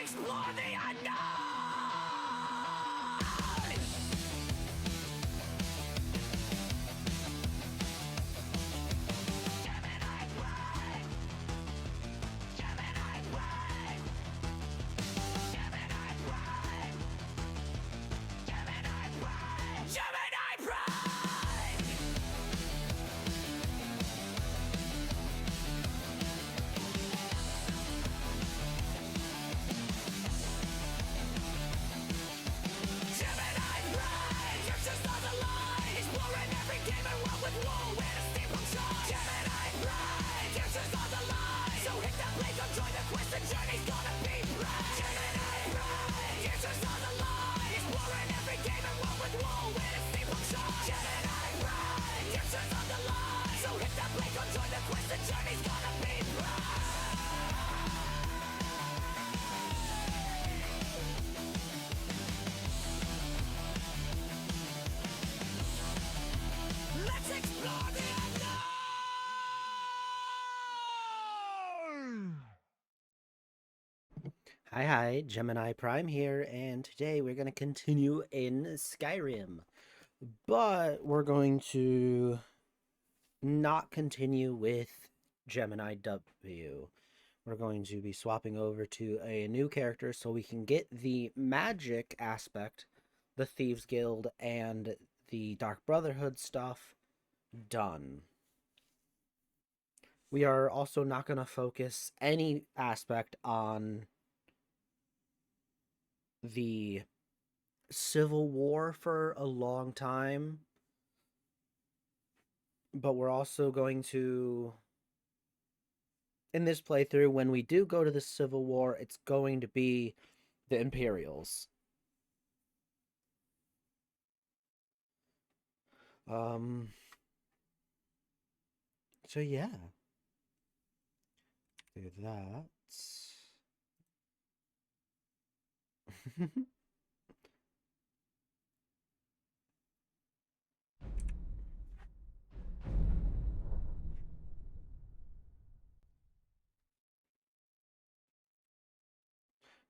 explore the unknown! Gemini Prime! Gemini Prime! Gemini Prime! Gemini Prime! Gemini Prime! Gemini Prime! You're just on the line! Exploring every game and world with wool where the steampunk shine! Gemini Prime! You're just on the line! So hit that blade, go join the quest, the journey's gonna be bright! Gemini Prime! You're just on the line! Exploring every game and world with wool where the steampunk shine! Gemini Prime! You're just on the line! So hit that blade, go join the quest, the journey's gonna be bright! Let's explore the unknown! Hi, Gemini Prime here, and today we're going to continue in Skyrim. But we're going to not continue with Gemini W. We're going to be swapping over to a new character so we can get the magic aspect, the Thieves Guild, and the Dark Brotherhood stuff done. We are also not going to focus any aspect on the Civil War for a long time, but we're also going to, in this playthrough, when we do go to the Civil War, it's going to be the Imperials. So yeah. Do that.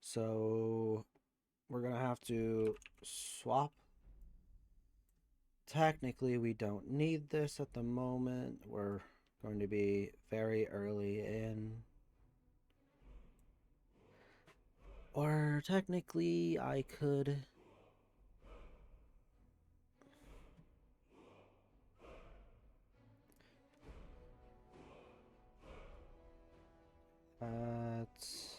So we're gonna have to swap. Technically, we don't need this at the moment. We're going to be very early in. Or technically, I could. That's.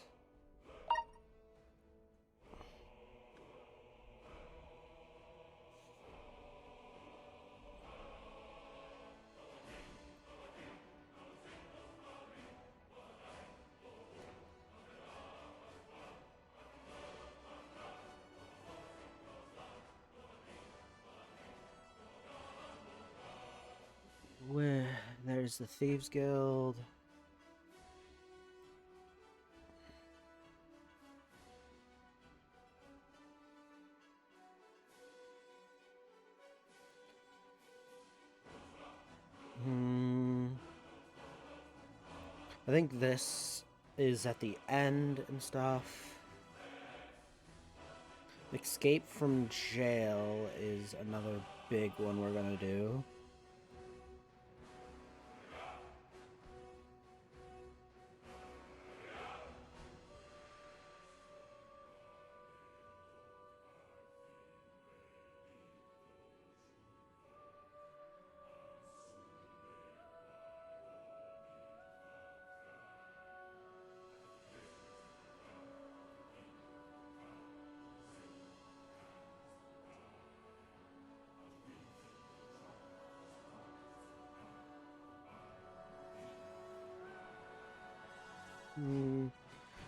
Where there's the Thieves Guild. I think this is at the end and stuff. Escape from jail is another big one we're gonna do.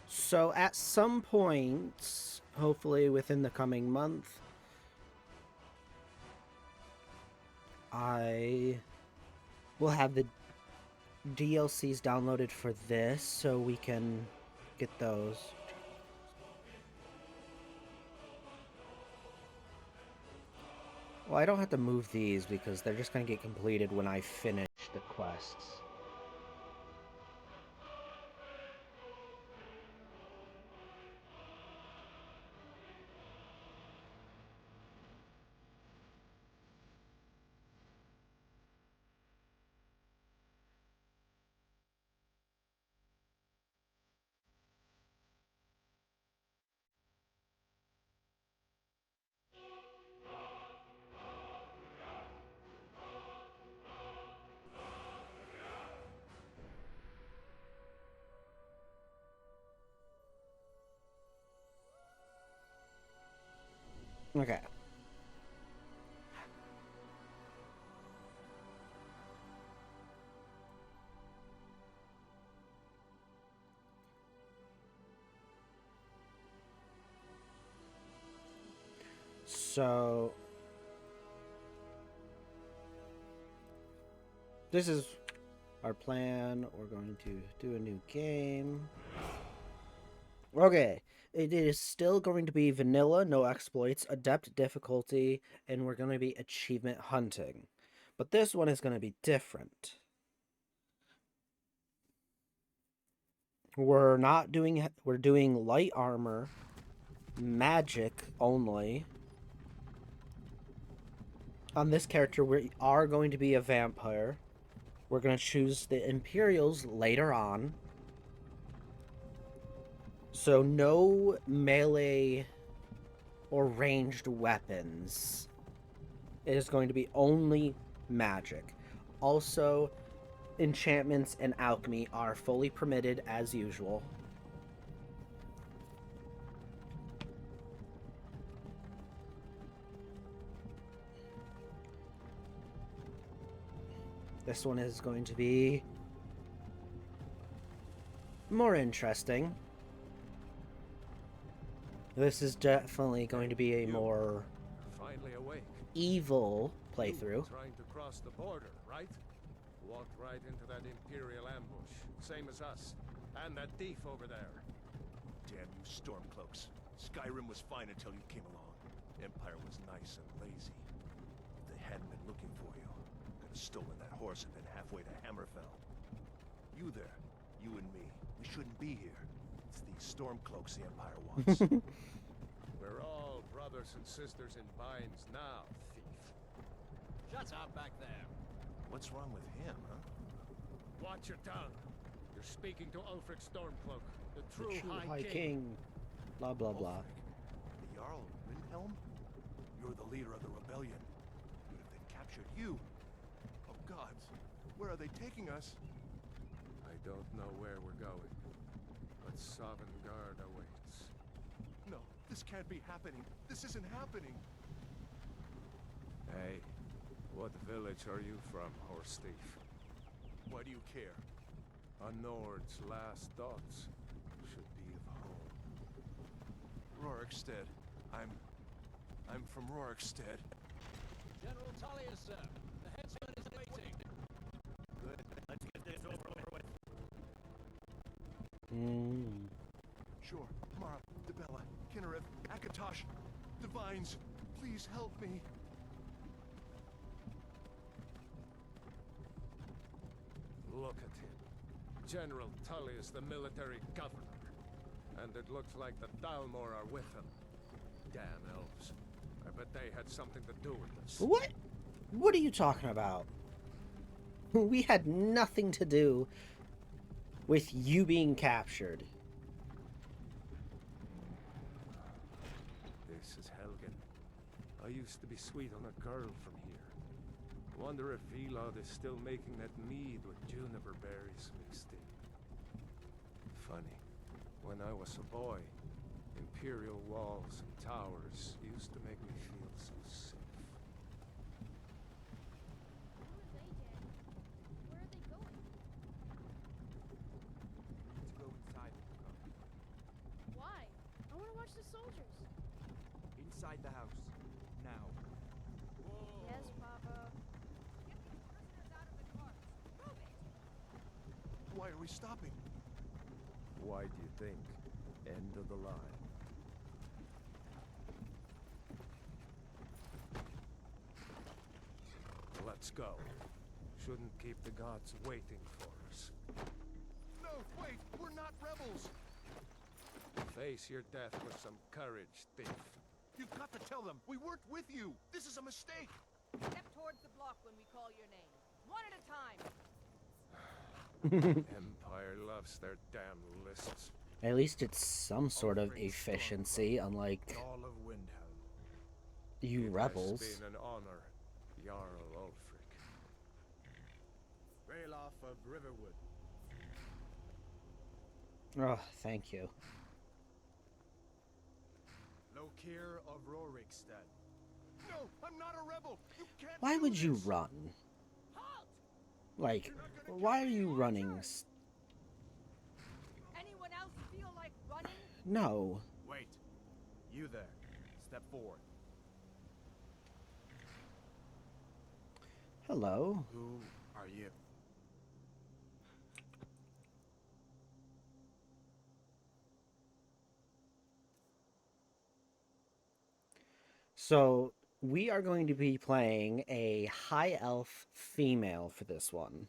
So at some point, hopefully within the coming month, I will have the DLCs downloaded for this so we can get those. Well, I don't have to move these because they're just going to get completed when I finish the quests. Okay. So this is our plan. We're going to do a new game. Okay. It is still going to be vanilla, no exploits, adept difficulty, and we're going to be achievement hunting. But this one is going to be different. We're doing light armor, magic only. On this character, we are going to be a vampire. We're going to choose the Imperials later on. So no melee or ranged weapons. It is going to be only magic. Also, enchantments and alchemy are fully permitted as usual. This one is going to be more interesting. This is definitely going to be a more Finally awake. evil playthrough. Trying to cross the border, right? Walked right into that Imperial ambush, same as us. And that thief over there. Damn you Stormcloaks. Skyrim was fine until you came along. Empire was nice and lazy. If they hadn't been looking for you, could have stolen that horse and been halfway to Hammerfell. You there, you and me, we shouldn't be here. It's these Stormcloaks the Empire wants. We're all brothers and sisters in binds now, thief. Shut up back there. What's wrong with him, huh? Watch your tongue. You're speaking to Ulfric Stormcloak, the The true, true High King. Blah, blah, blah. Ulfric, the Jarl of Windhelm? You're the leader of the rebellion. But if they've captured you... Oh gods, where are they taking us? I don't know where we're going, but Sovngarde awaits. No, this can't be happening. This isn't happening. Hey, what village are you from, horse thief? Why do you care? A Nord's last thoughts should be of home. Rorikstead. I'm from Rorikstead. General Tullius, sir. The headsman is waiting. Good. Let's get this over with. Sure. Mara, Debella, Kinnereth, Akatosh, Divines, please help me. Look at him. General Tullius, the military governor. And it looks like the Dalmor are with him. Damn elves. I bet they had something to do with this. What? What are you talking about? We had nothing to do with you being captured. This is Helgen. I used to be sweet on a girl from here. Wonder if Vilod is still making that mead with juniper berries mixed in. Funny. When I was a boy, imperial walls and towers used to make me feel so safe. To go inside the car. Why? I want to watch the soldiers. Inside the house. Now. Yes, Papa. Why are we stopping? Why do you think? End of the line. Let's go. Shouldn't keep the gods waiting for us. No, wait! We're not rebels! Face your death with some courage, thief. You've got to tell them! We worked with you! This is a mistake! Step towards the block when we call your name. One at a time. Empire loves their damn lists. At least it's some sort of efficiency, unlike All of Windhelm. you rebels. It's been an honor, Jarl Ulfric. Ralof of Riverwood. Oh, thank you. Low Keir of Rorikstead. No, I'm not a rebel. You can't. Why do would you this. run? Halt! Like, why are you running? Anyone else feel like running? No. Wait. You there. Step forward. Hello. Who are you? So, we are going to be playing a high elf female for this one.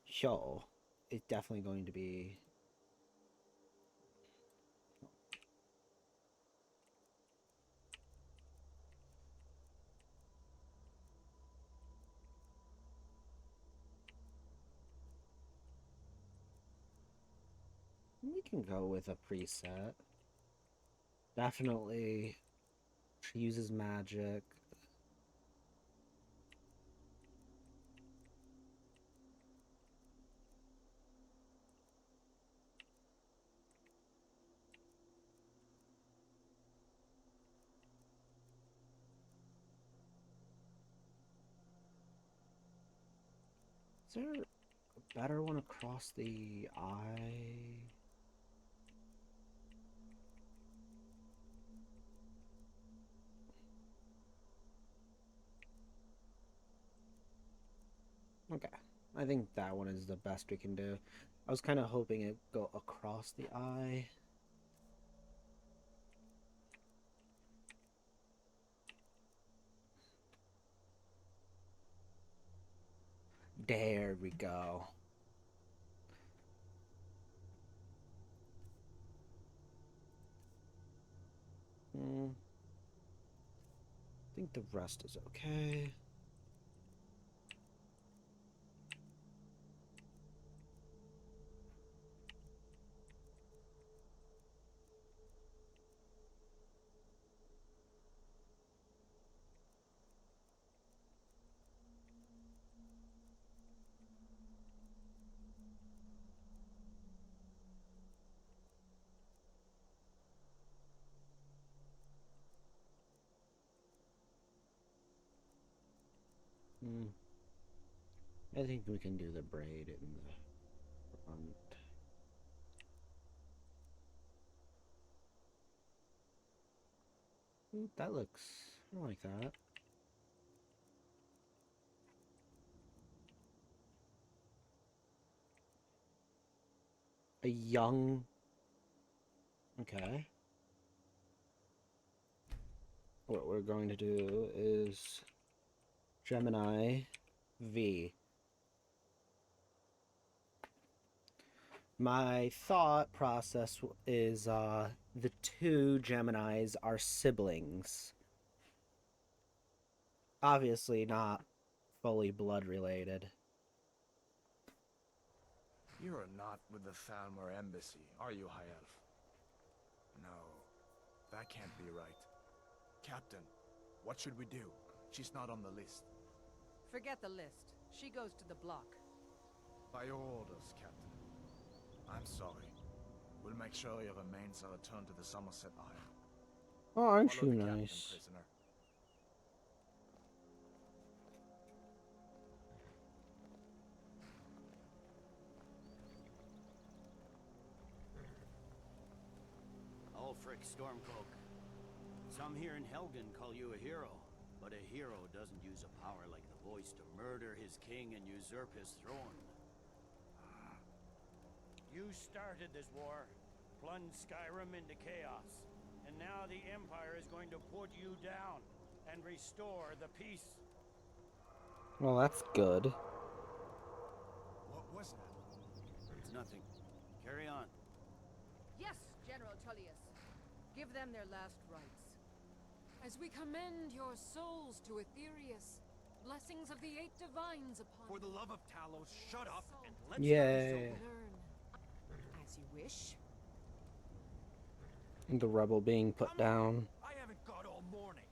So, it's definitely going to be... We can go with a preset. Definitely, she uses magic. Is there a better one across the eye? Okay, I think that one is the best we can do. I was kind of hoping it'd go across the eye. There we go. I think the rest is okay. I think we can do the braid in the front. That looks... I like that. A young... Okay. What we're going to do is Gemini V. My thought process is the two Geminis are siblings. Obviously not fully blood related. You are not with the Thalmor embassy, are you, High Elf? No, that can't be right. Captain, what should we do? She's not on the list. Forget the list. She goes to the block. By your orders, Captain. I'm sorry. We'll make sure your remains are returned to the Somerset Isle. Oh, aren't Follow you the captain, nice? prisoner. Ulfric Stormcloak. Some here in Helgen call you a hero, but a hero doesn't use a power like the voice to murder his king and usurp his throne. You started this war, plunged Skyrim into chaos, and now the Empire is going to put you down and restore the peace. Well, that's good. What was that? It's nothing. Carry on. Yes, General Tullius. Give them their last rites. As we commend your souls to Aetherius, blessings of the eight divines upon For the love of Talos, shut up and let's Yay. learn as you wish. The rebel being put down. I haven't got all morning.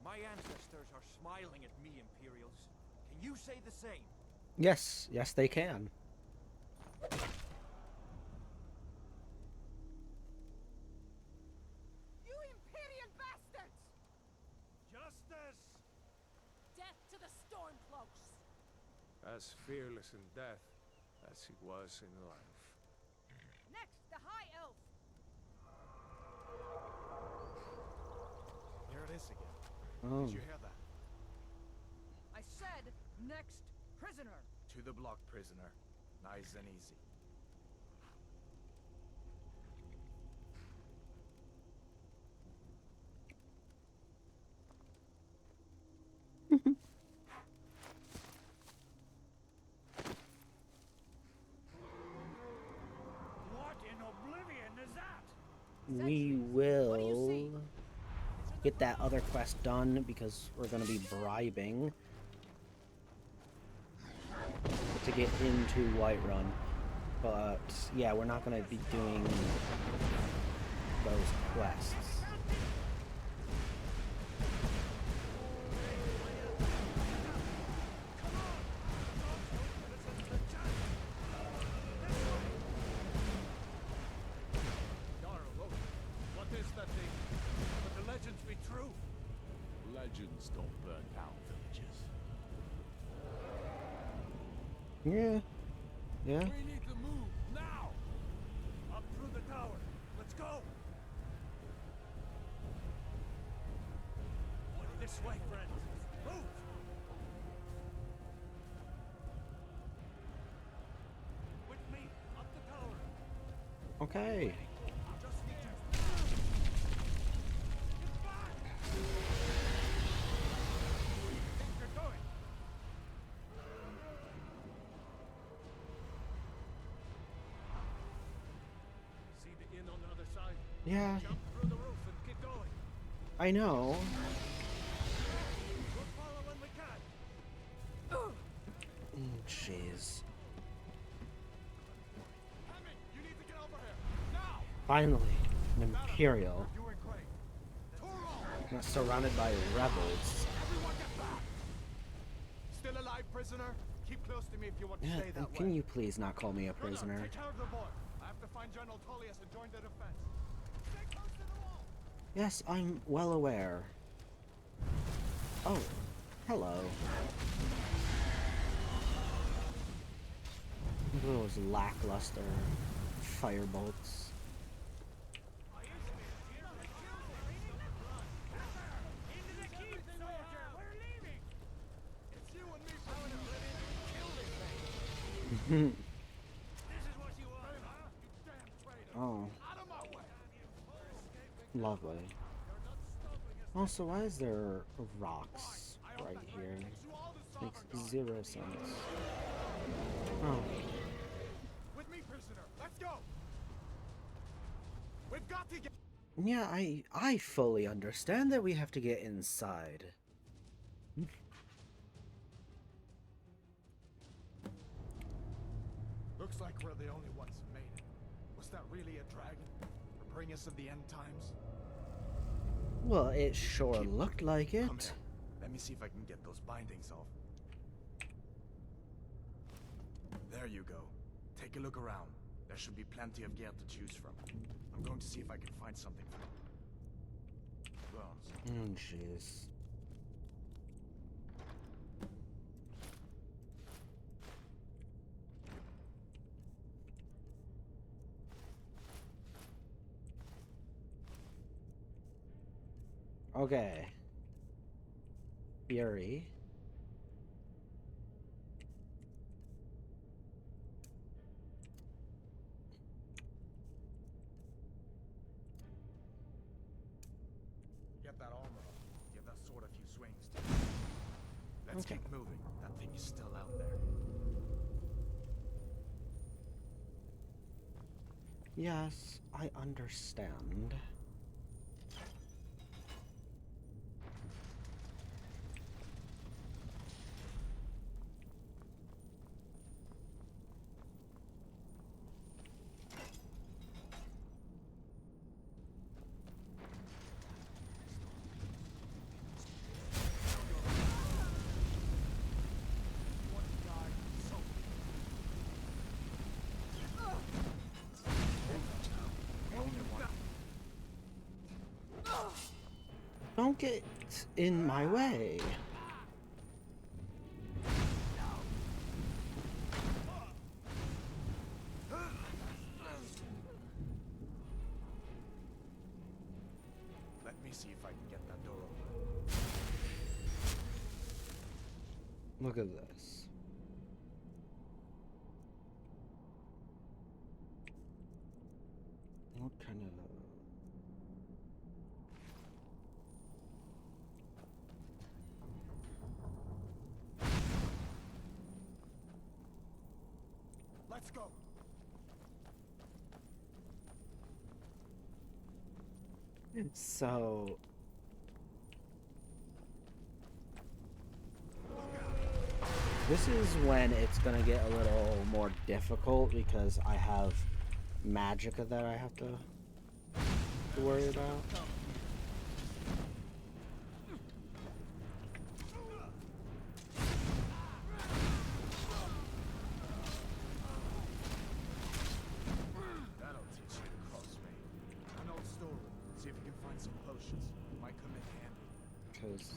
My ancestors are smiling at me, Imperials. Can you say the same? Yes, yes, they can. You Imperial bastards! Justice! Death to the Stormcloaks! As fearless in death as he was in life. Next, the High Elf. There it is again. Oh. Did you hear that? I said, next prisoner. To the block, prisoner. Nice and easy. What in oblivion is that? We What do you see? will get that other quest done because we're going to be bribing to get into Whiterun. But yeah, we're not going to be doing those quests. Jarl, what is that thing? Could the legends be true? Legends don't burn down villages. Yeah. Yeah. We need to move now! Up through the tower. Let's go! This way, friends. Move! With me, up the tower. Okay. Just need to... Get back! Think you're going? See the inn on the other side? Yeah, Jump through the roof and keep going. I know. We'll follow when we can. Jeez. Hemi, you need to get over here. Now! Finally, an Imperial. You're doing great. Toro! Not surrounded by rebels. Everyone get back! Still alive, prisoner? Keep close to me if you want to Yeah, stay that way. can you please not call me a No, no, prisoner? take care of the boy. I have to find General Tullius and join the defense. Stay close to the wall. Yes, I'm well aware. Oh, hello. Those lackluster firebolts. Into the keep, soldier! We're leaving! It's you and me, prisoner. Kill this thing. This is what you want, huh? You damn traitor. Oh, Out of my way. lovely. Also, why is there rocks right here? Makes 0 sense. Oh, With me, prisoner. Let's go. We've got to get... yeah, I fully understand that we have to get inside. Looks like we're the only ones who made it. Was that really a dragon? Bring us of the end times? Well, it sure Keep looked looking. like Come it. here. Let me see if I can get those bindings off. There you go. Take a look around. There should be plenty of gear to choose from. I'm going to see if I can find something for Bones. Oh, jeez. Okay. Fury. Get that armor on. Give that sword a few swings. Let's Okay. keep moving. That thing is still out there. Yes, I understand. Don't get in my way. Let me see if I can get that door open. Look at this. What kind of... Let's go. So... This is when it's gonna get a little more difficult because I have magicka that I have to worry about. That'll teach you to cross me. An old storeroom. See if you can find some potions. Might come in handy. Because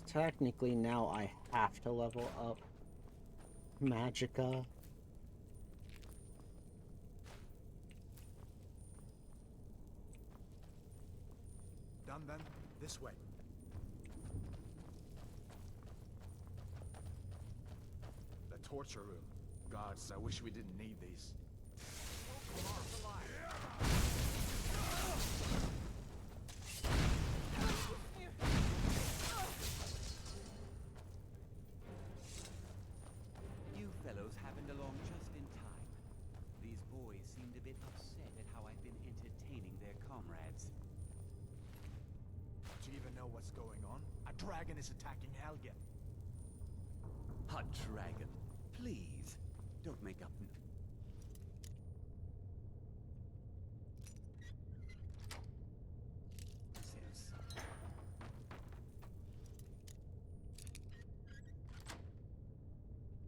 technically now I have to level up magicka. Done then? This way. The torture room. Gods, I wish we didn't need these. You fellows happened along just in time. These boys seemed a bit upset at how I've been entertaining their comrades. Do you even know what's going on? A dragon is attacking Helgen. A dragon. Please, don't make up... Sense.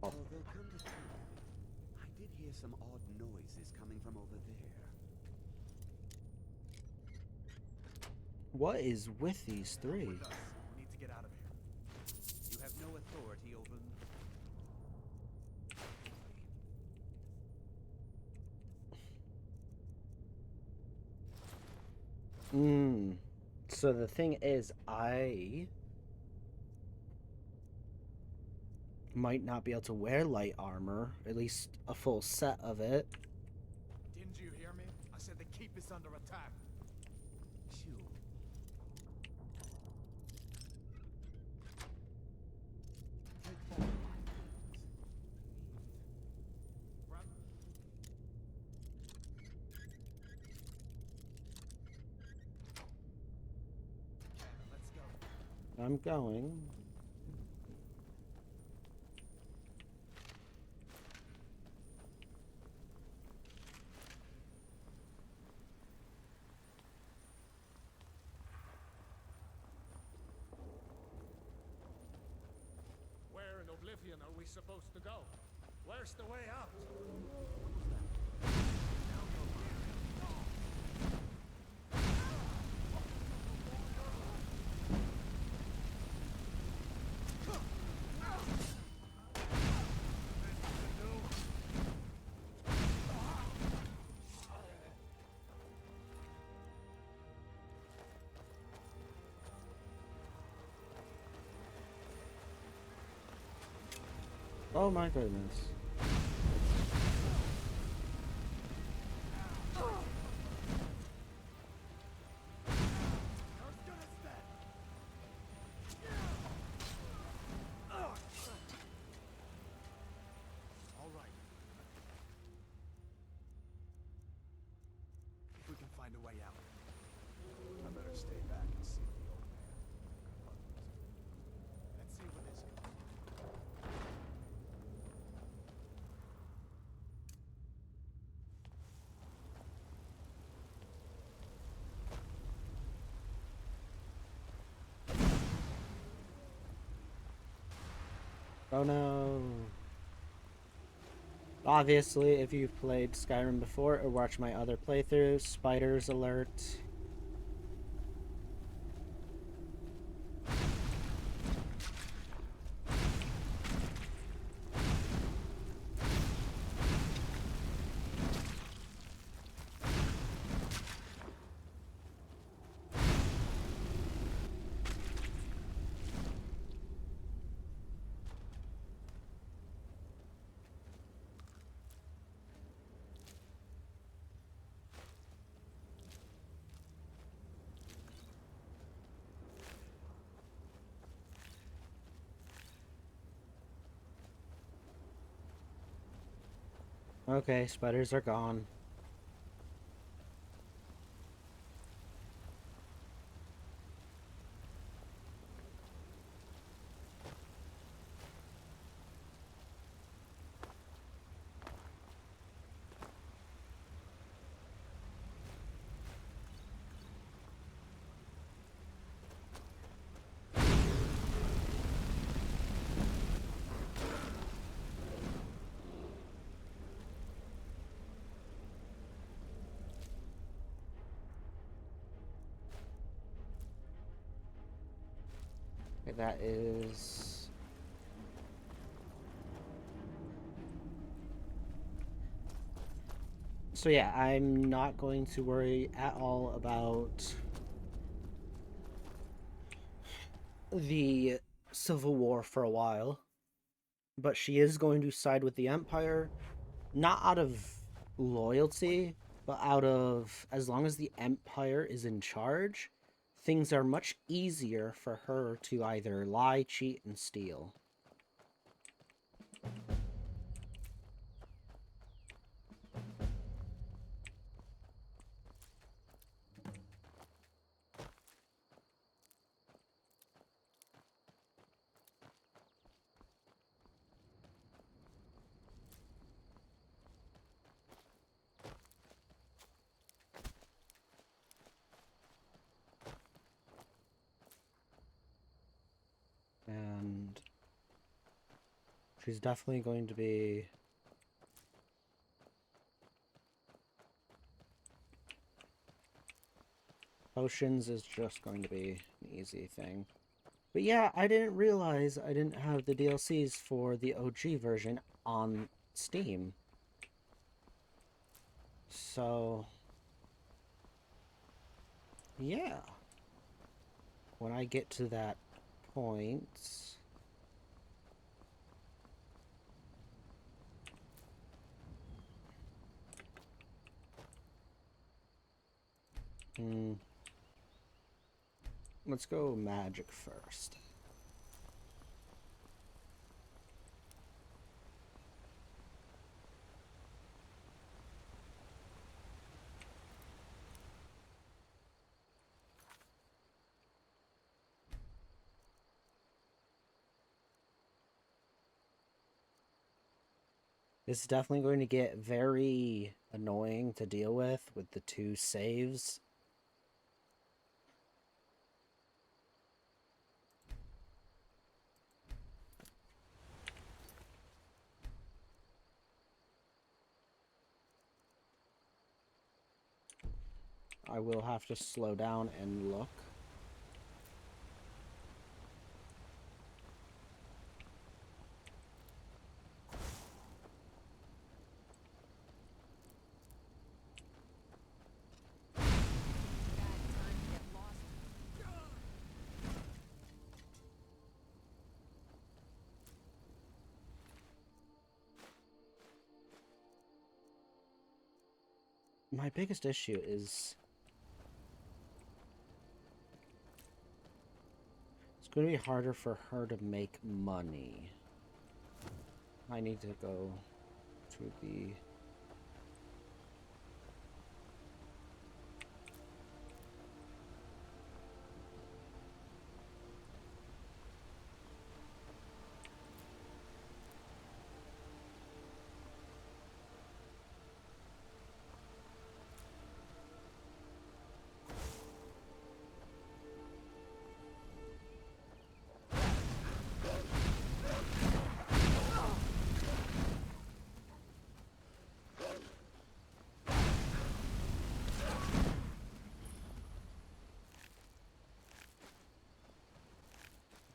Although, come to think of it, I did hear some odd noises coming from over there. What is with these three? With us. We need to get out of here. You have no authority over me. So the thing is, I might not be able to wear light armor, at least a full set of it. Didn't you hear me? I said the keep is under attack. Sure. Take all my things, please. Grab. Let's go. I'm going. Where in Oblivion are we supposed to go? Where's the way out? Oh my goodness. All right. If we can find a way out. I better stay back and see the old man. Let's see where this goes. Oh no. Obviously, if you've played Skyrim before or watched my other playthroughs, spiders alert. Okay, spiders are gone. Okay, that is... So yeah, I'm not going to worry at all about the Civil War for a while. But she is going to side with the Empire, not out of loyalty, but out of, as long as the Empire is in charge, things are much easier for her to either lie, cheat, and steal. And she's definitely going to be... Potions is just going to be an easy thing. But yeah, I didn't realize I didn't have the DLCs for the OG version on Steam. So... yeah. When I get to that point... Let's go magic first. This is definitely going to get very annoying to deal with the 2 saves. I will have to slow down and look. My biggest issue is... it's going to be harder for her to make money. I need to go to the...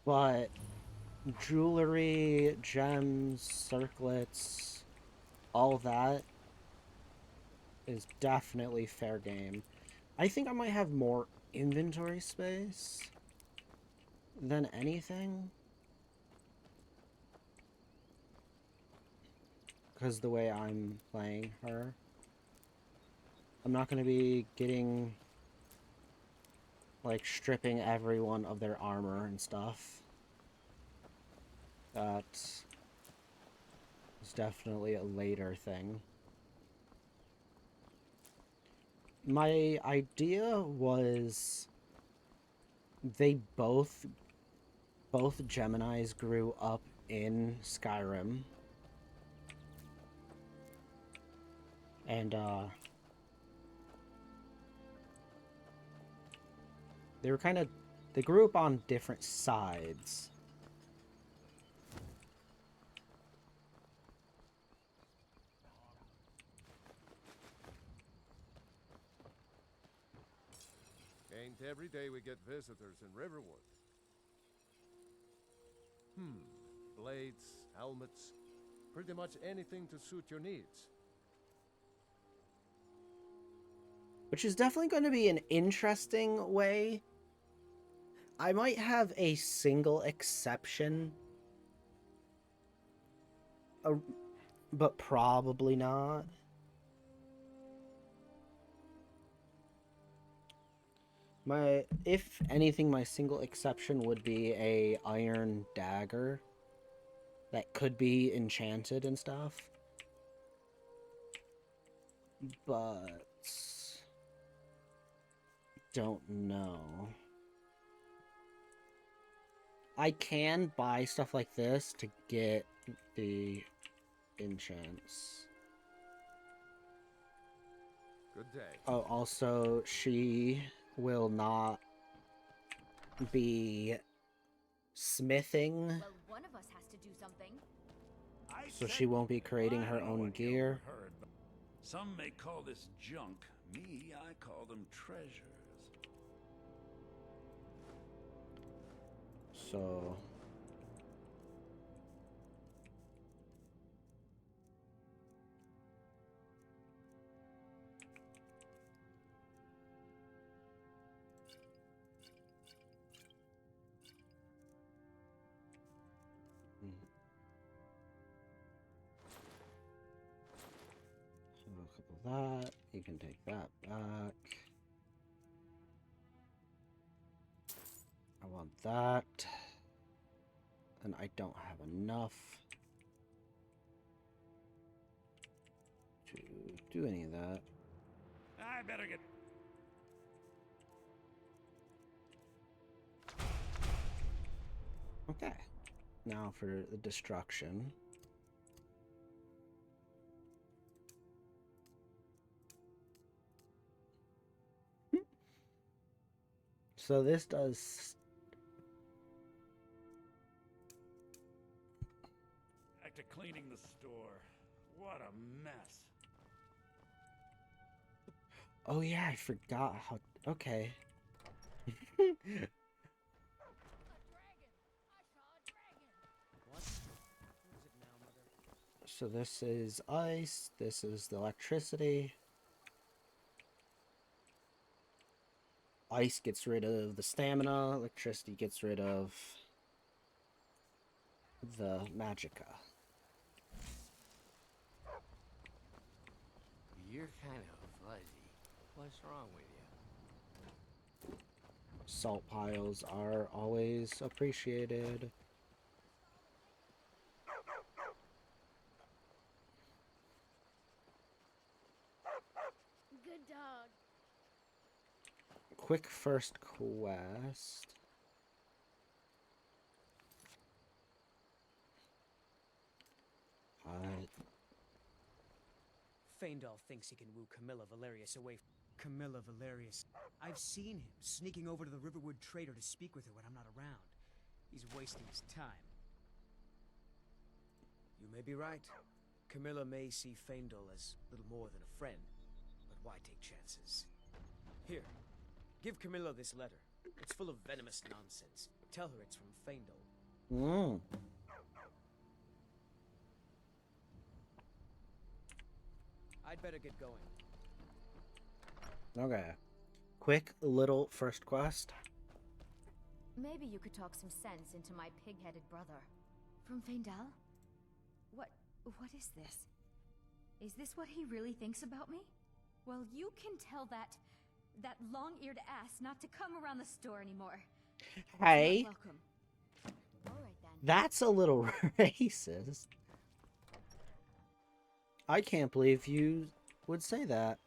But jewelry, gems, circlets, all that is definitely fair game. I think I might have more inventory space than anything. Because the way I'm playing her. I'm not going to be getting, like, stripping everyone of their armor and stuff. That is definitely a later thing. My idea was they both Geminis grew up in Skyrim. And they were they grew up on different sides. Ain't every day we get visitors in Riverwood. Blades, helmets, pretty much anything to suit your needs. Which is definitely going to be an interesting way. I might have a single exception. But probably not. If anything, my single exception would be a iron dagger that could be enchanted and stuff. But don't know. I can buy stuff like this to get the enchants. Good day. Oh, also, she will not be smithing. Well, one of us has to do something. So she won't be creating her own gear. Some may call this junk. Me, I call them treasures. So a couple of that. You can take that back. I want that. And I don't have enough to do any of that. I better get... Okay. Now for the destruction. So this does... Back to cleaning the store. What a mess. Oh yeah, I forgot how... Okay. So this is ice, this is the electricity. Ice gets rid of the stamina, electricity gets rid of the magicka. You're kind of fuzzy. What's wrong with you? Salt piles are always appreciated. Good dog. Quick first quest. Faendal thinks he can woo Camilla Valerius away from... Camilla Valerius. I've seen him sneaking over to the Riverwood Trader to speak with her when I'm not around. He's wasting his time. You may be right. Camilla may see Faendal as little more than a friend, but why take chances? Here, give Camilla this letter. It's full of venomous nonsense. Tell her it's from Faendal. Mm. I'd better get going. Okay. Quick little first quest. Maybe you could talk some sense into my pig-headed brother. From Faendal? What is this? Is this what he really thinks about me? Well, you can tell that long-eared ass not to come around the store anymore. Hey. Welcome. All right then. That's a little racist. I can't believe you would say that.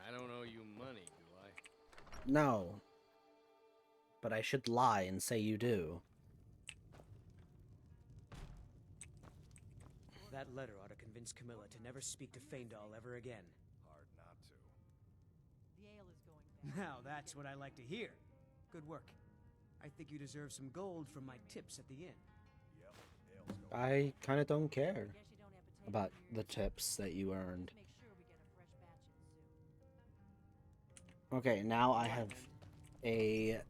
I don't owe you money, do I? No. But I should lie and say you do. That letter ought to convince Camilla to never speak to Faendal ever again. Hard not to. The ale is going Now that's what I like to hear. Good work. I think you deserve some gold from my tips at the inn. Yep, ale's going. I kind of don't care about the tips that you earned. Make sure we get a fresh batch in soon. Okay, now I have a...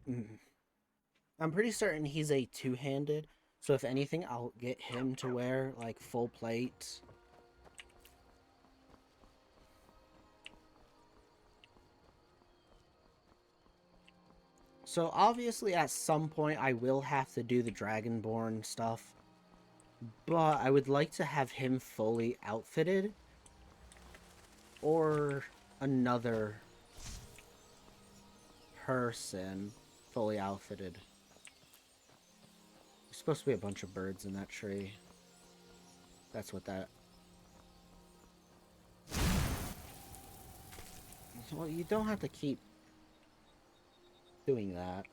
I'm pretty certain he's a two-handed, so if anything, I'll get him to wear, like, full plate. So, obviously, at some point, I will have to do the Dragonborn stuff, but I would like to have him fully outfitted, or another person fully outfitted. There's supposed to be a bunch of birds in that tree. That's what that... Well, you don't have to keep doing that.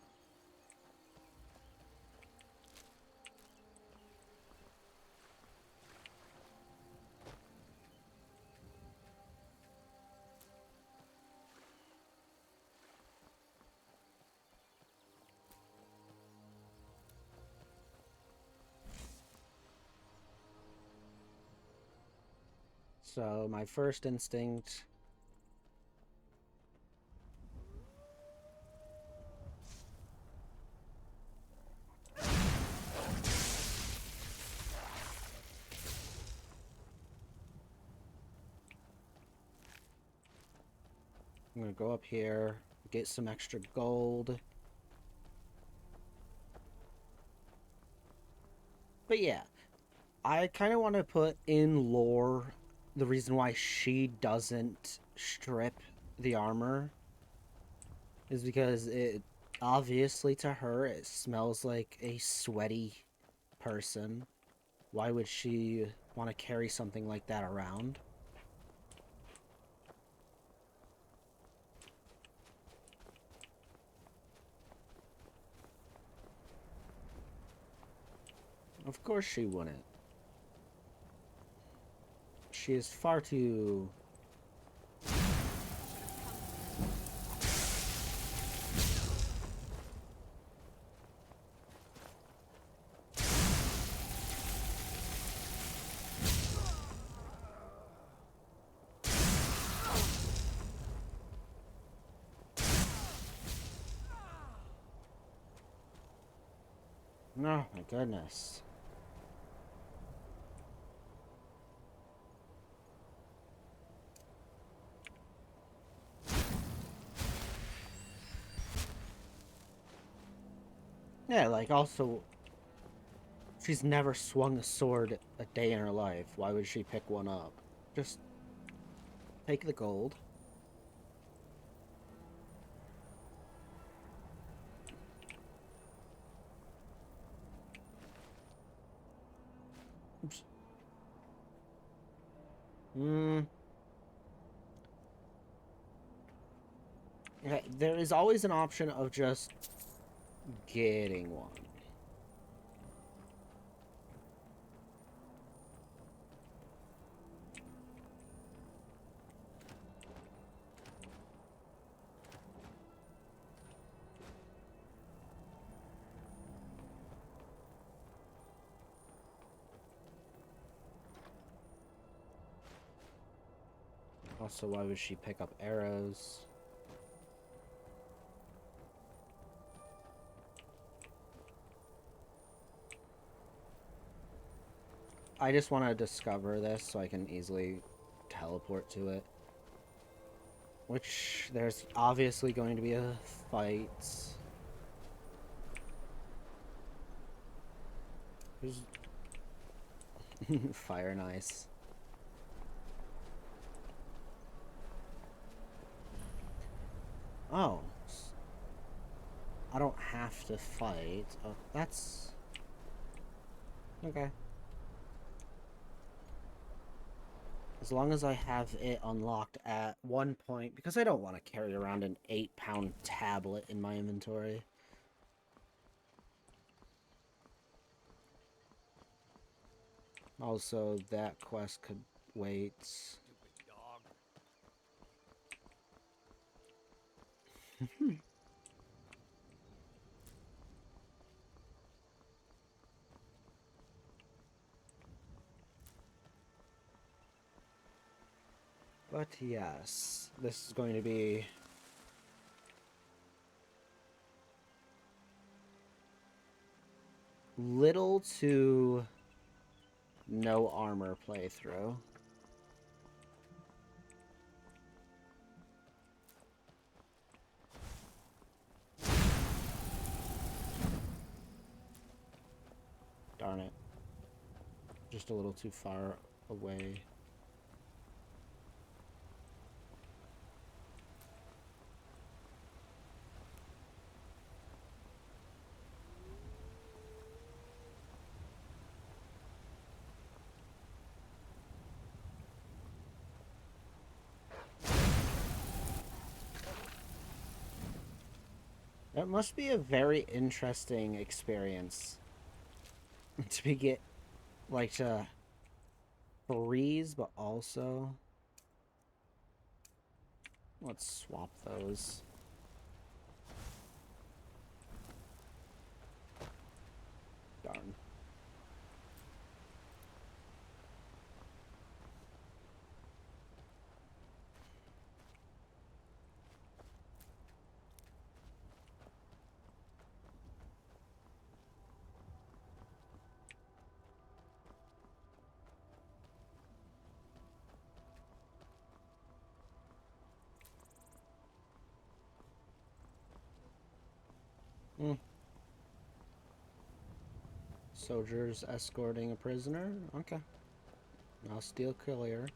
So, my first instinct... I'm gonna go up here, get some extra gold. But yeah, I kind of want to put in lore the reason why she doesn't strip the armor is because it obviously to her it smells like a sweaty person. Why would she want to carry something like that around? Of course she wouldn't. She is far too... Oh my goodness. Yeah, like, also, she's never swung a sword a day in her life. Why would she pick one up? Just take the gold. Oops. Okay, there is always an option of just getting one. Also, why would she pick up arrows? I just want to discover this so I can easily teleport to it. Which, there's obviously going to be a fight. There's... Fire nice. Oh. I don't have to fight. Oh, that's... okay. As long as I have it unlocked at one point, because I don't want to carry around an 8-pound tablet in my inventory. Also, that quest could wait. Stupid dog. But yes, this is going to be little to no armor playthrough. Darn it. Just a little too far away. That must be a very interesting experience to get, like, to freeze, but also... Let's swap those. Darn. Soldiers escorting a prisoner? Okay. I'll steal clear.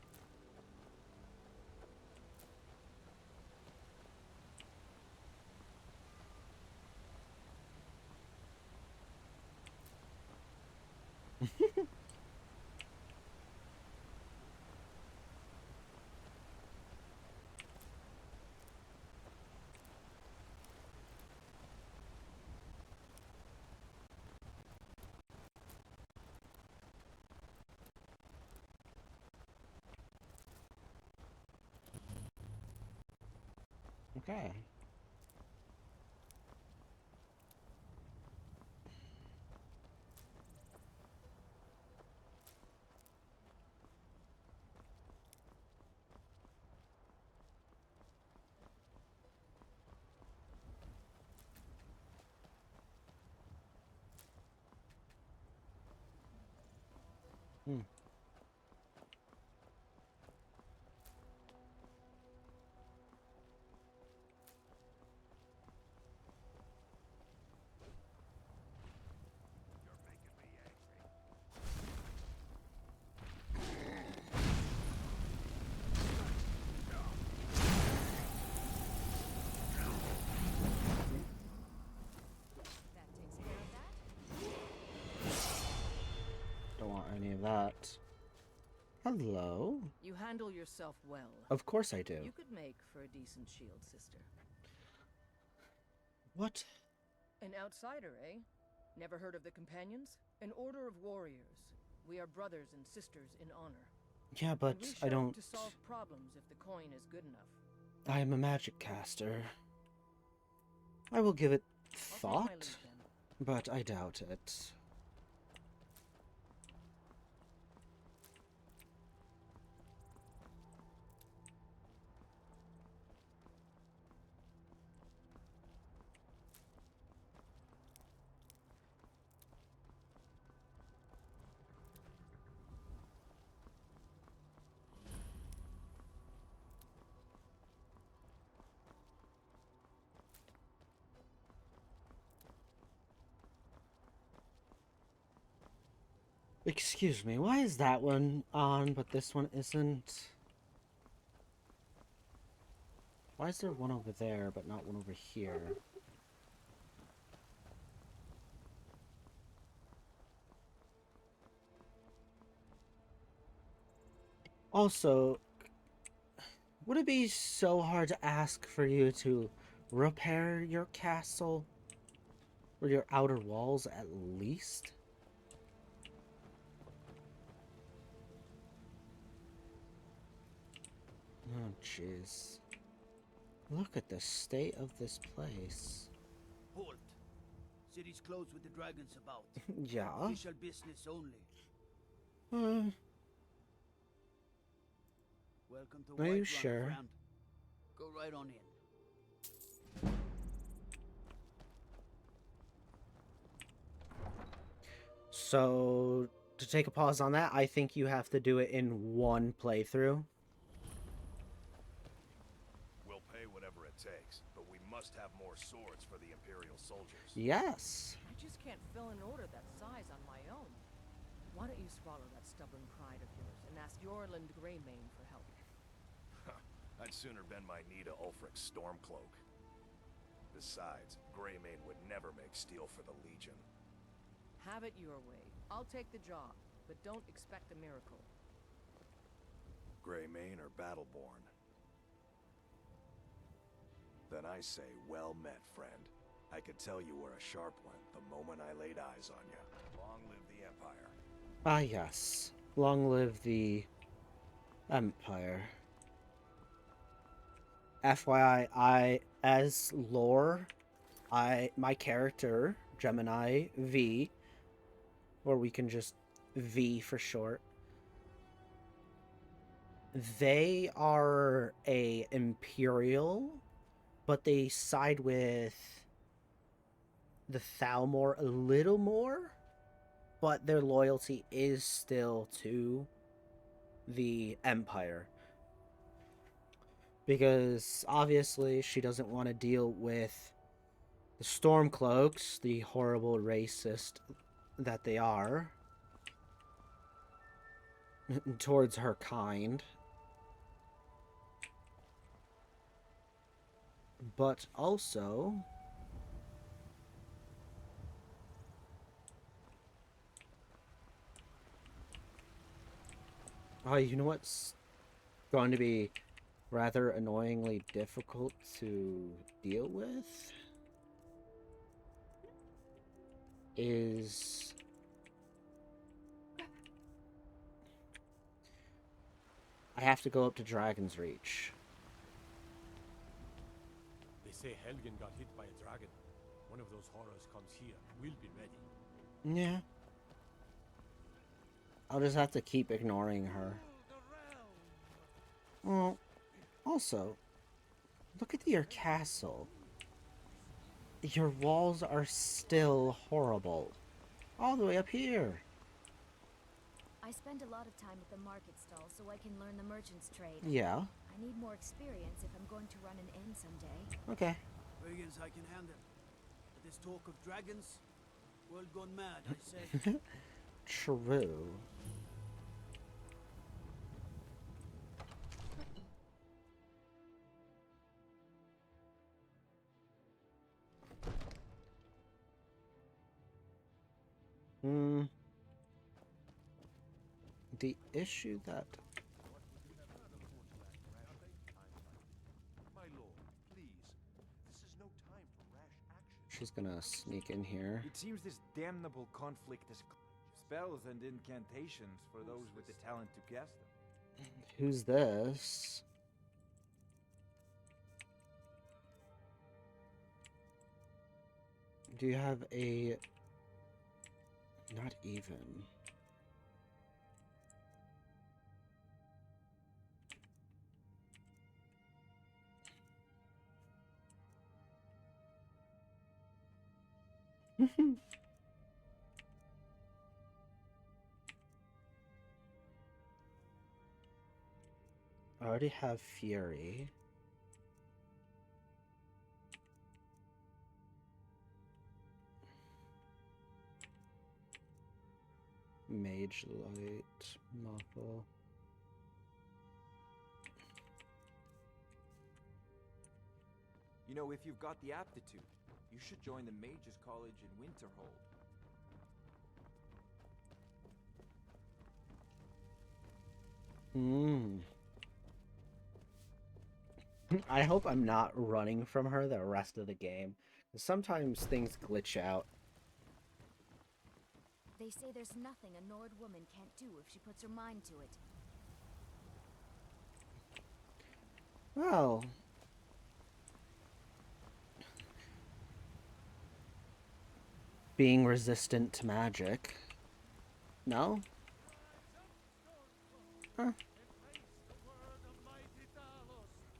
Okay. Don't want any of that. Hello? You handle yourself well. Of course I do. You could make for a decent shield, sister. What? An outsider, eh? Never heard of the Companions? An order of warriors. We are brothers and sisters in honor. Yeah, but And we I show don't... to solve problems if the coin is good enough. I am a magic caster. I will give it thought, but I doubt it. Excuse me, why is that one on, but this one isn't? Why is there one over there, but not one over here? Also, would it be so hard to ask for you to repair your castle? Or your outer walls, at least? Oh, jeez. Look at the state of this place. Halt. City's closed with the dragons about. Yeah? Official business only. Welcome to Are you Whiterun, sure? friend. Go right on in. So, to take a pause on that, I think you have to do it in one playthrough. We'll pay whatever it takes, but we must have more swords for the Imperial soldiers. Yes. I just can't fill an order that size on my own. Why don't you swallow that stubborn pride of yours and ask Yorland Greymane for help? I'd sooner bend my knee to Ulfric's Stormcloak. Besides, Greymane would never make steel for the Legion. Have it your way. I'll take the job, but don't expect a miracle. Greymane or Battleborn? Then I say, well met, friend. I could tell you were a sharp one the moment I laid eyes on you. Long live the Empire. Ah, yes. Long live the Empire. FYI, as lore, my character, Gemini V, or we can just V for short, they are a Imperial, but they side with the Thalmor a little more, but their loyalty is still to the Empire. Because obviously she doesn't want to deal with the Stormcloaks, the horrible racist that they are, towards her kind. But also, oh, you know what's going to be rather annoyingly difficult to deal with? Is I have to go up to Dragon's Reach. They say Helgen got hit by a dragon. One of those horrors comes here. We'll be ready. Yeah. I'll just have to keep ignoring her. Well, also, look at your castle. Your walls are still horrible. All the way up here. I spend a lot of time at the market stall so I can learn the merchant's trade. Yeah. I need more experience if I'm going to run an inn someday. Okay. Brigands I can handle. But this talk of dragons, world gone mad, I say. True. The issue that... My lord, please. This is no time for rash action. She's gonna sneak in here. It seems this damnable conflict is spells and incantations for those with the talent to cast them. Who's this? Do you have a... Not even. I already have Fury. Mage Light Muffle. You know, if you've got the aptitude, you should join the Mages College in Winterhold. I hope I'm not running from her the rest of the game. Sometimes things glitch out. They say there's nothing a Nord woman can't do if she puts her mind to it. Well, being resistant to magic. No? Huh.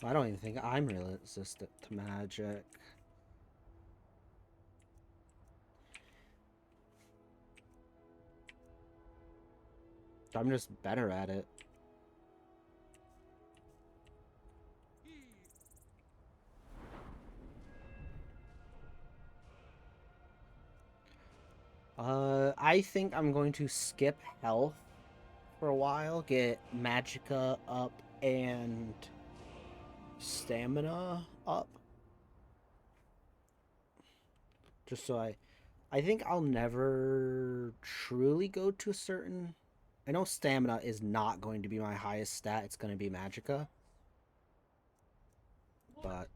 I don't even think I'm resistant to magic. I'm just better at it. I think I'm going to skip health for a while, get magicka up and stamina up. Just so I think I'll never truly go to a certain... I know stamina is not going to be my highest stat, it's going to be magicka. But...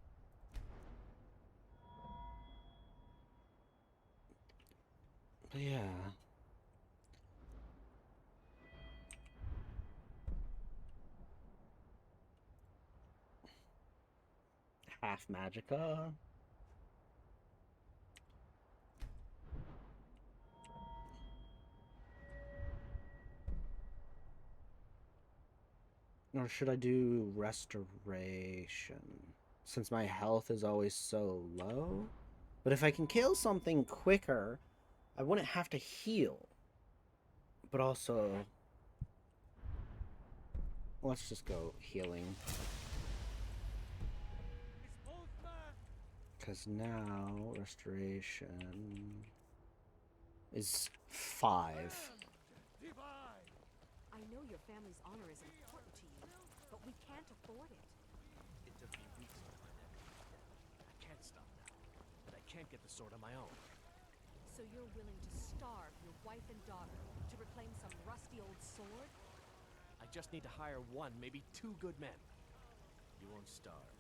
yeah. Half magicka. Or should I do restoration? Since my health is always so low? But if I can kill something quicker, I wouldn't have to heal. But also... let's just go healing. Because now restoration is 5. I know your family's honor is important to you, but we can't afford it. It took me weeks to find that. I can't stop now, but I can't get the sword on my own. So you're willing to starve your wife and daughter to reclaim some rusty old sword? I just need to hire 1, maybe 2 good men. You won't starve.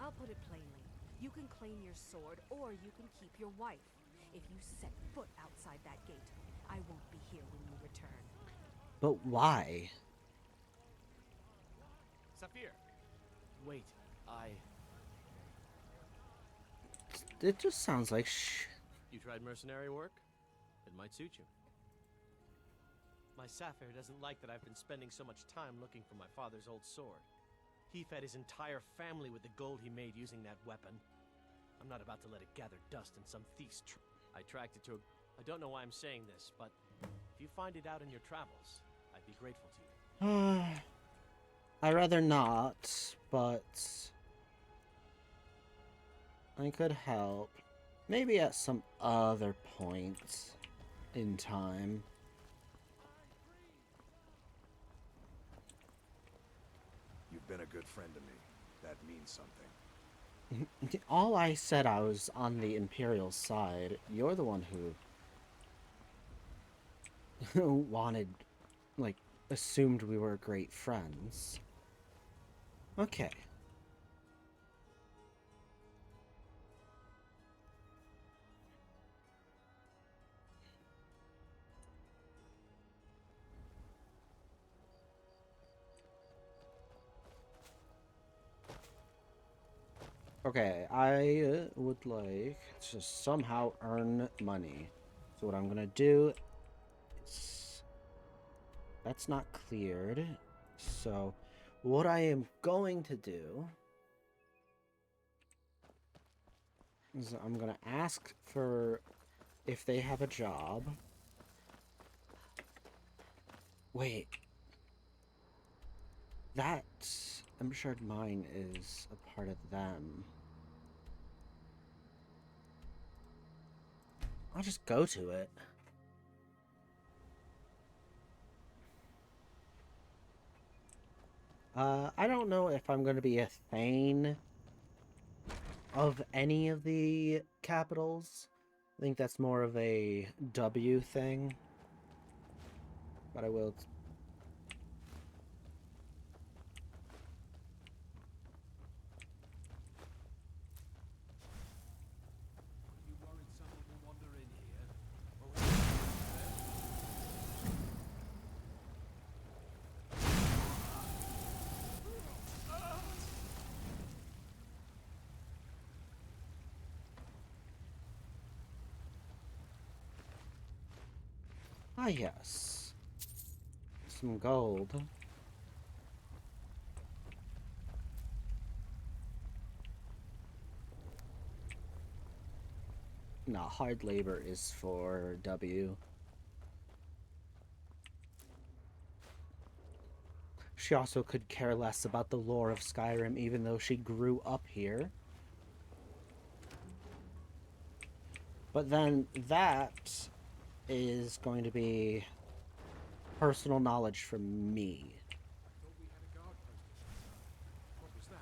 I'll put it plainly. You can claim your sword, or you can keep your wife. If you set foot outside that gate, I won't be here when you return. But why? Saphir! Wait, It just sounds like You tried mercenary work? It might suit you. My Saphir doesn't like that I've been spending so much time looking for my father's old sword. He fed his entire family with the gold he made using that weapon. I'm not about to let it gather dust in some thief's I tracked it to a... I don't know why I'm saying this, but if you find it out in your travels, I'd be grateful to you. I'd rather not, but... I could help. Maybe at some other point in time. You've been a good friend to me. That means something. All I said I was on the Imperial side. You're the one who wanted, like, assumed we were great friends. Okay. Okay, I would like to somehow earn money. So what I'm gonna do is... that's not cleared. So what I am going to do is I'm gonna ask for if they have a job. Wait. That Emshared Mine is a part of them. I'll just go to it. I don't know if I'm going to be a Thane of any of the capitals. I think that's more of a W thing. But I will... You worried someone will wander in here? Ah, yes. Some gold. No, hard labor is for W. She also could care less about the lore of Skyrim, even though she grew up here. But then that is going to be personal knowledge from me. Thought we had a guard posted. What was that?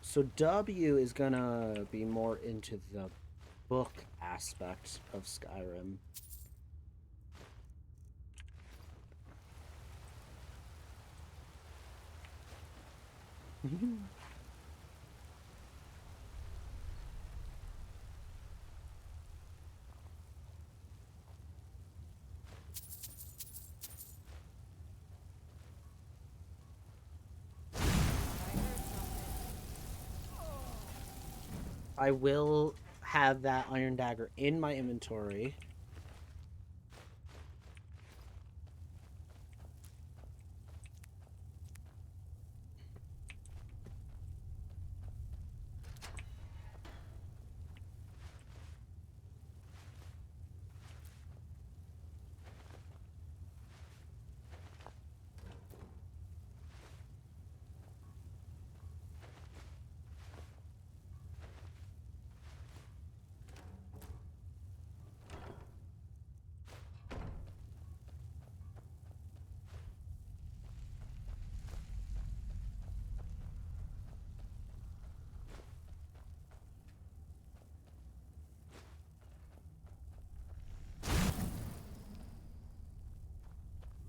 So W is gonna be more into the book aspect of Skyrim. I will have that iron dagger in my inventory.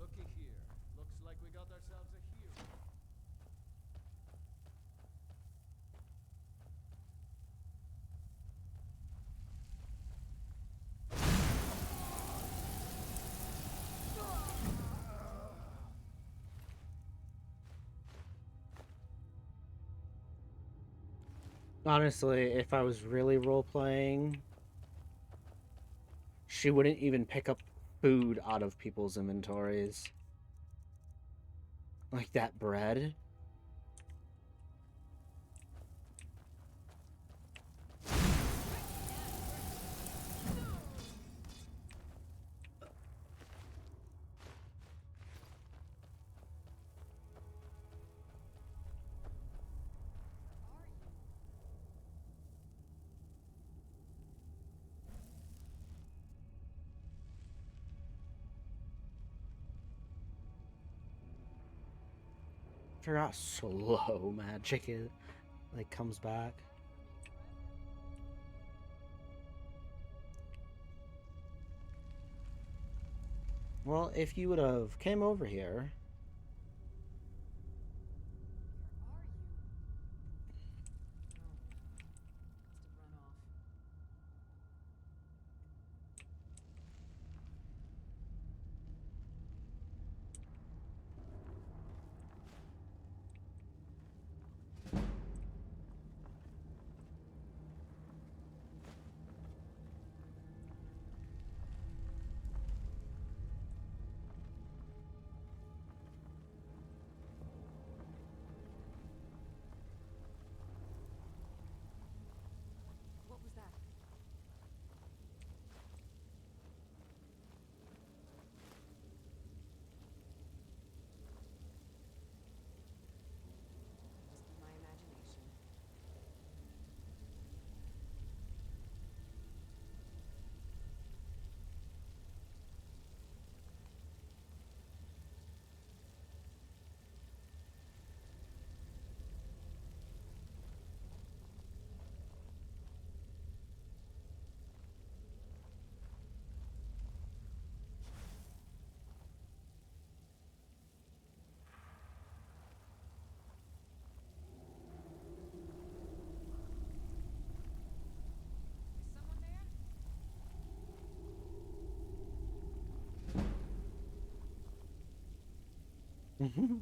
Looky here. Looks like we got ourselves a hero. Honestly, if I was really role-playing, she wouldn't even pick up food out of people's inventories. Like that bread. I forgot how slow magic is, like, comes back. Well, if you would have came over here... Hmm.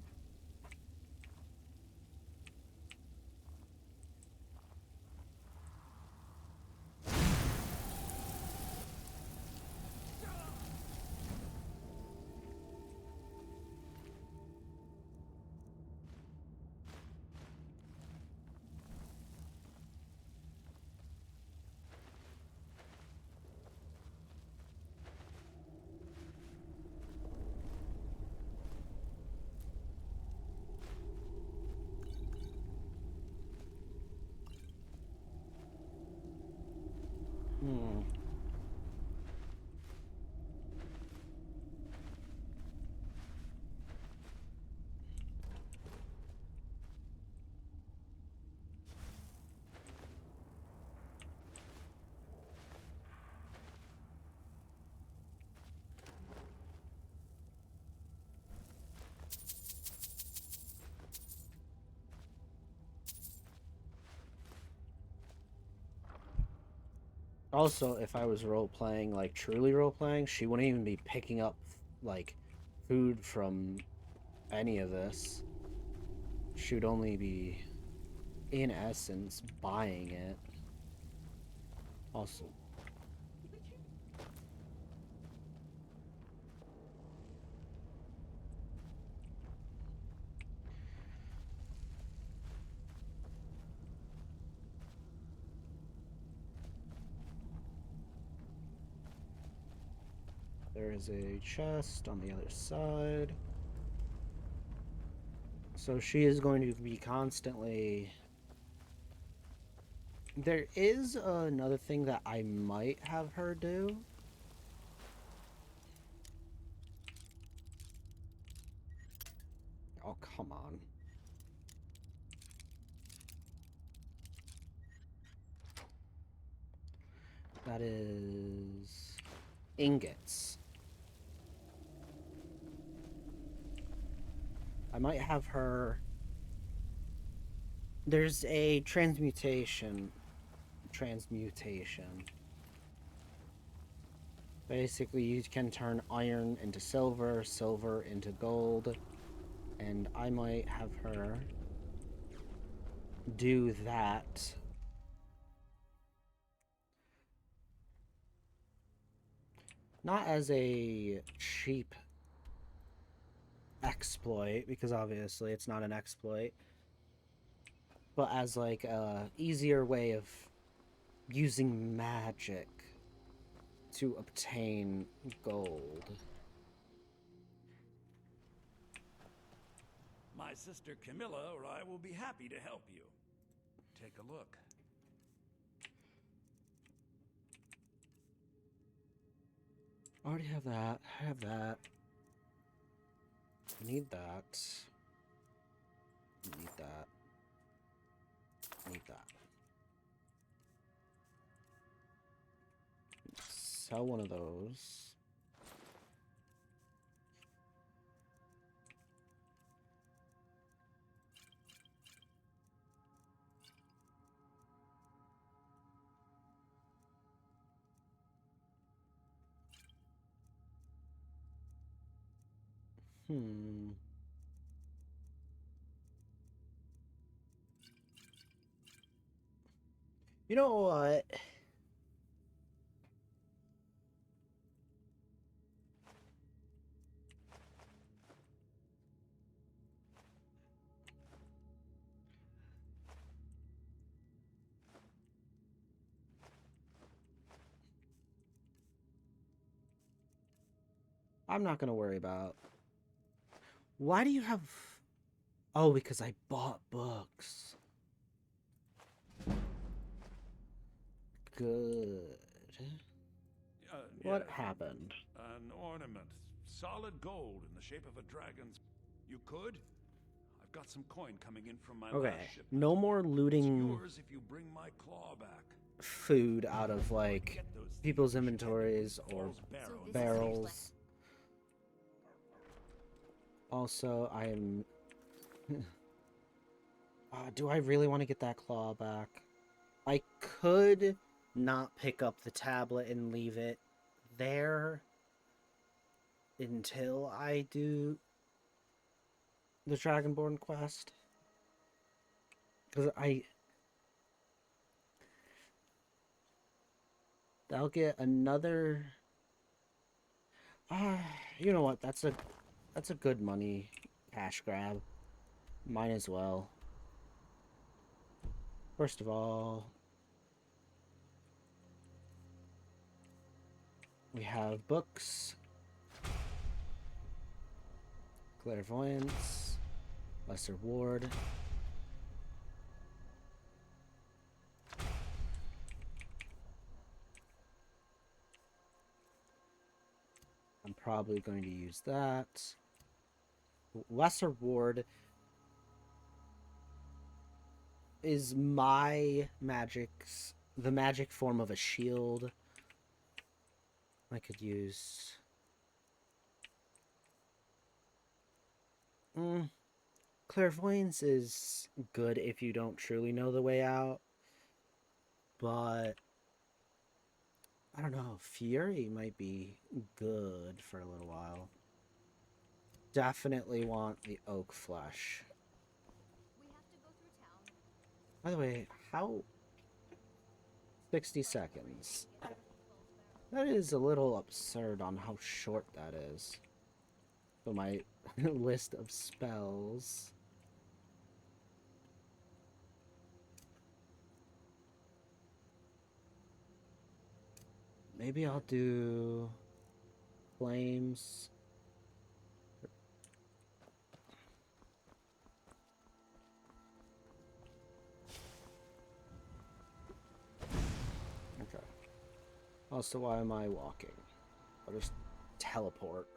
Also, if I was role playing, like truly role playing, she wouldn't even be picking up like food from any of this. She would only be, in essence, buying it. Also, there is a chest on the other side. So she is going to be constantly... There is another thing that I might have her do. Oh, come on. That is... ingots. I might have her... There's a transmutation. Basically, you can turn iron into silver, silver into gold, and I might have her do that. Not as a cheap exploit, because obviously it's not an exploit, but as like a easier way of using magic to obtain gold. My sister Camilla or I will be happy to help you. Take a look. I already have that. I have that. I need that. I need that. I need that. Sell one of those. You know what? I'm not gonna worry about... Why do you have... Oh, because I bought books. Good. What happened? An ornament. Solid gold in the shape of a dragon's... You could? I've got some coin coming in from my Okay, last shipment. no more looting It's yours if you bring my claw back. food out of, like, people's inventories or barrels. Also, I am... do I really want to get that claw back? I could not pick up the tablet and leave it there until I do the Dragonborn quest. Because that'll get another... you know what? That's a good money cash grab. Might as well. First of all, we have books, clairvoyance, lesser ward. I'm probably going to use that. Lesser ward is the magic form of a shield. I could use... Clairvoyance is good if you don't truly know the way out. But... I don't know, Fury might be good for a little while. Definitely want the oak flesh. By the way, how... 60 seconds. That is a little absurd on how short that is. So my list of spells. Maybe I'll do flames. Okay. Also, why am I walking? I'll just teleport.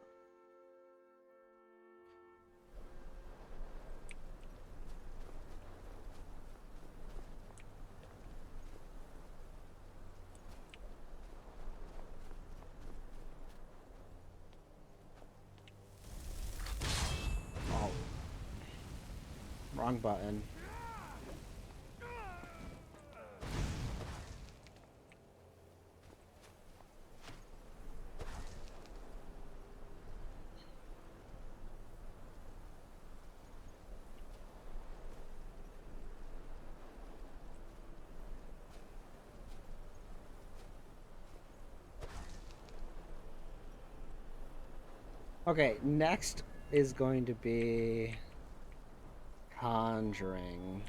Wrong button. Okay, next is going to be conjuring.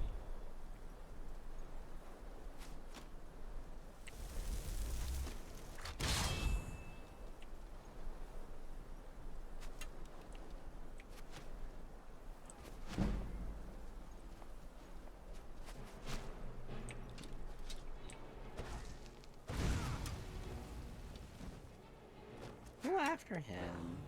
Go after him.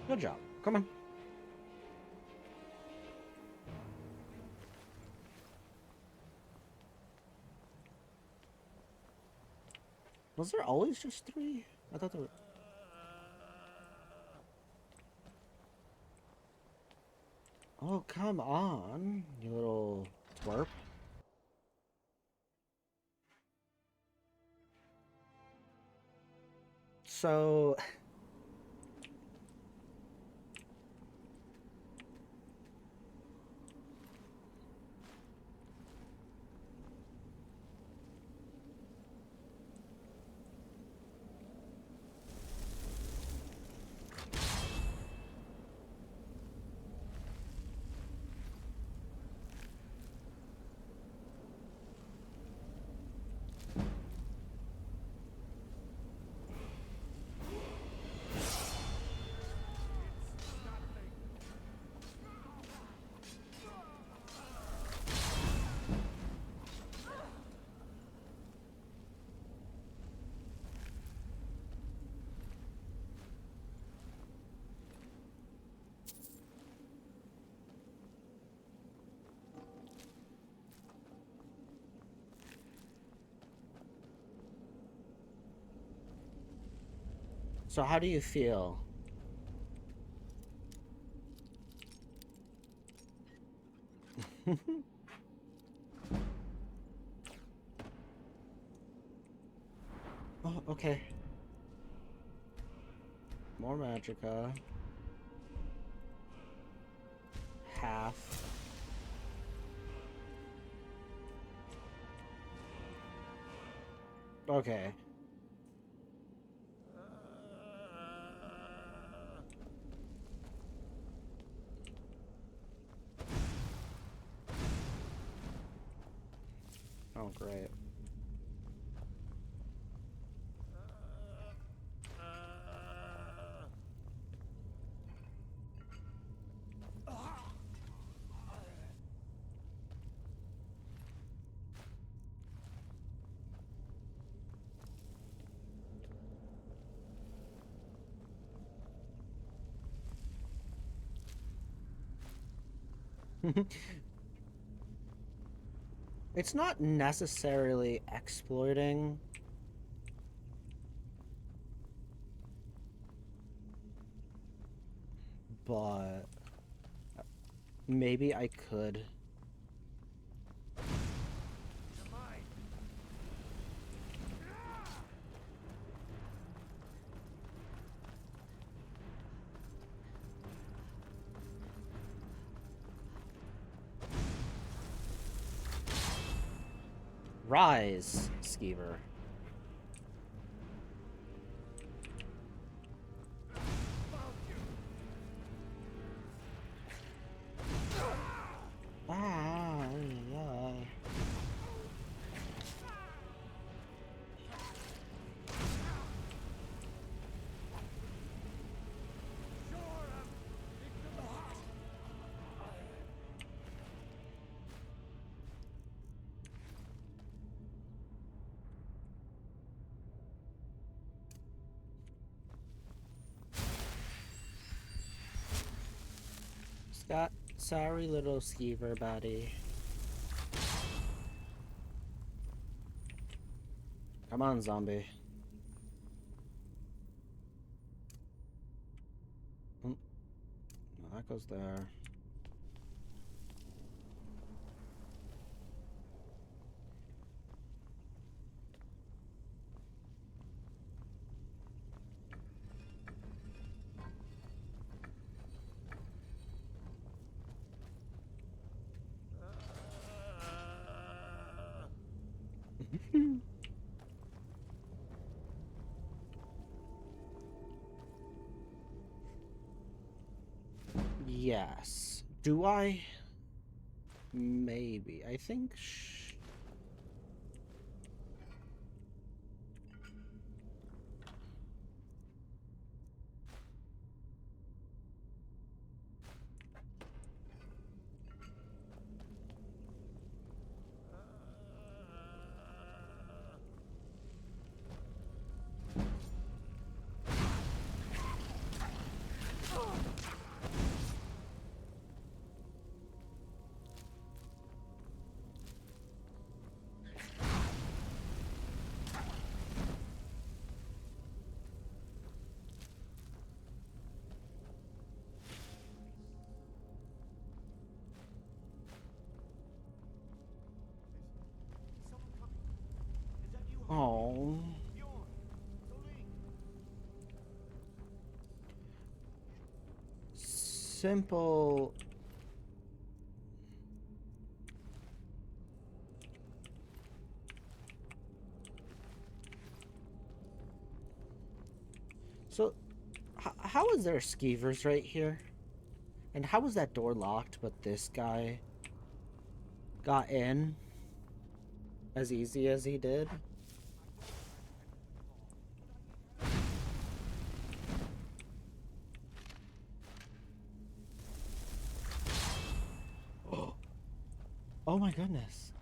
Good job. Come on. Was there always just 3? I thought there were... Oh, come on, you little twerp. So... So how do you feel? Oh, okay. More magicka. Half. Okay. Oh, great. It's not necessarily exploiting, but maybe I could. Rise, Skeever. Ah, yeah. Scott, sorry, little Skeever buddy. Come on, zombie. Oh, that goes there. Yes. Do I? Maybe. I think. Oh. Simple. So, how is there skeevers right here? And how was that door locked, but this guy got in as easy as he did? Oh my goodness.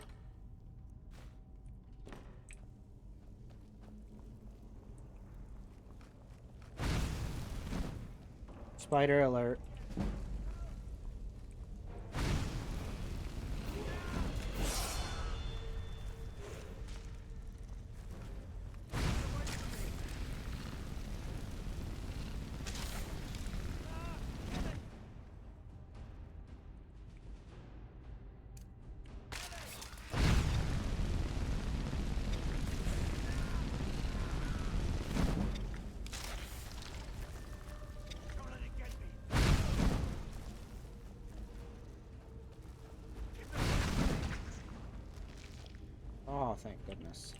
Spider alert. thank goodness.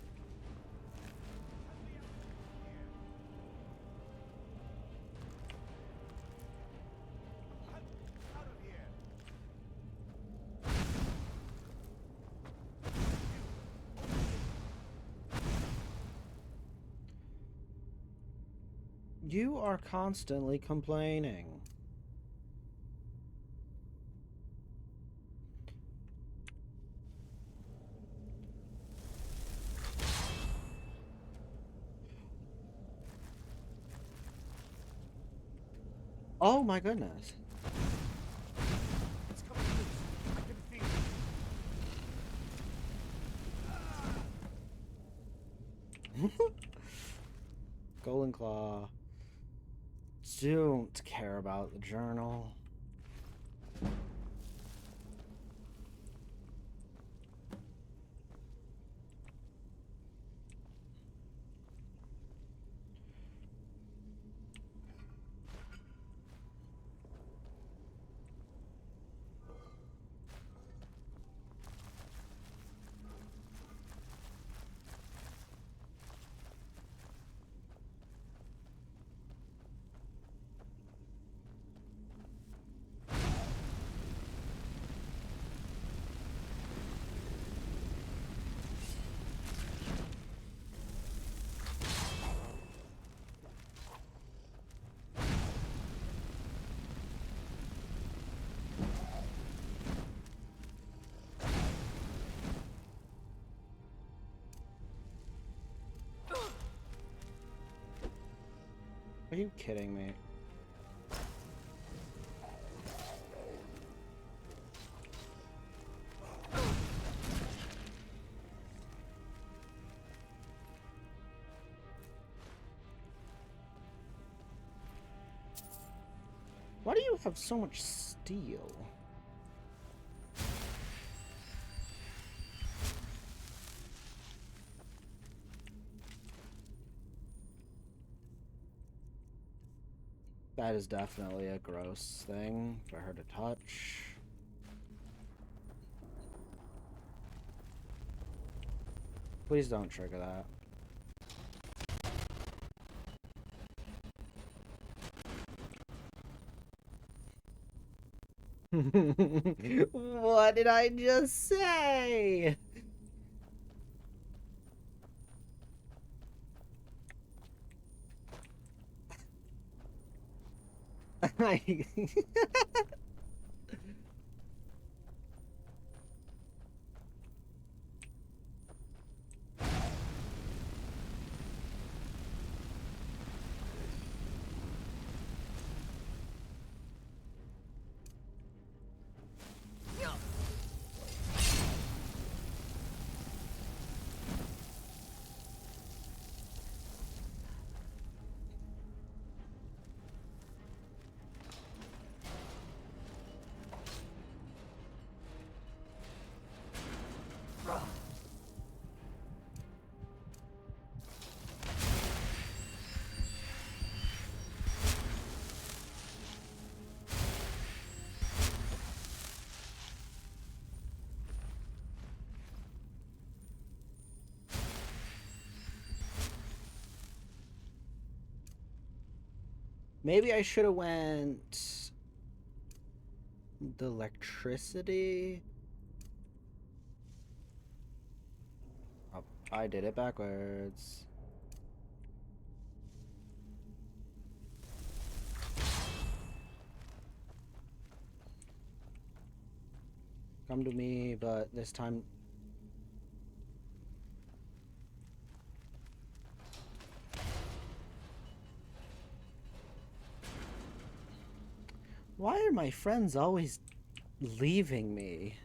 You are constantly complaining. Oh my goodness. It's coming loose. I can feel it. Golden Claw. Don't care about the journal. Are you kidding me? Why do you have so much steel? That is definitely a gross thing for her to touch. Please don't trigger that. What did I just say? Maybe I should have went the electricity. Oh, I did it backwards. Come to me, but this time... Why are my friends always leaving me?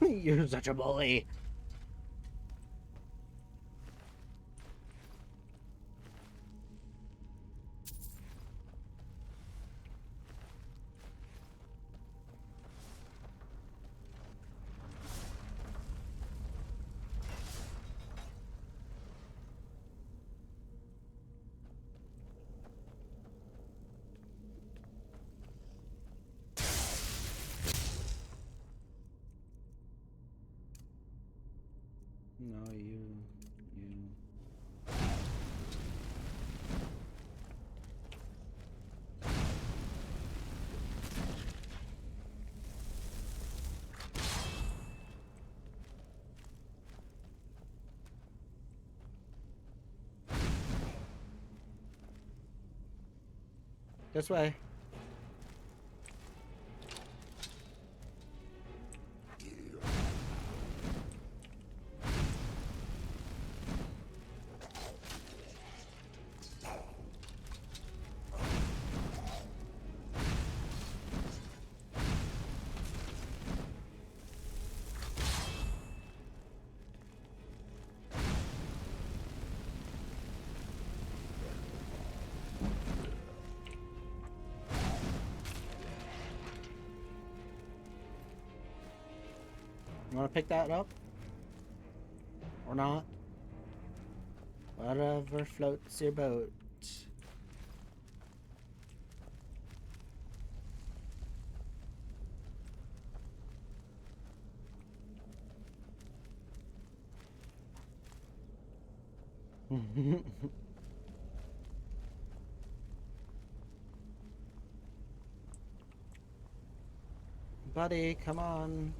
You're such a bully. No, you. This way. You want to pick that up? Or not? Whatever floats your boat. Buddy, come on.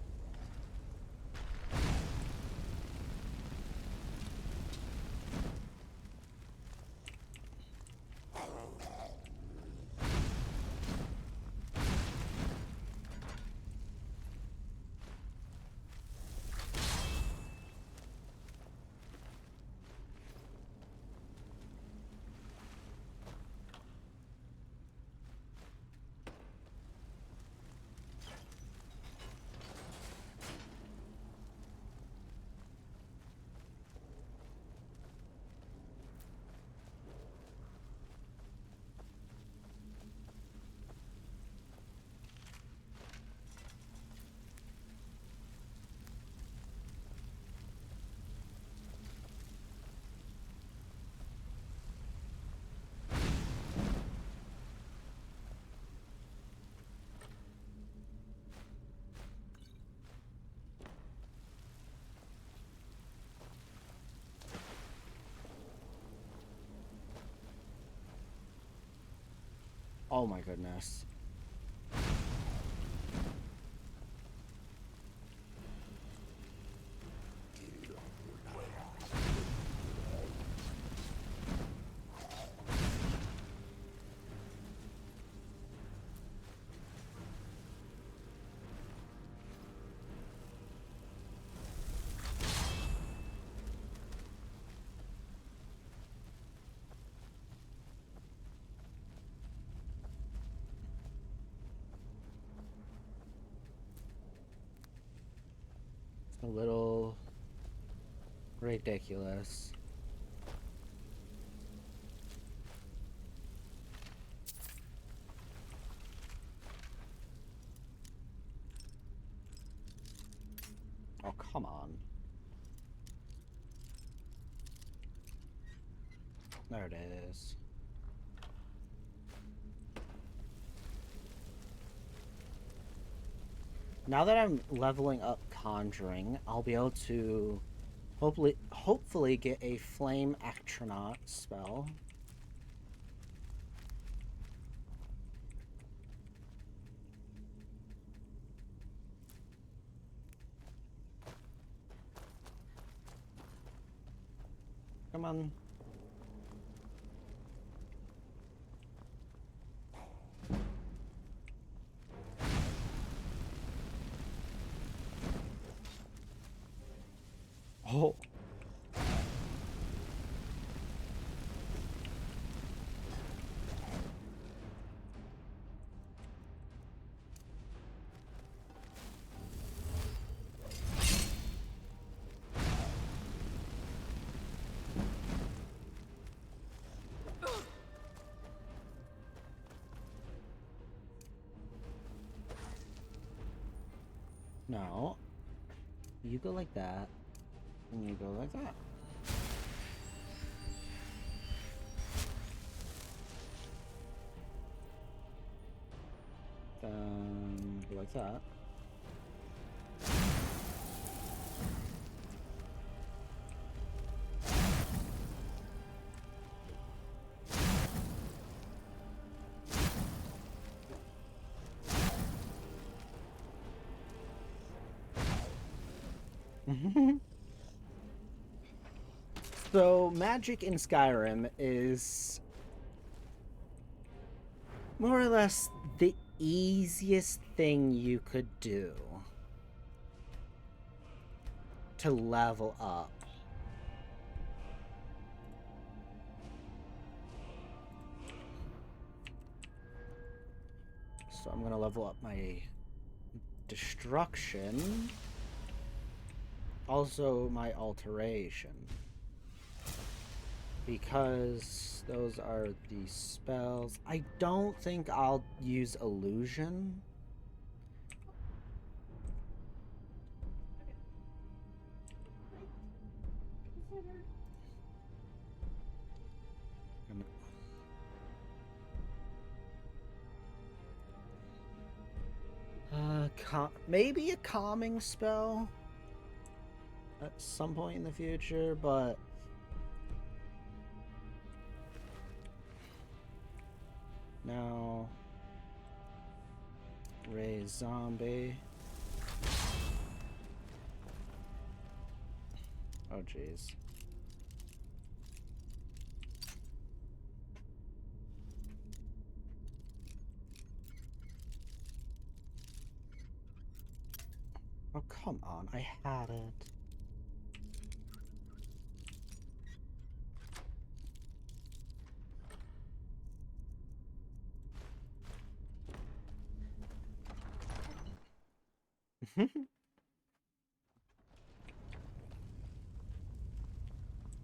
Oh my goodness. A little ridiculous. Oh, come on. There it is. Now that I'm leveling up Conjuring, I'll be able to hopefully get a Flame Astronaut spell. Come on. Oh. No. You go like that. And you go like that. Then go like that. So, magic in Skyrim is more or less the easiest thing you could do to level up. So I'm gonna level up my destruction, also my alteration, because those are the spells. I don't think I'll use illusion. Maybe a calming spell at some point in the future, but now raise zombie. Oh jeez. Oh, come on, I had it.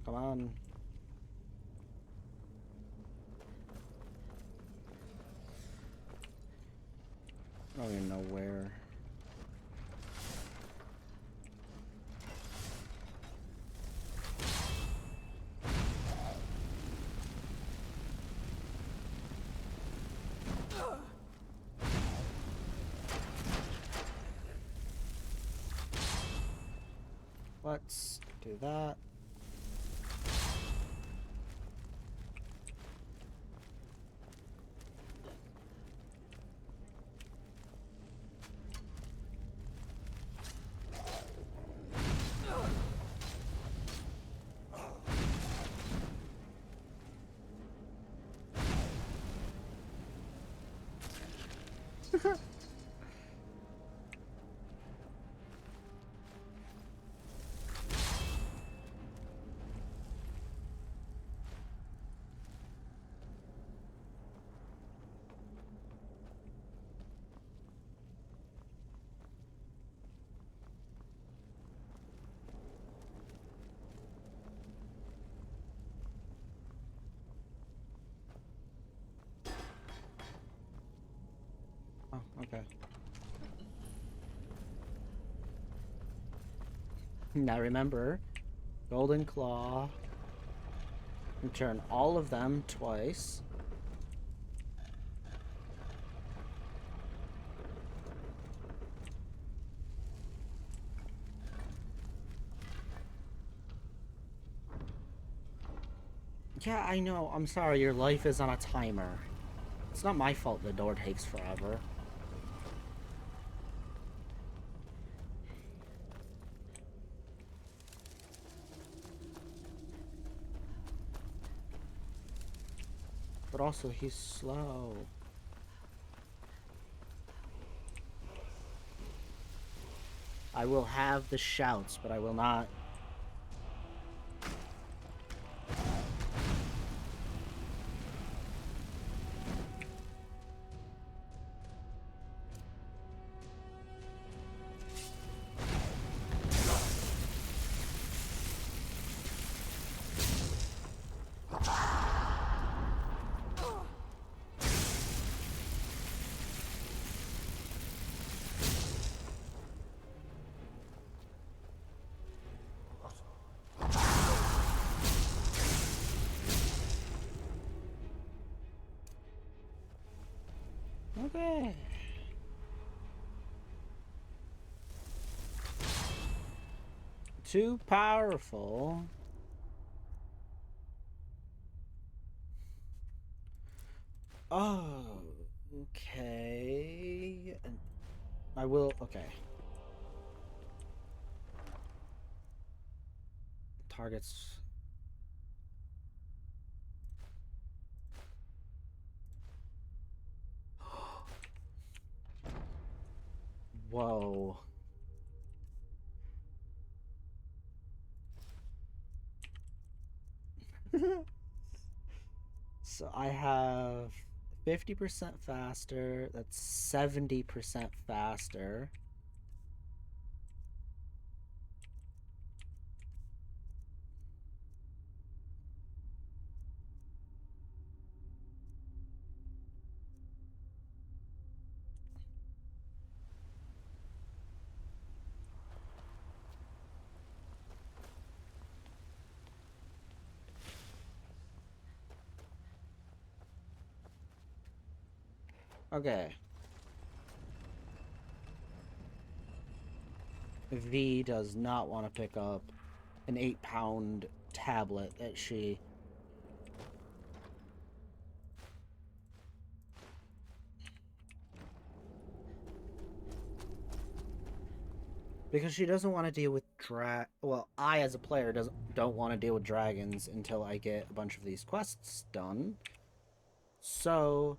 Come on. I don't even know where. Let's do that. Oh, okay. Now remember, Golden Claw, return all of them twice. Yeah, I know. I'm sorry, your life is on a timer. It's not my fault the door takes forever. But also, he's slow. I will have the shouts, but I will not... Okay. Too powerful. Oh, okay. I will, okay. Targets. Whoa. So I have 50% faster. That's 70% faster. Okay. V does not want to pick up an 8-pound tablet that she... Because she doesn't want to deal with well, I as a player don't want to deal with dragons until I get a bunch of these quests done. So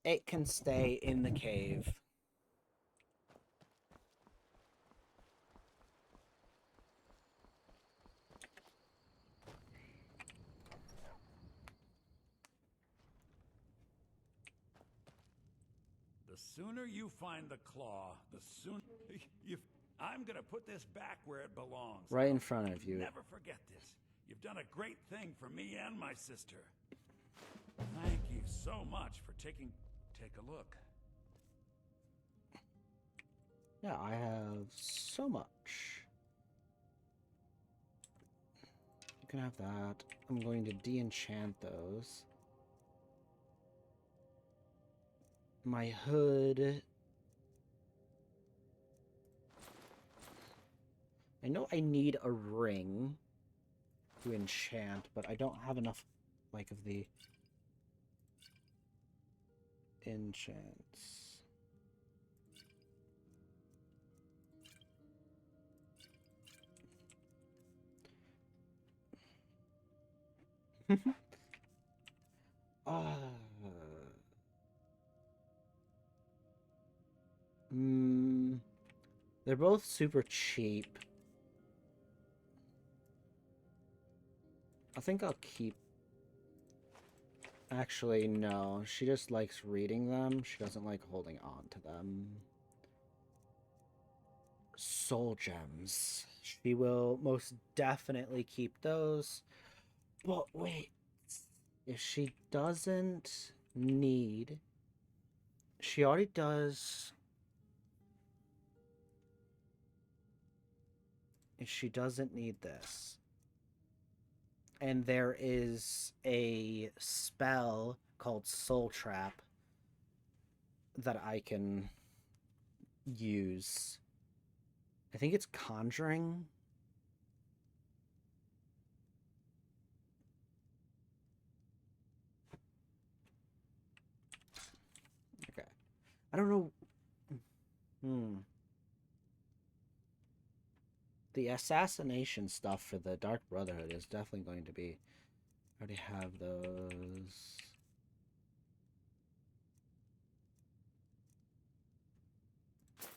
it can stay in the cave. The sooner you find the claw, the sooner I'm gonna put this back where it belongs. Right in front of you. Never forget this. You've done a great thing for me and my sister. Thank you so much for take a look. Yeah, I have so much. You can have that. I'm going to de-enchant those. My hood. I know I need a ring to enchant, but I don't have enough, like, of the enchants. They're both super cheap. I think I'll keep... Actually, no. She just likes reading them. She doesn't like holding on to them. Soul gems. She will most definitely keep those. But wait. If she doesn't need... She already does... If she doesn't need this... And there is a spell called Soul Trap that I can use. I think it's Conjuring. Okay. I don't know. The assassination stuff for the Dark Brotherhood is definitely going to be... I already have those.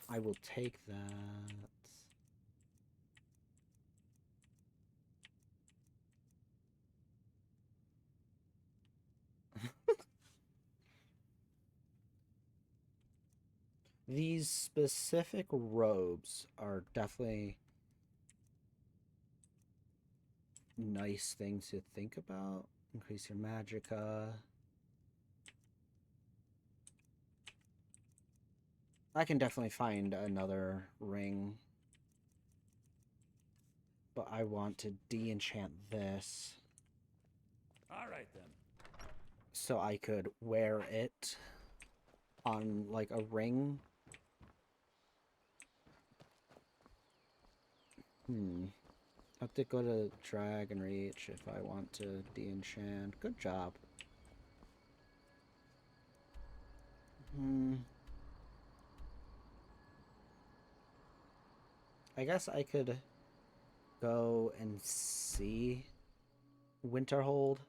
I will take that. These specific robes are definitely nice things to think about. Increase your magicka. I can definitely find another ring. But I want to de-enchant this. All right then. so I could wear it on like a ring. I have to go to Dragon Reach if I want to de-enchant. Good job. I guess I could go and see Winterhold.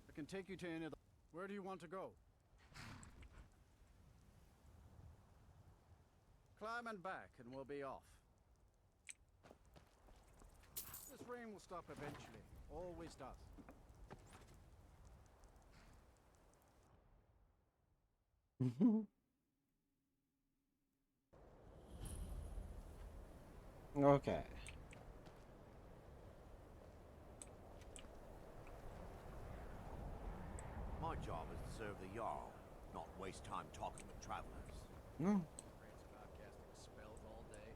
I can take you to any of the... Where do you want to go? Climb and back, and we'll be off. This rain will stop eventually. Always does. Okay. My job is to serve the Jarl, not waste time talking with travelers. About casting spells all day.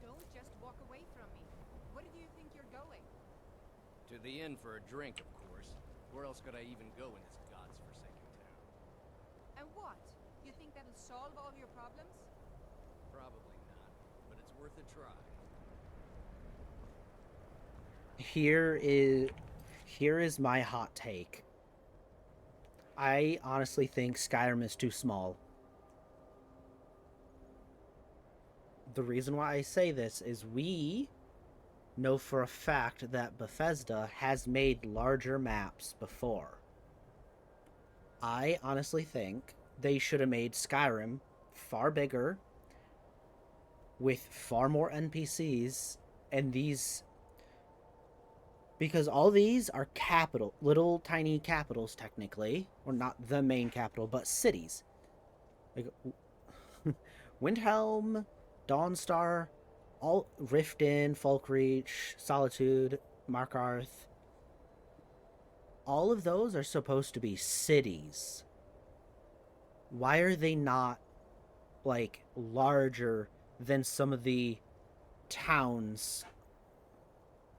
Don't just walk away from me. Where do you think you're going? To the inn for a drink, of course. Where else could I even go in this god's-forsaken town? And what? You think that'll solve all your problems? Probably not, but it's worth a try. Here is my hot take. I honestly think Skyrim is too small. The reason why I say this is we know for a fact that Bethesda has made larger maps before. I honestly think they should have made Skyrim far bigger, with far more NPCs, and these... Because all these are little tiny capitals technically, or not the main capital, but cities. Like Windhelm, Dawnstar, all Riften, Falkreach, Solitude, Markarth. All of those are supposed to be cities. Why are they not like larger than some of the towns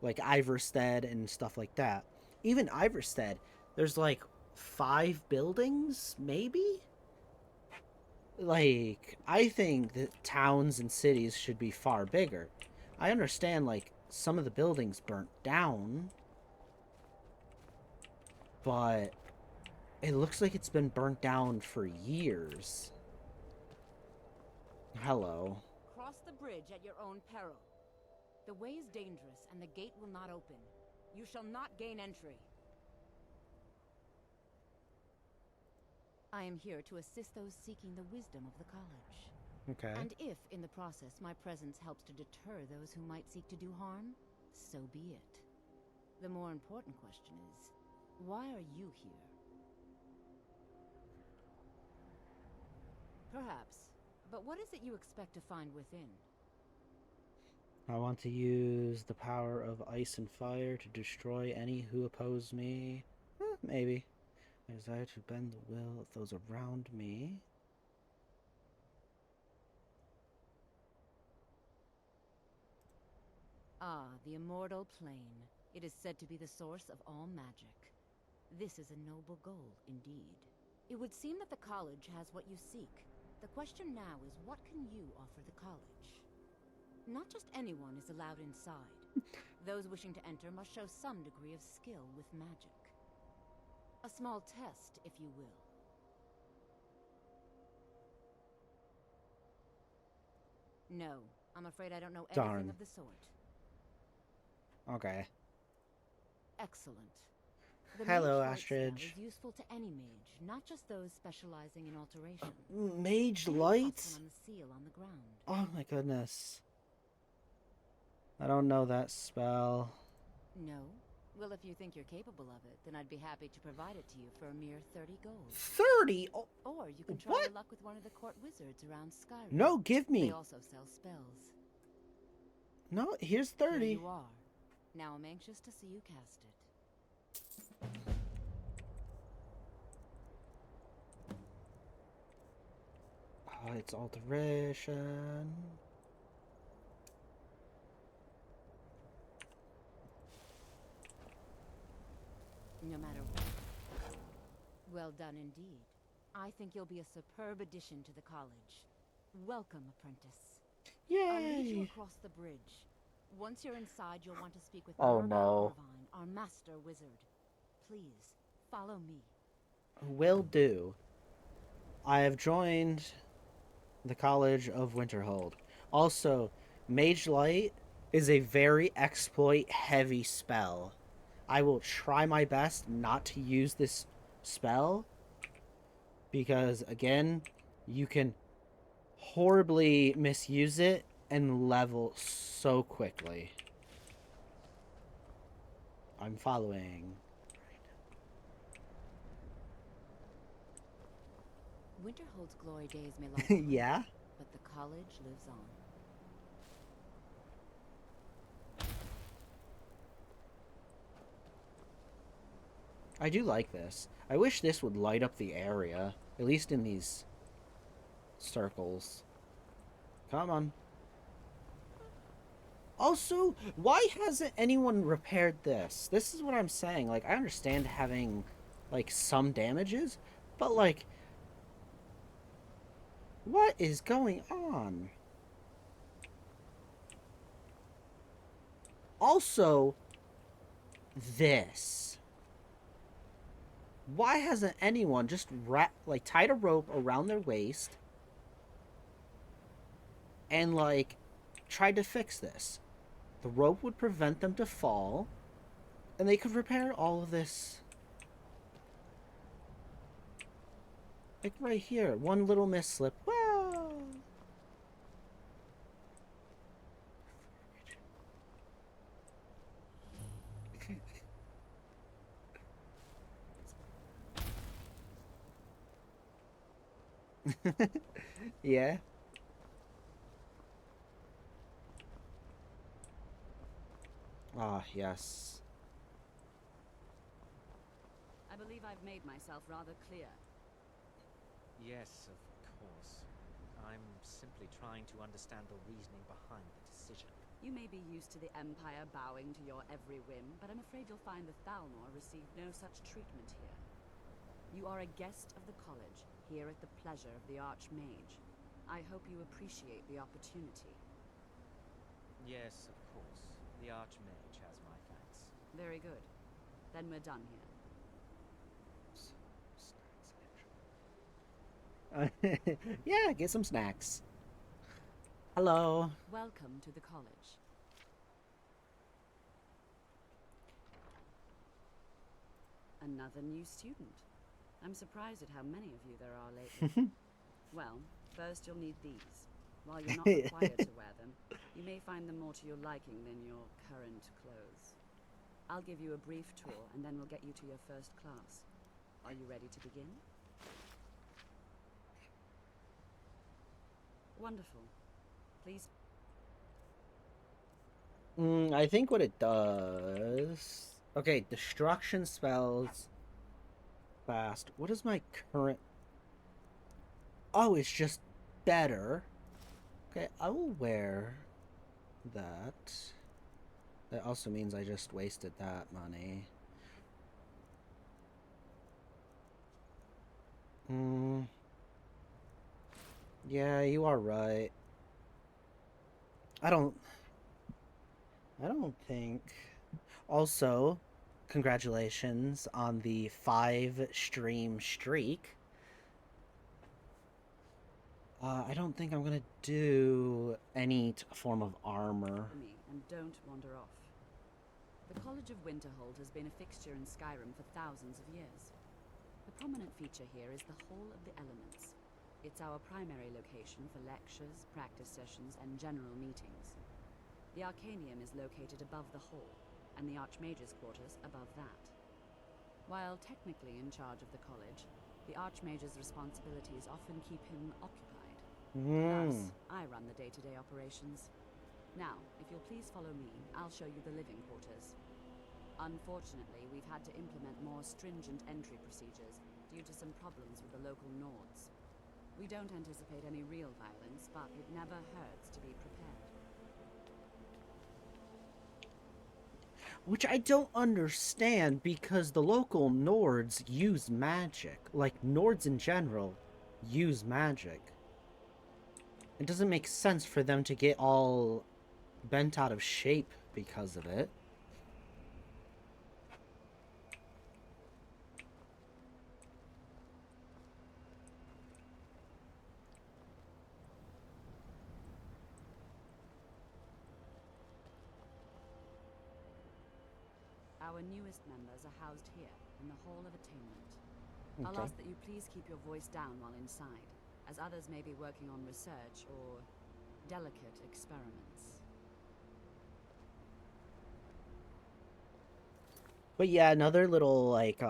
like Iverstead and stuff like that? Even Iverstead, there's like 5 buildings, maybe? Like, I think that towns and cities should be far bigger. I understand, like, some of the buildings burnt down, but it looks like it's been burnt down for years. Hello. Cross the bridge at your own peril. The way is dangerous, and the gate will not open. You shall not gain entry. I am here to assist those seeking the wisdom of the college. Okay. And if, in the process, my presence helps to deter those who might seek to do harm, so be it. The more important question is, why are you here? Perhaps. But what is it you expect to find within? I want to use the power of ice and fire to destroy any who oppose me. Maybe. I desire to bend the will of those around me. Ah, the immortal plane. It is said to be the source of all magic. This is a noble goal, indeed. It would seem that the college has what you seek. The question now is, what can you offer the college? Not just anyone is allowed inside. Those wishing to enter must show some degree of skill with magic. A small test, if you will. No, I'm afraid I don't know anything Darn. of the sort. Okay. Excellent. The Hello, mage light spell Astridge. is useful to any mage, not just those specializing in alteration. Mage Can you light? press one on the seal on the ground? Oh my goodness. I don't know that spell. No? Well, if you think you're capable of it, then I'd be happy to provide it to you for a mere 30 gold. 30? Oh, or you can try what? your luck with one of the court wizards around Skyrim. No, give me. They also sell spells. No, here's 30. Here you are. Now I'm anxious to see you cast it. Oh, it's alteration. no matter what. Well done indeed. I think you'll be a superb addition to the college. Welcome, apprentice. I'll lead you Yay! across the bridge. Once you're inside, you'll want to speak with Oh, Murder no. Irvine, our master wizard. Please, follow me. Will do. I have joined the College of Winterhold. Also, Mage Light is a very exploit-heavy spell. I will try my best not to use this spell because, again, you can horribly misuse it and level so quickly. I'm following. Winterhold's glory days may lie behind, Yeah? but the college lives on. I do like this. I wish this would light up the area, at least in these circles. Come on. Also, why hasn't anyone repaired this? This is what I'm saying. Like, I understand having, like, some damages, but, like, what is going on? Also, this. Why hasn't anyone just tied a rope around their waist and, like, tried to fix this? The rope would prevent them to fall, and they could repair all of this. Like right here, one little misslip. Wow! Yeah. Ah, yes. I believe I've made myself rather clear. Yes, of course. I'm simply trying to understand the reasoning behind the decision. You may be used to the Empire bowing to your every whim, but I'm afraid you'll find the Thalmor received no such treatment here. You are a guest of the college, here at the pleasure of the Archmage. I hope you appreciate the opportunity. Yes, of course. The Archmage has my thanks. Very good. Then we're done here. Yeah, get some snacks. Hello. Welcome to the college. Another new student. I'm surprised at how many of you there are lately. Well, first you'll need these. While you're not required to wear them, you may find them more to your liking than your current clothes. I'll give you a brief tour, and then we'll get you to your first class. Are you ready to begin? Wonderful. Please. I think what it does... Okay, destruction spells... Fast. What is my current... Oh, it's just better. Okay, I will wear that. That also means I just wasted that money. Yeah, you are right. I don't think... Also, congratulations on the 5-stream streak. I don't think I'm gonna do any form of armor. And don't wander off. The College of Winterhold has been a fixture in Skyrim for thousands of years. The prominent feature here is the Hall of the Elements. It's our primary location for lectures, practice sessions, and general meetings. The Arcanium is located above the hall, and the Archmage's quarters above that. While technically in charge of the college, the Archmage's responsibilities often keep him occupied. Thus, I run the day-to-day operations. Now, if you'll please follow me, I'll show you the living quarters. Unfortunately, we've had to implement more stringent entry procedures due to some problems with the local Nords. We don't anticipate any real violence, but it never hurts to be prepared. Which I don't understand, because the local Nords use magic. Like, Nords in general use magic. It doesn't make sense for them to get all bent out of shape because of it. Our newest members are housed here, in the Hall of Attainment. Okay. I'll ask that you please keep your voice down while inside, as others may be working on research or delicate experiments. But yeah, another little, like,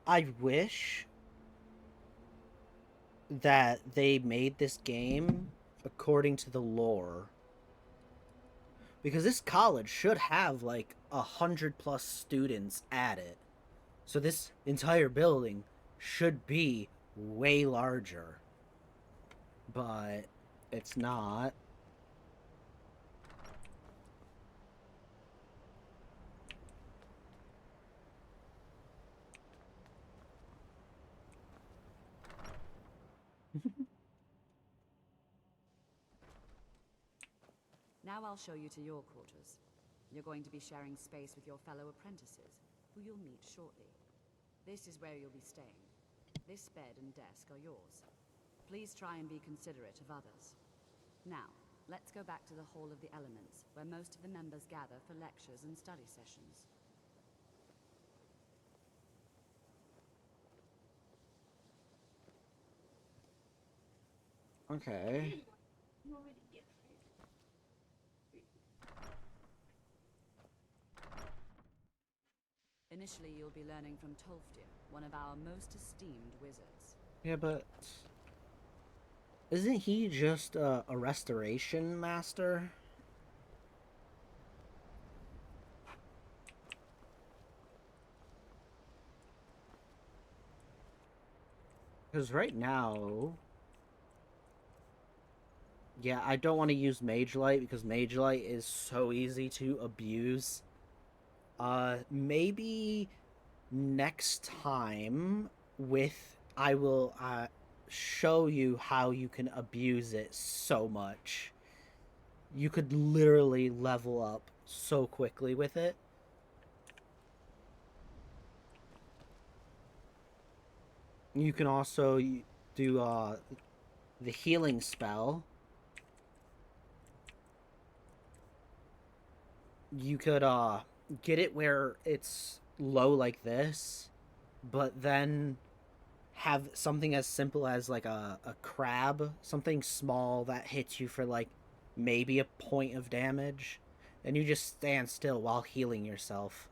I wish that they made this game according to the lore. Because this college should have, like, 100+ students at it. So this entire building should be way larger. But it's not. Now I'll show you to your quarters. You're going to be sharing space with your fellow apprentices, who you'll meet shortly. This is where you'll be staying. This bed and desk are yours. Please try and be considerate of others. Now, let's go back to the Hall of the Elements, where most of the members gather for lectures and study sessions. Okay. Initially, you'll be learning from Tolfdir, one of our most esteemed wizards. Yeah, but isn't he just a restoration master? Because right now, yeah, I don't want to use Mage Light because Mage Light is so easy to abuse. Maybe next time I will show you how you can abuse it so much. You could literally level up so quickly with it. You can also do the healing spell. You could get it where it's low like this, but then have something as simple as like a crab, something small that hits you for like maybe a point of damage, and you just stand still while healing yourself.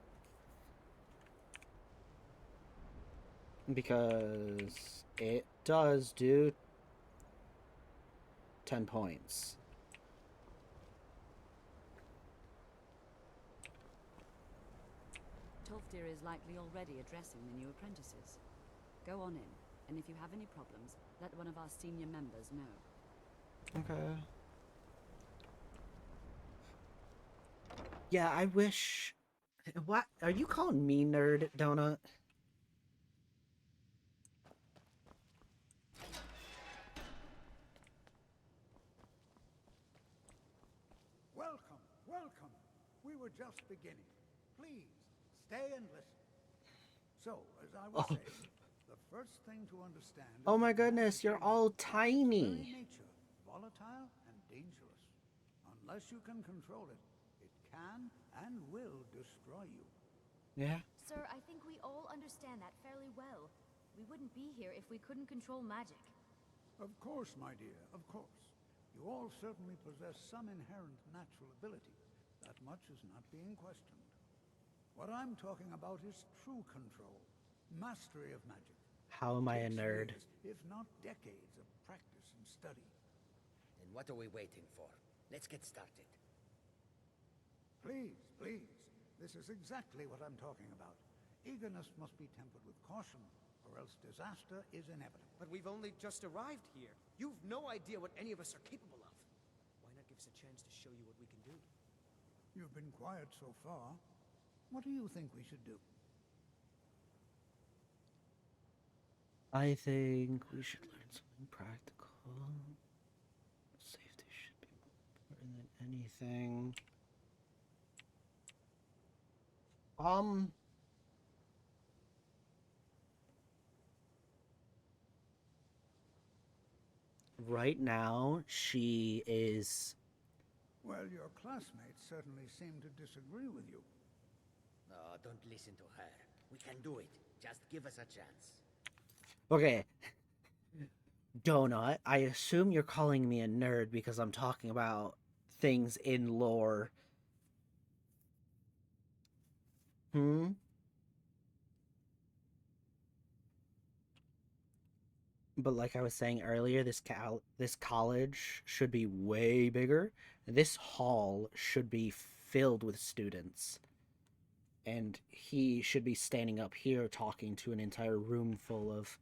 Because it does do 10 points. Tolfdir is likely already addressing the new apprentices. Go on in, and if you have any problems, let one of our senior members know. Okay. Yeah, I wish... What? Are you calling me nerd, Donut? Welcome, welcome. We were just beginning. Please, stay and listen. So, as I was saying, the first thing to understand... Oh my goodness, you're all tiny. Very nature, volatile and dangerous. Unless you can control it, it can and will destroy you. Yeah. Sir, I think we all understand that fairly well. We wouldn't be here if we couldn't control magic. Of course, my dear, of course. You all certainly possess some inherent natural ability. That much is not being questioned. What I'm talking about is true control, mastery of magic. How am I a nerd? Years, if not decades of practice and study. Then what are we waiting for? Let's get started. Please, please. This is exactly what I'm talking about. Eagerness must be tempered with caution, or else disaster is inevitable. But we've only just arrived here. You've no idea what any of us are capable of. Why not give us a chance to show you what we can do? You've been quiet so far. What do you think we should do? I think we should learn something practical. Safety should be more important than anything. Right now, she is... Well, your classmates certainly seem to disagree with you. No, don't listen to her. We can do it. Just give us a chance. Okay. Donut, I assume you're calling me a nerd because I'm talking about things in lore. Hmm? But like I was saying earlier, this college should be way bigger. This hall should be filled with students. And he should be standing up here talking to an entire room full of...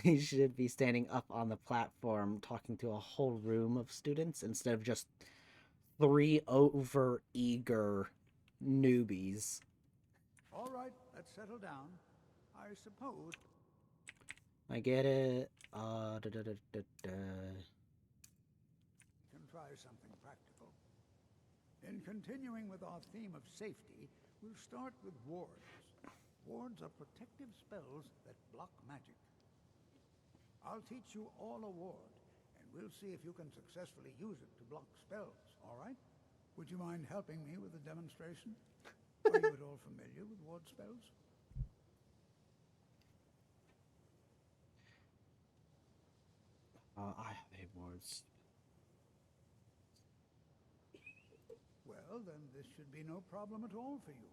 He should be standing up on the platform talking to a whole room of students instead of just 3 over-eager newbies. All right, let's settle down. I suppose... I get it. We can try something practical. In continuing with our theme of safety, we'll start with wards. Wards are protective spells that block magic. I'll teach you all a ward, and we'll see if you can successfully use it to block spells, all right? Would you mind helping me with the demonstration? Are you at all familiar with ward spells? I have a wards. Well, then this should be no problem at all for you.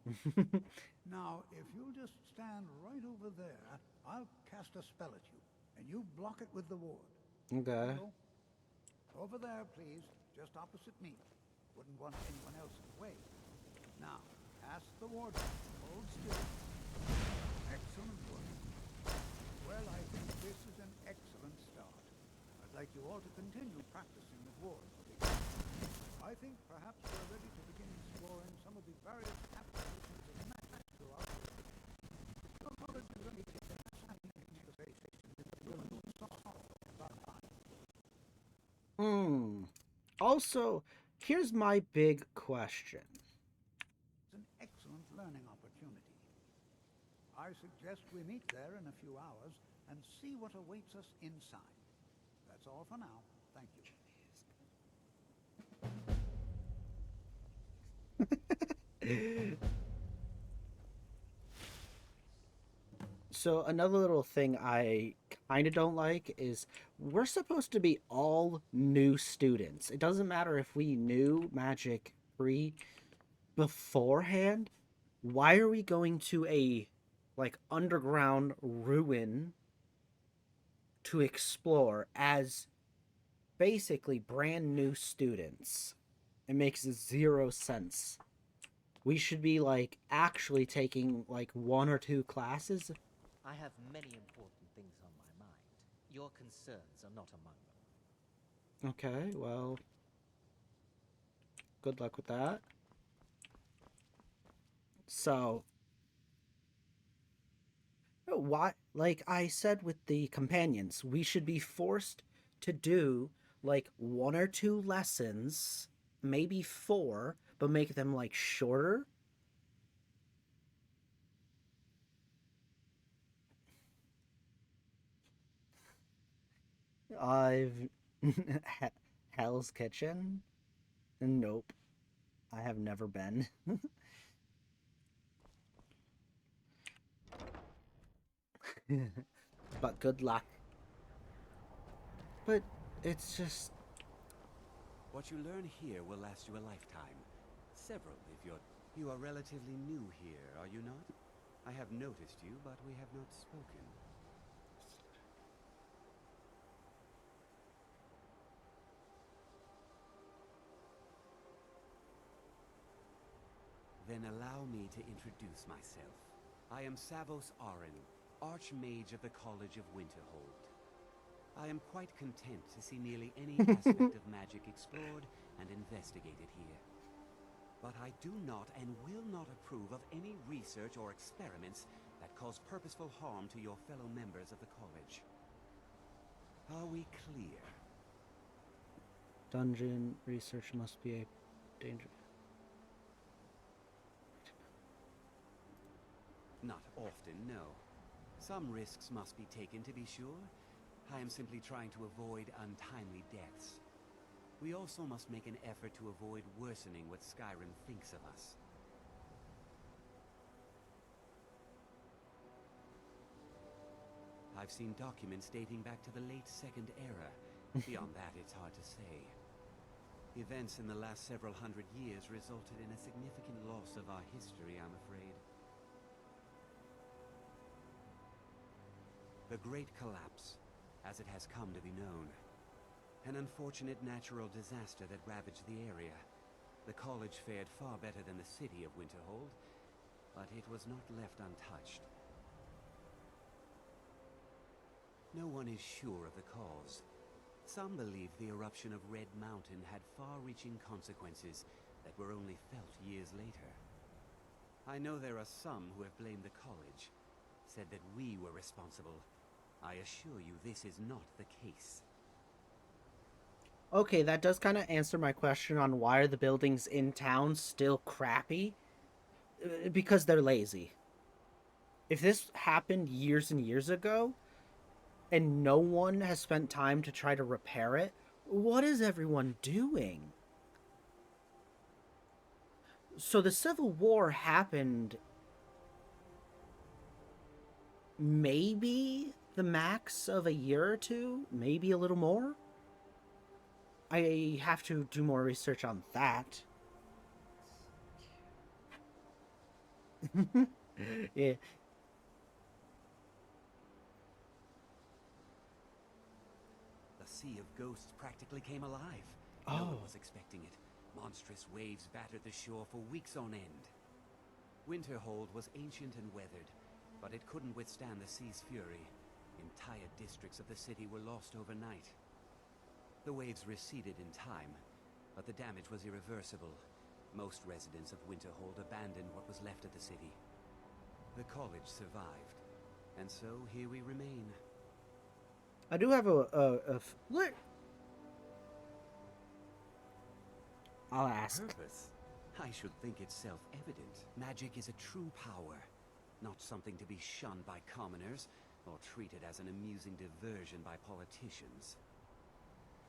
Now, if you'll just stand right over there, I'll cast a spell at you, and you block it with the ward. Okay. So, over there, please, just opposite me. Wouldn't want anyone else in the way. Now, cast the ward. Hold still. Excellent work. Well, I think this is an excellent start. I'd like you all to continue practicing the ward. I think perhaps we're ready to begin exploring some of the various applications of magic throughout the world. Your college is going to take a Also, here's my big question. It's an excellent learning opportunity. I suggest we meet there in a few hours and see what awaits us inside. That's all for now. Thank you. So another little thing I kind of don't like is we're supposed to be all new students. It doesn't matter if we knew Magic 3 beforehand. Why are we going to a like underground ruin to explore as basically brand new students? It makes zero sense. We should be like actually taking like 1 or 2 classes. I have many important things on my mind. Your concerns are not among them. Okay, well, good luck with that. So, why, like I said with the companions, we should be forced to do like 1 or 2 lessons, maybe 4, but make them like shorter. I've Hell's Kitchen? Nope. I have never been. But good luck. But it's just... What you learn here will last you a lifetime. Several, if you're... You are relatively new here, are you not? I have noticed you, but we have not spoken. Then allow me to introduce myself. I am Savos Arin, Archmage of the College of Winterhold. I am quite content to see nearly any aspect of magic explored and investigated here. But I do not and will not approve of any research or experiments that cause purposeful harm to your fellow members of the college. Are we clear? Dungeon research must be a danger. Not often, no. Some risks must be taken, to be sure. I am simply trying to avoid untimely deaths. We also must make an effort to avoid worsening what Skyrim thinks of us. I've seen documents dating back to the late Second Era. Beyond that, it's hard to say. Events in the last several hundred years resulted in a significant loss of our history, I'm afraid. The Great Collapse, as it has come to be known. An unfortunate natural disaster that ravaged the area. The college fared far better than the city of Winterhold, but it was not left untouched. No one is sure of the cause. Some believe the eruption of Red Mountain had far-reaching consequences that were only felt years later. I know there are some who have blamed the college, said that we were responsible. I assure you this is not the case. Okay, that does kind of answer my question on why are the buildings in town still crappy? Because they're lazy. If this happened years and years ago, and no one has spent time to try to repair it, what is everyone doing? So the Civil War happened maybe the max of a year or two, maybe a little more. I have to do more research on that. Yeah. The Sea of Ghosts practically came alive. Oh. No one was expecting it. Monstrous waves battered the shore for weeks on end. Winterhold was ancient and weathered, but it couldn't withstand the sea's fury. Entire districts of the city were lost overnight. The waves receded in time, but the damage was irreversible. Most residents of Winterhold abandoned what was left of the city. The college survived, and so here we remain. I do have I'll ask. Purpose? I should think it's self-evident. Magic is a true power, not something to be shunned by commoners or treated as an amusing diversion by politicians.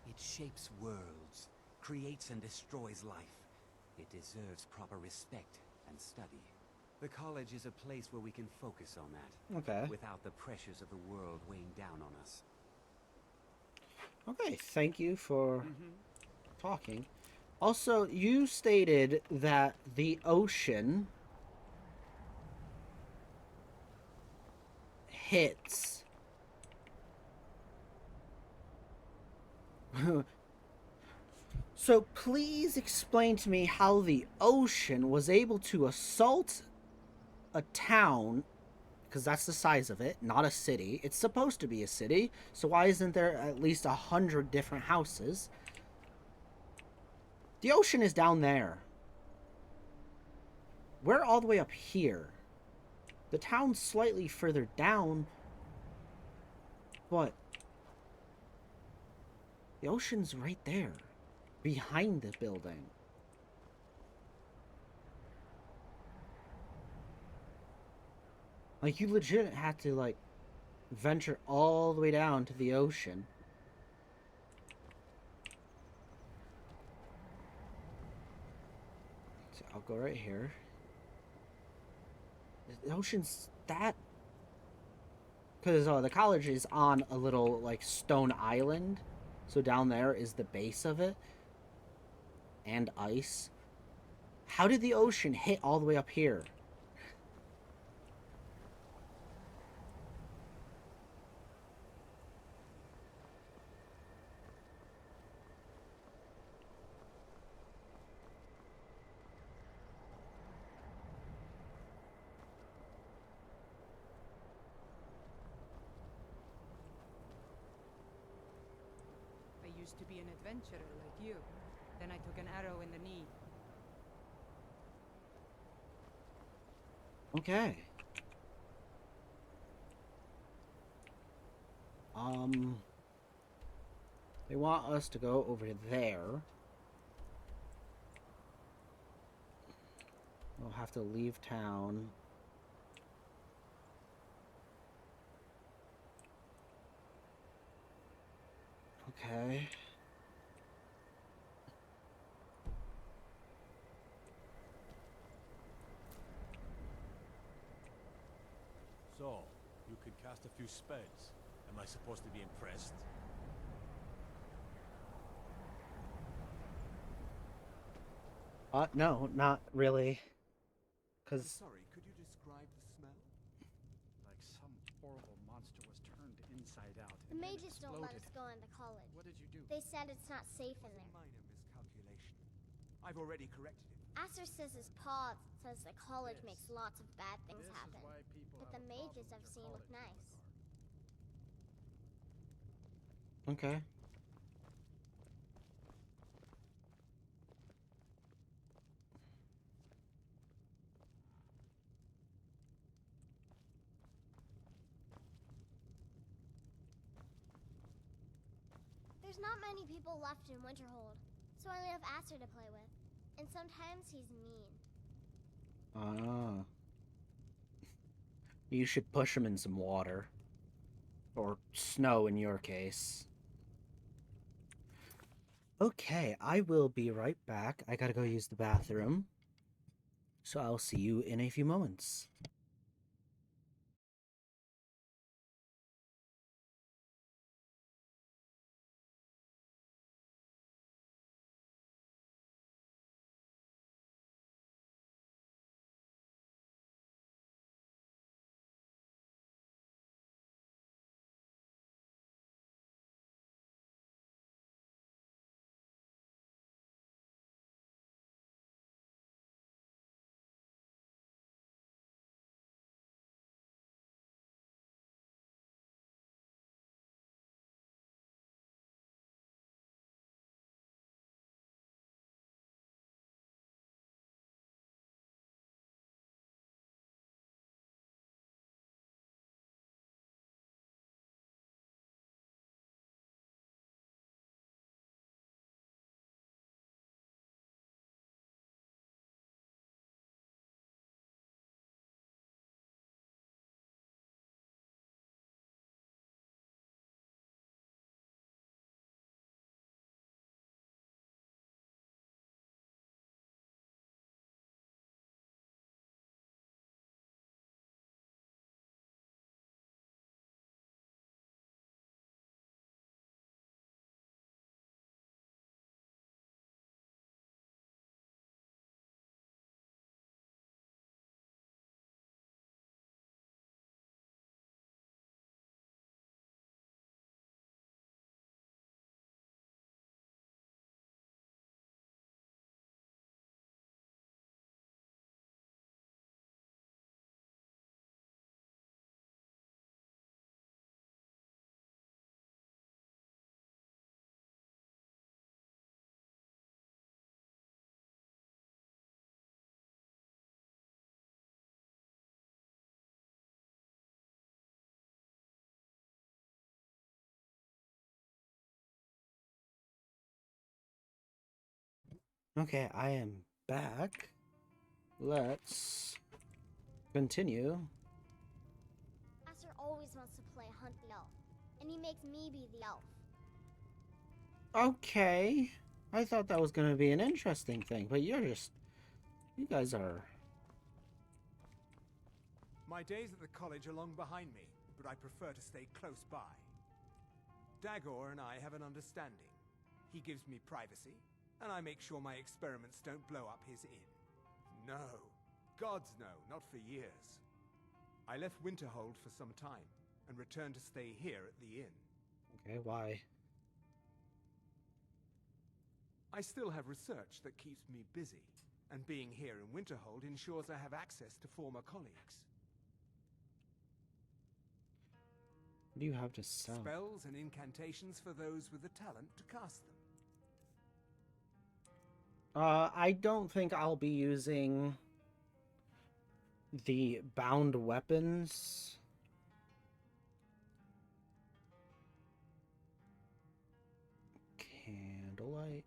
It shapes worlds, creates and destroys life. It deserves proper respect and study. The college is a place where we can focus on that. Okay. Without the pressures of the world weighing down on us. Okay, thank you for talking. Also, you stated that the ocean hits so please explain to me how the ocean was able to assault a town, because that's the size of it, not a city. It's supposed to be a city, so why isn't there at least 100 different houses? The ocean is down there. We're all the way up here. The town's slightly further down, but the ocean's right there, behind the building. Like, you legit had to, like, venture all the way down to the ocean. So I'll go right here. The ocean's that... Because the college is on a little, like, stone island. So down there is the base of it. And ice. How did the ocean hit all the way up here? used to be an adventurer like you. Then I took an arrow in the knee. Okay. They want us to go over there. We'll have to leave town. Okay. So, you can cast a few spells. Am I supposed to be impressed? No, not really. I'm 'Cause sorry, could you describe the smell? Like some horrible monster was turned inside out. The and then mages don't let exploded. us go into college. What did you do? They said it's not safe in there. Minor miscalculation. I've already corrected it. Aster says his paw says the college makes lots of bad things happen. But the mages I've seen look nice. okay. There's not many people left in Winterhold, so I only have Aster to play with. And sometimes he's mean. Ah. You should push him in some water. Or snow in your case. Okay, I will be right back. I gotta go use the bathroom. So I'll see you in a few moments. Okay, I am back. Let's continue. Aster always wants to play hunt the elf, and he makes me be the elf. Okay. I thought that was going to be an interesting thing, but you guys are... My days at the college are long behind me, but I prefer to stay close by. Dagor and I have an understanding. He gives me privacy, and I make sure my experiments don't blow up his inn. No. Gods no, not for years. I left Winterhold for some time, and returned to stay here at the inn. Okay, why? I still have research that keeps me busy, and being here in Winterhold ensures I have access to former colleagues. What do you have to sell? Spells and incantations for those with the talent to cast them. I don't think I'll be using the bound weapons. Candlelight.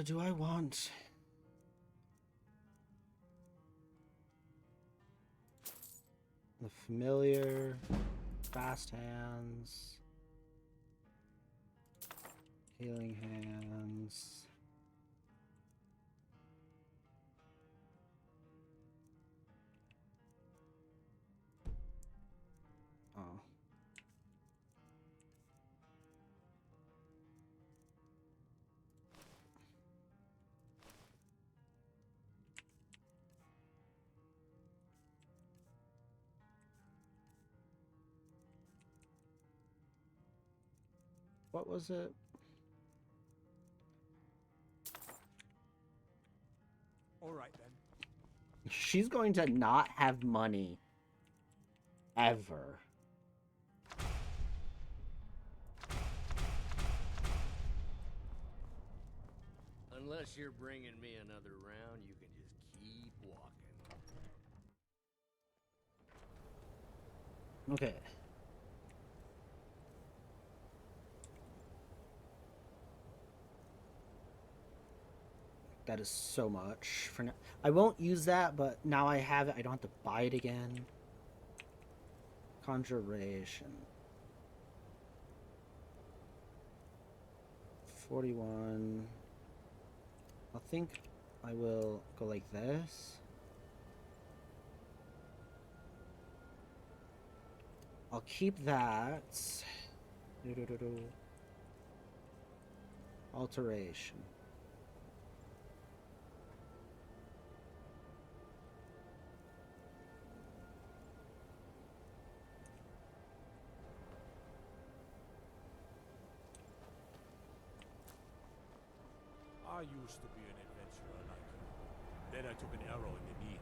Do I want... the familiar, fast hands, healing hands. Oh. What was it? All right then. She's going to not have money. Ever. Unless you're bringing me another round, you can just keep walking. Okay. That is so much for now. I won't use that, but now I have it. I don't have to buy it again. Conjuration. 41. I think I will go like this. I'll keep that. Alteration. I used to be an adventurer like you. Then I took an arrow in the knee.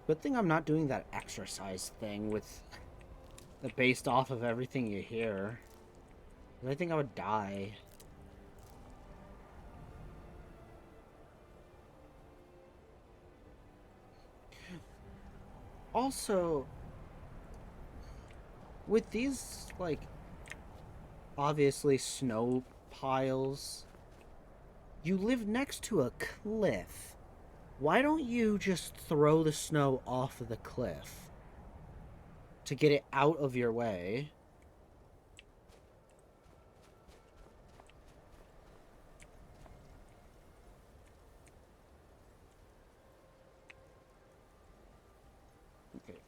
Good thing I'm not doing that exercise thing with the based off of everything you hear. I think I would die. Also, with these, like, obviously snow piles, you live next to a cliff. Why don't you just throw the snow off of the cliff to get it out of your way? Okay.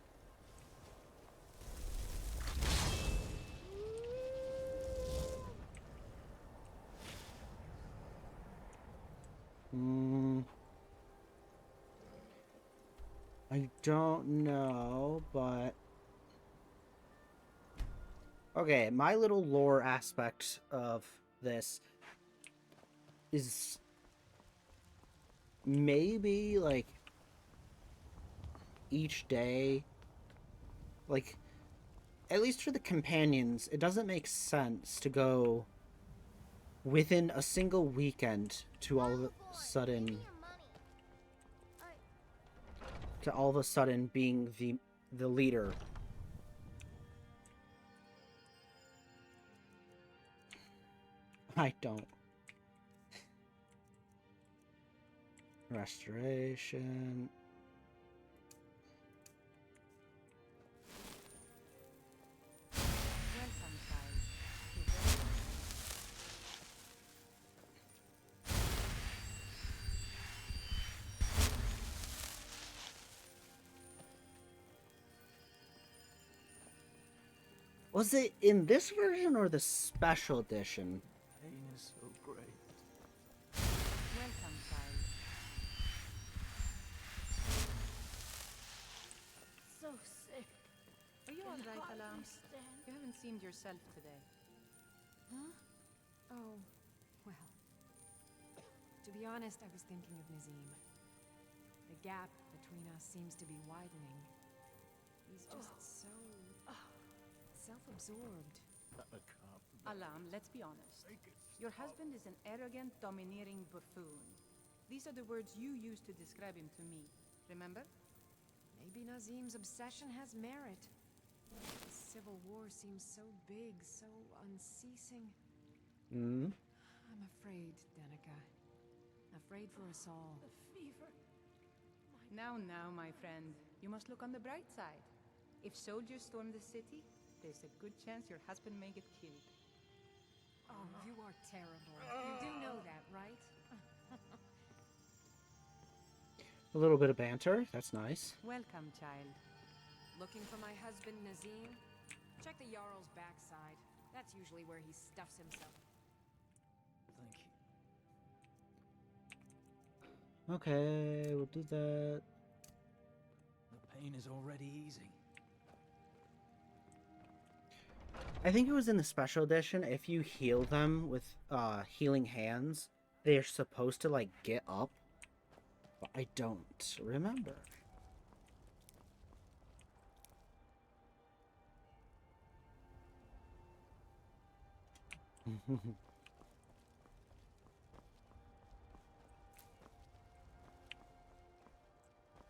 I don't know, but... okay, my little lore aspect of this is maybe, like, each day, like, at least for the companions, it doesn't make sense to go within a single weekend to all of a sudden... to all of a sudden being the leader. I don't. Restoration. Welcome, child. Was it in this version or the special edition? Pain is so great. Welcome, child. So sick. Are you all right, hardly Alam? stand. You haven't seemed yourself today. Huh? Oh, well. To be honest, I was thinking of Nazim. The gap between us seems to be widening. He's just so self-absorbed. Alam, let's be honest. Your husband is an arrogant, domineering buffoon. These are the words you used to describe him to me. Remember? Maybe Nazim's obsession has merit. The Civil War seems so big, so unceasing. Hmm? I'm afraid, Danica. Afraid for us all. The fever. Now, my friend. You must look on the bright side. If soldiers storm the city, there's a good chance your husband may get killed. Oh, you are terrible. You do know that, right? A little bit of banter. That's nice. Welcome, child. Looking for my husband, Nazim? Check the Jarl's backside. That's usually where he stuffs himself. Thank you. Okay, we'll do that. The pain is already easing. I think it was in the special edition. If you heal them with healing hands, they're supposed to like get up. But I don't remember.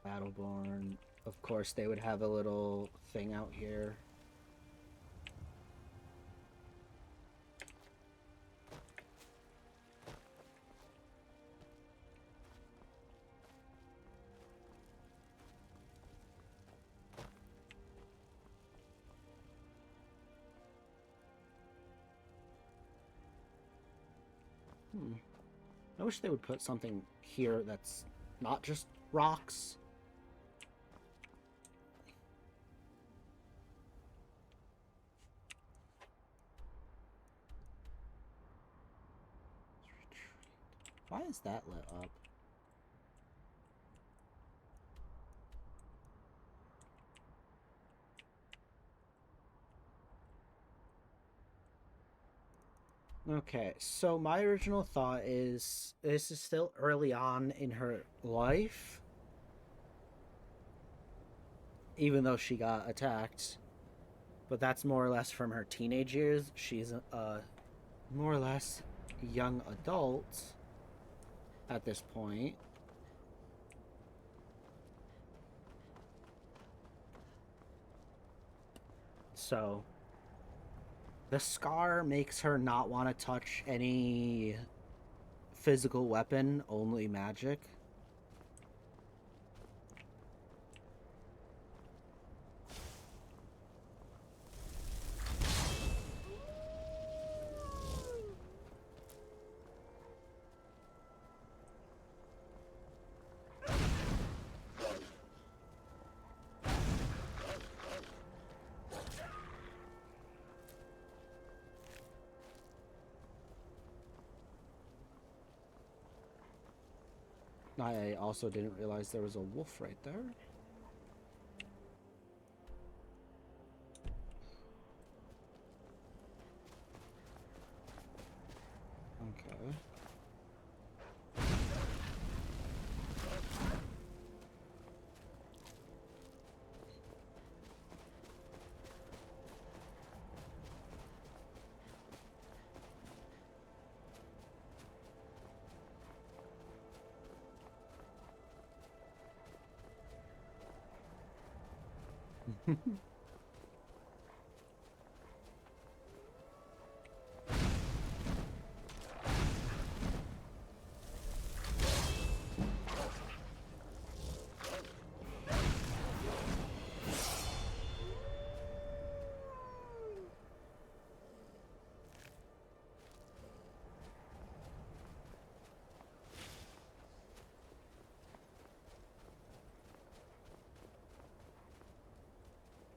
Battleborn. Of course, they would have a little thing out here. I wish they would put something here that's not just rocks. Why is that lit up? Okay, so my original thought is this is still early on in her life, even though she got attacked, but that's more or less from her teenage years. She's a more or less young adult at this point. So the scar makes her not want to touch any physical weapon, only magic. I also didn't realize there was a wolf right there. Okay.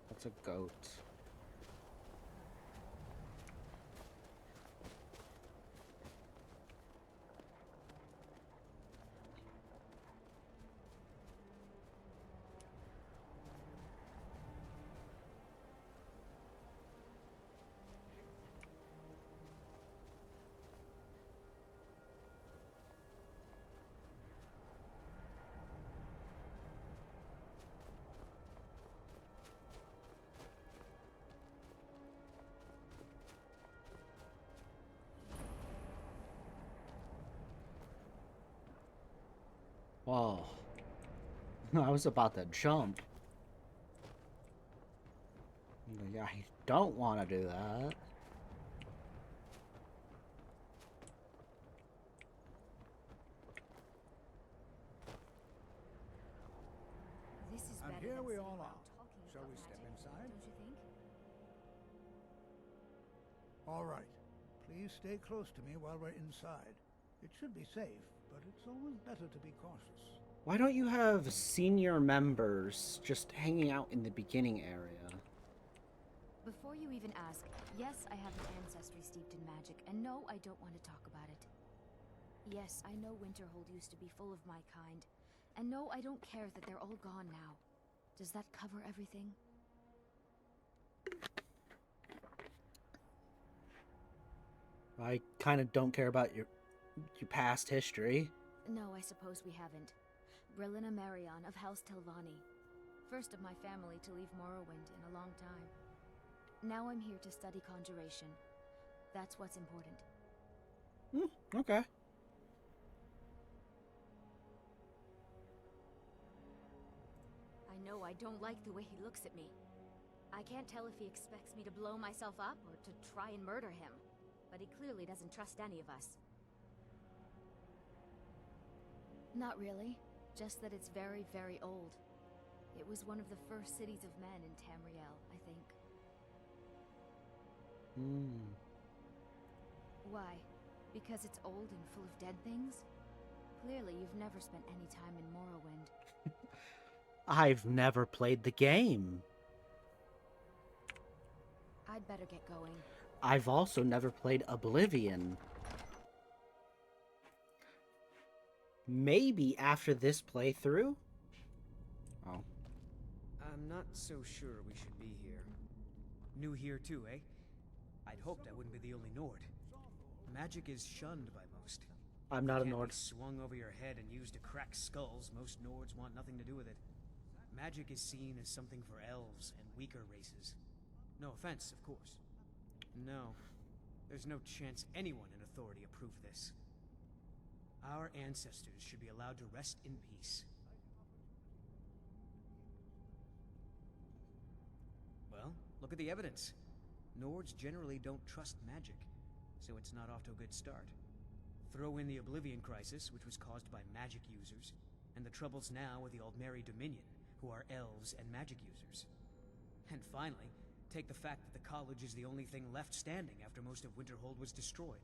That's a goat. Oh. I was about to jump. Yeah, I don't want to do that. This is And better here than we sitting all around are. talking Shall about we step magic, inside? don't you think? All right. Please stay close to me while we're inside. It should be safe, but it's always better to be cautious. Why don't you have senior members just hanging out in the beginning area? Before you even ask, yes, I have an ancestry steeped in magic, and no, I don't want to talk about it. Yes, I know Winterhold used to be full of my kind, and no, I don't care that they're all gone now. Does that cover everything? I kind of don't care about your past history. No, I suppose we haven't. Brillina Marion of House Telvanni. First of my family to leave Morrowind in a long time. Now I'm here to study conjuration. That's what's important. Okay. I know I don't like the way he looks at me. I can't tell if he expects me to blow myself up or to try and murder him. But he clearly doesn't trust any of us. Not really. Just that it's very, very old. It was one of the first cities of men in Tamriel, I think. Why? Because it's old and full of dead things? Clearly, you've never spent any time in Morrowind. I've never played the game. I'd better get going. I've also never played Oblivion. Maybe after this playthrough? Oh. I'm not so sure we should be here. New here too, eh? I'd hoped I wouldn't be the only Nord. Magic is shunned by most. I'm not a Can't Nord. be swung over your head and used to crack skulls. Most Nords want nothing to do with it. Magic is seen as something for elves and weaker races. No offense, of course. No. There's no chance anyone in authority approve this. Our ancestors should be allowed to rest in peace. Well, look at the evidence. Nords generally don't trust magic, so it's not off to a good start. Throw in the Oblivion Crisis, which was caused by magic users, and the troubles now with the Aldmeri Dominion, who are elves and magic users. And finally, take the fact that the college is the only thing left standing after most of Winterhold was destroyed.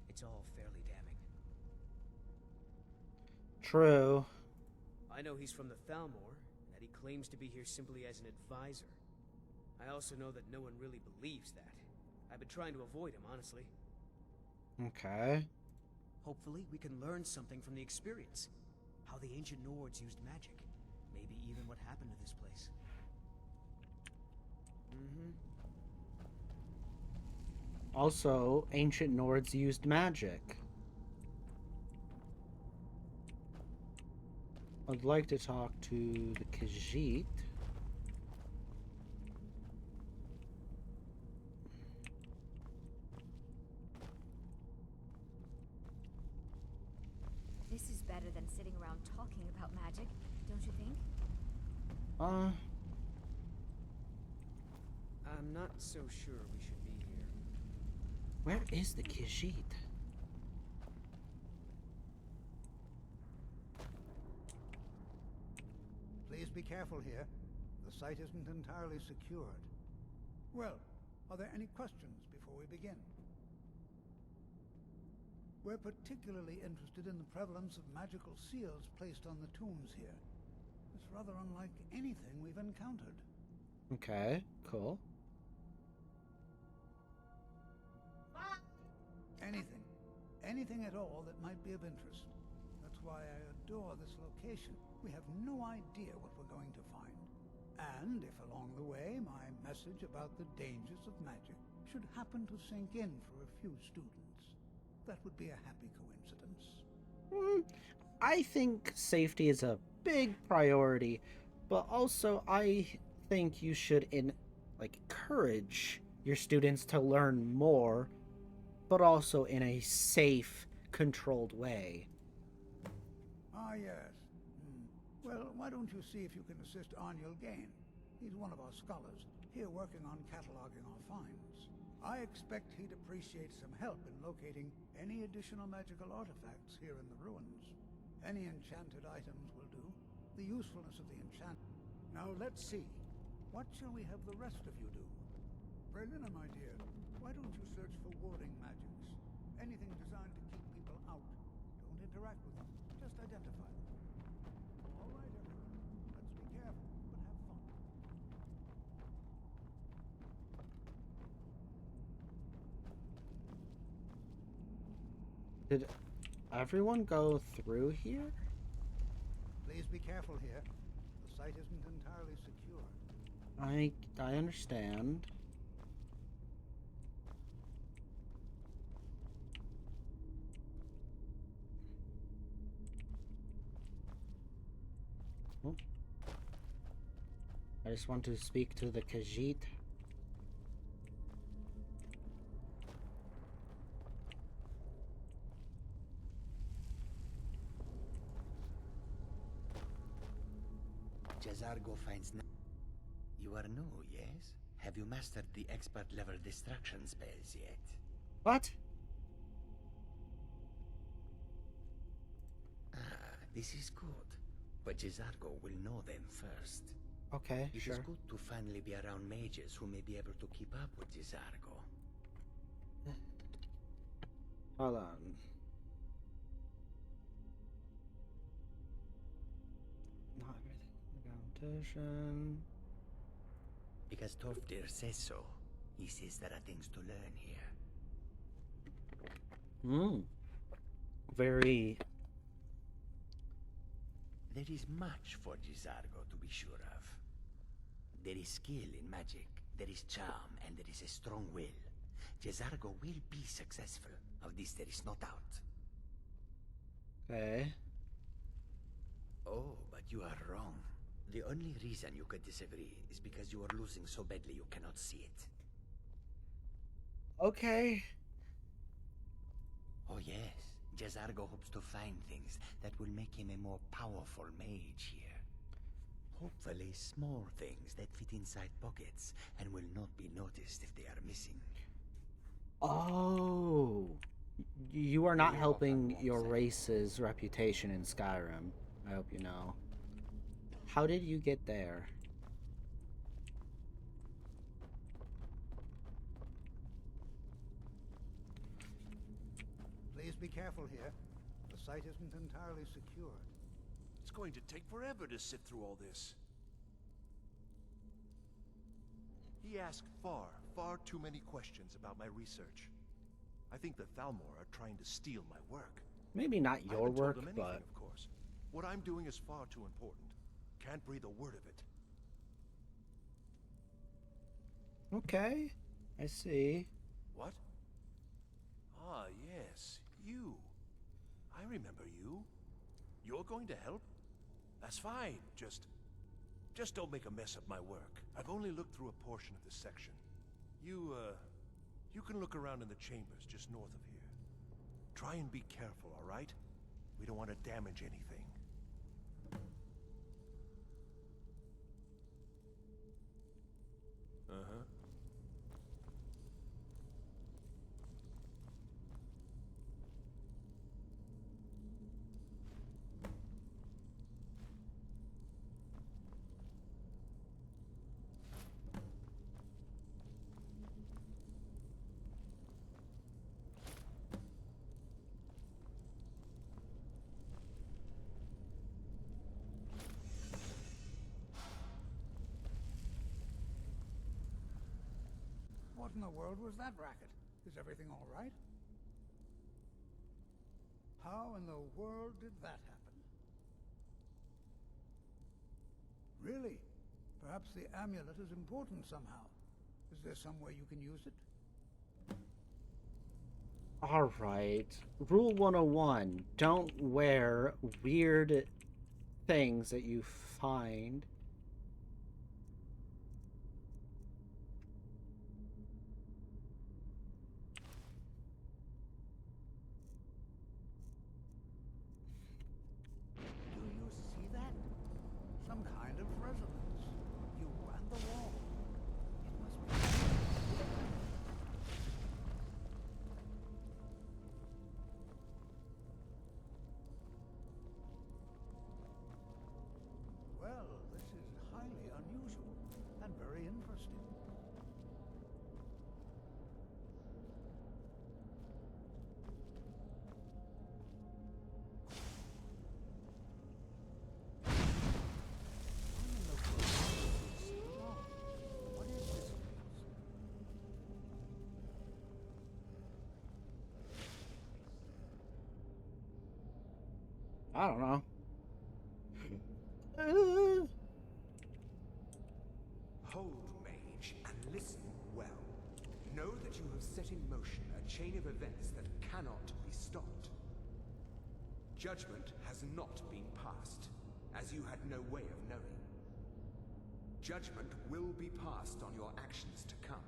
It's all fairly damning. True. I know he's from the Thalmor, and that he claims to be here simply as an advisor. I also know that no one really believes that. I've been trying to avoid him, honestly. Okay. Hopefully, we can learn something from the experience. How the ancient Nords used magic. Maybe even what happened to this place. Also, ancient Nords used magic. I'd like to talk to the Khajiit. This is better than sitting around talking about magic, don't you think? I'm not so sure we should be here. Where is the Khajiit? Please be careful here. The site isn't entirely secured. Well, are there any questions before we begin? We're particularly interested in the prevalence of magical seals placed on the tombs here. It's rather unlike anything we've encountered. Okay, cool. Anything. Anything at all that might be of interest. That's why I adore this location. We have no idea what we're going to find. And if along the way my message about the dangers of magic should happen to sink in for a few students, that would be a happy coincidence. I think safety is a big priority, but also I think you should encourage your students to learn more, but also in a safe, controlled way. Ah, yes. Well, why don't you see if you can assist Arniel Gain? He's one of our scholars, here working on cataloging our finds. I expect he'd appreciate some help in locating any additional magical artifacts here in the ruins. Any enchanted items will do. The usefulness of the enchant... Now let's see. What shall we have the rest of you do? Berlina, my dear, why don't you search for warding magics? Anything designed to keep people out. Don't interact with them. Just identify them. All right, everyone. Let's be careful, but have fun. Did everyone go through here? Please be careful here. The site isn't entirely secure. I understand. Oh. I just want to speak to the Khajiit. Jazargo finds... You are new, yes? Have you mastered the expert-level distraction spells yet? What? Ah, this is good. But Jazargo will know them first. Okay, It sure. is good to finally be around mages who may be able to keep up with Jazargo. Hold on. Not everything. Competition. Because Torfdir says so. He says there are things to learn here. Very... There is much for Jazargo to be sure of. There is skill in magic, there is charm, and there is a strong will. Jazargo will be successful. Of this there is no doubt. Okay. Oh, but you are wrong. The only reason you could disagree is because you are losing so badly you cannot see it. Okay. Oh yes, Jazargo hopes to find things that will make him a more powerful mage here. Hopefully small things that fit inside pockets and will not be noticed if they are missing. Oh. You are not helping your race's reputation in Skyrim. I hope you know. How did you get there? Please be careful here. The site isn't entirely secured. It's going to take forever to sift through all this. He asked far too many questions about my research. I think the Thalmor are trying to steal my work. Maybe not I your haven't told work, them anything, but... of course. What I'm doing is far too important. Can't breathe a word of it. Okay. I see. What? Ah, yes. You. I remember you. You're going to help? That's fine. Just don't make a mess of my work. I've only looked through a portion of this section. You can look around in the chambers just north of here. Try and be careful, all right? We don't want to damage anything. Uh-huh. What in the world was that racket? Is everything all right? How in the world did that happen? Really? Perhaps the amulet is important somehow. Is there some way you can use it? Alright. Rule 101. Don't wear weird things that you find. Do you see that? interested. What is this place? I don't know. Hold, mage, and listen well. Know that you have set in motion a chain of events that cannot be stopped. Judgment has not been passed, as you had no way of knowing. Judgment will be passed on your actions to come,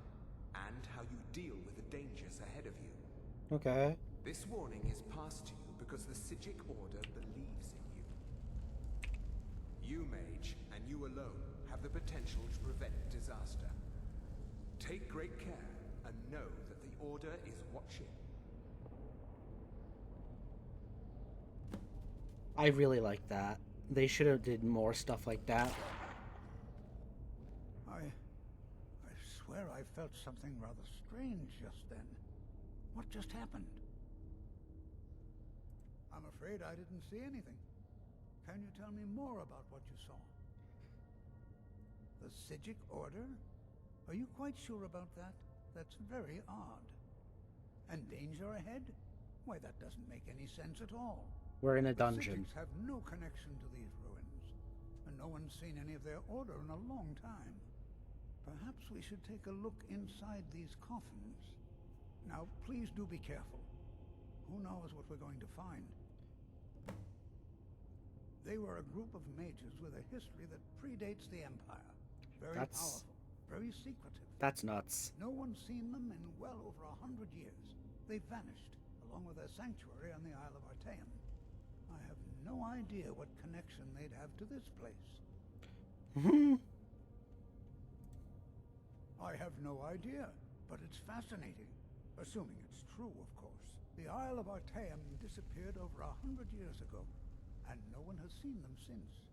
and how you deal with the dangers ahead of you. Okay. This warning is passed to you because the Psijic Order believes in you. You, mage, and you alone, have the potential to prevent disaster. Take great care, and know that the Order is watching. I really like that. They should have did more stuff like that. I swear I felt something rather strange just then. What just happened? I'm afraid I didn't see anything. Can you tell me more about what you saw? The Psijic Order? Are you quite sure about that? That's very odd. And danger ahead? Why, that doesn't make any sense at all. We're in a The dungeon. Psijics have no connection to these ruins, and no one's seen any of their order in a long time. Perhaps we should take a look inside these coffins. Now, please do be careful. Who knows what we're going to find? They were a group of mages with a history that predates the Empire. Very powerful, very secretive. That's nuts. No one's seen them in well over 100 years. They vanished, along with their sanctuary on the Isle of Artaeum. I have no idea what connection they'd have to this place. I have no idea, but it's fascinating. Assuming it's true, of course. The Isle of Artaeum disappeared over 100 years ago, and no one has seen them since.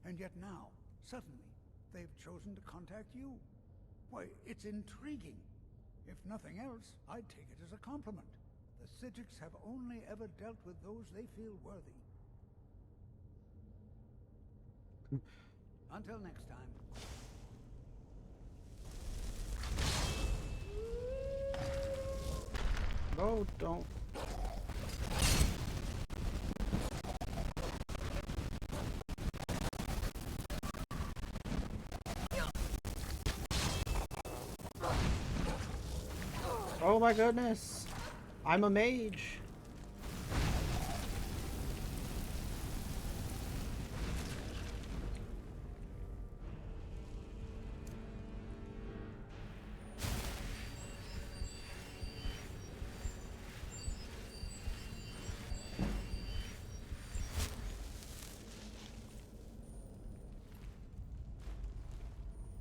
And yet now, suddenly, they've chosen to contact you. Why, it's intriguing. If nothing else, I'd take it as a compliment. The Psijics have only ever dealt with those they feel worthy. Until next time. No, don't. Oh my goodness. I'm a mage.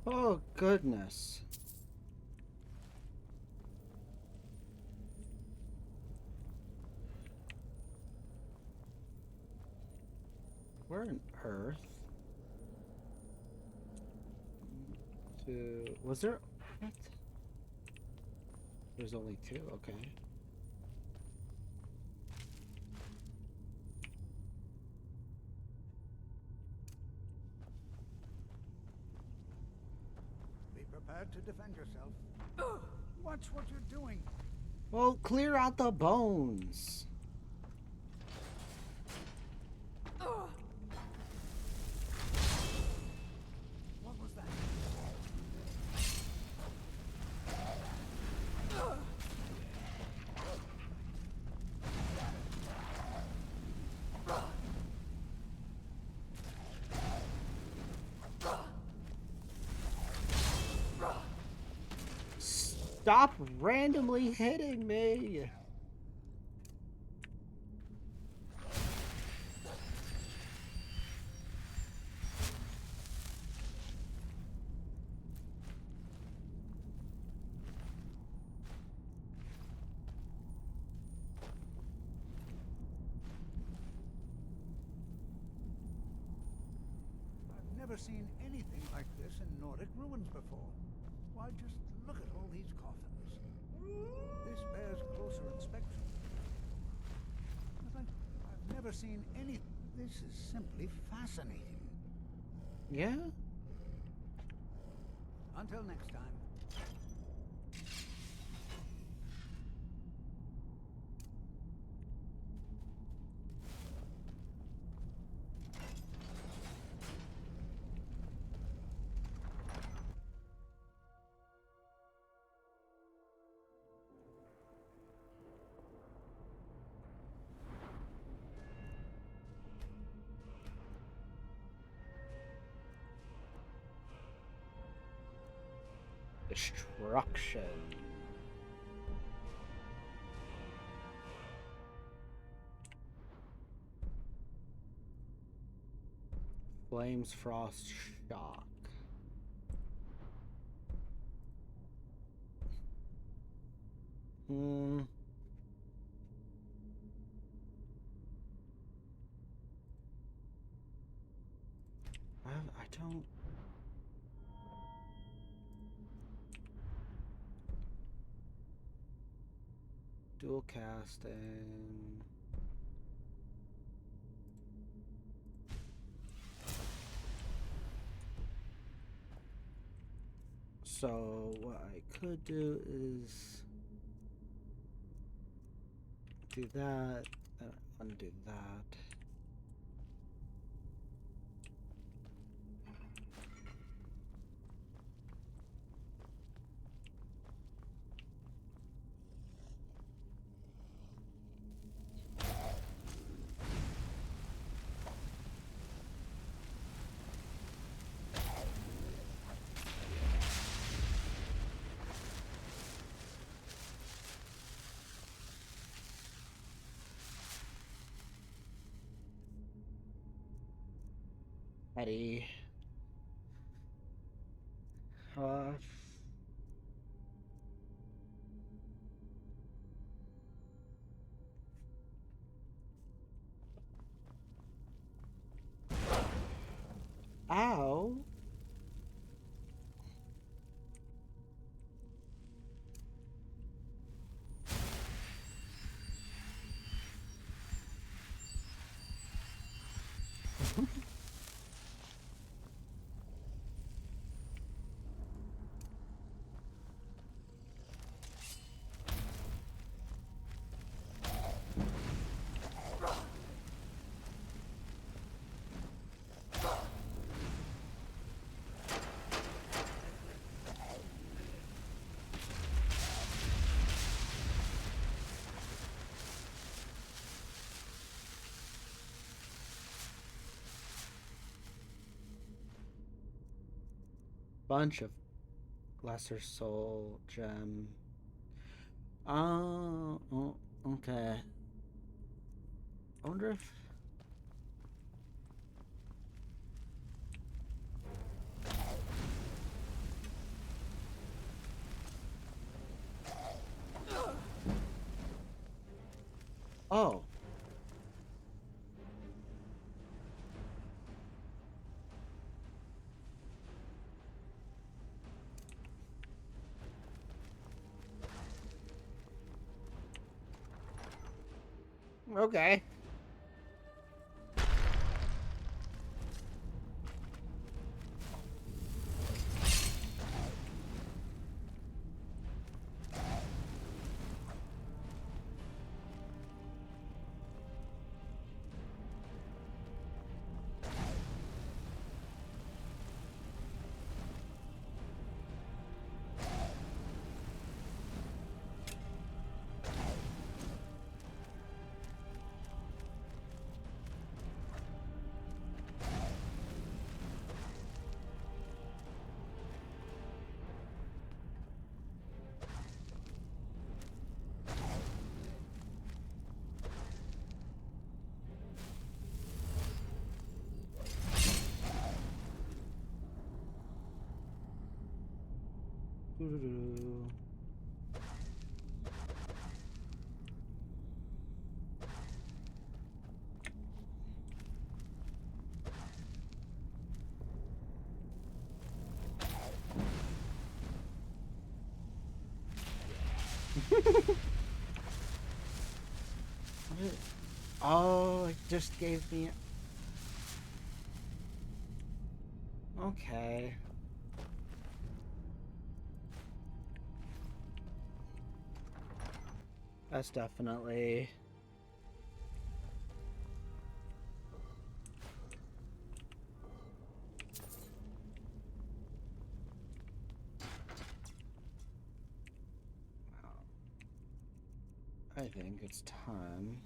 Oh goodness. We're in Earth. Was there what? There's only two, okay. Be prepared to defend yourself. Watch what you're doing. Well, clear out the bones. What was that? Stop randomly hitting me. I've never seen anything like this in Nordic ruins before. Why, just look at all these coffins. This bears closer inspection. But I've never seen any... This is simply fascinating. Yeah? Until next time. Destruction. Flames, frost, shock. I don't... Dual casting. So what I could do is do that, undo that. Eddie. Ow. Bunch of lesser soul gem. Oh, okay. I wonder if... Oh. Okay. Oh, it just gave me... Okay. That's definitely... I think it's time.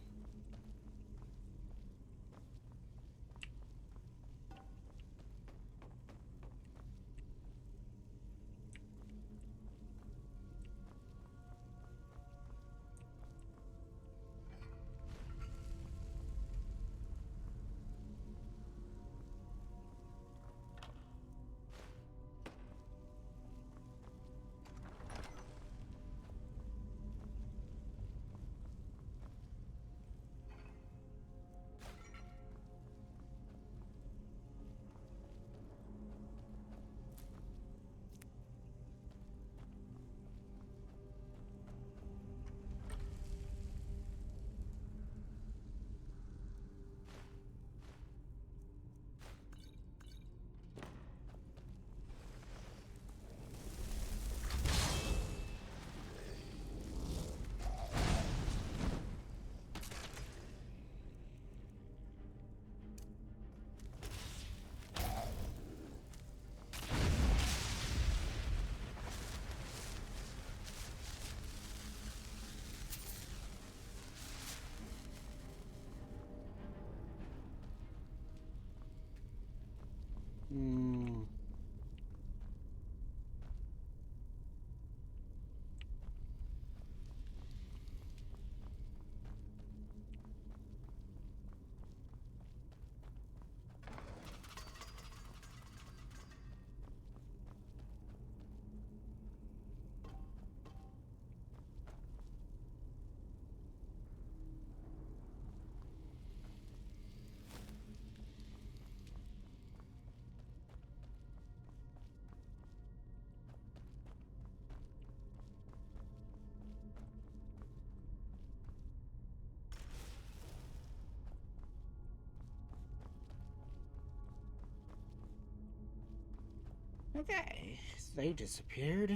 Okay, they disappeared.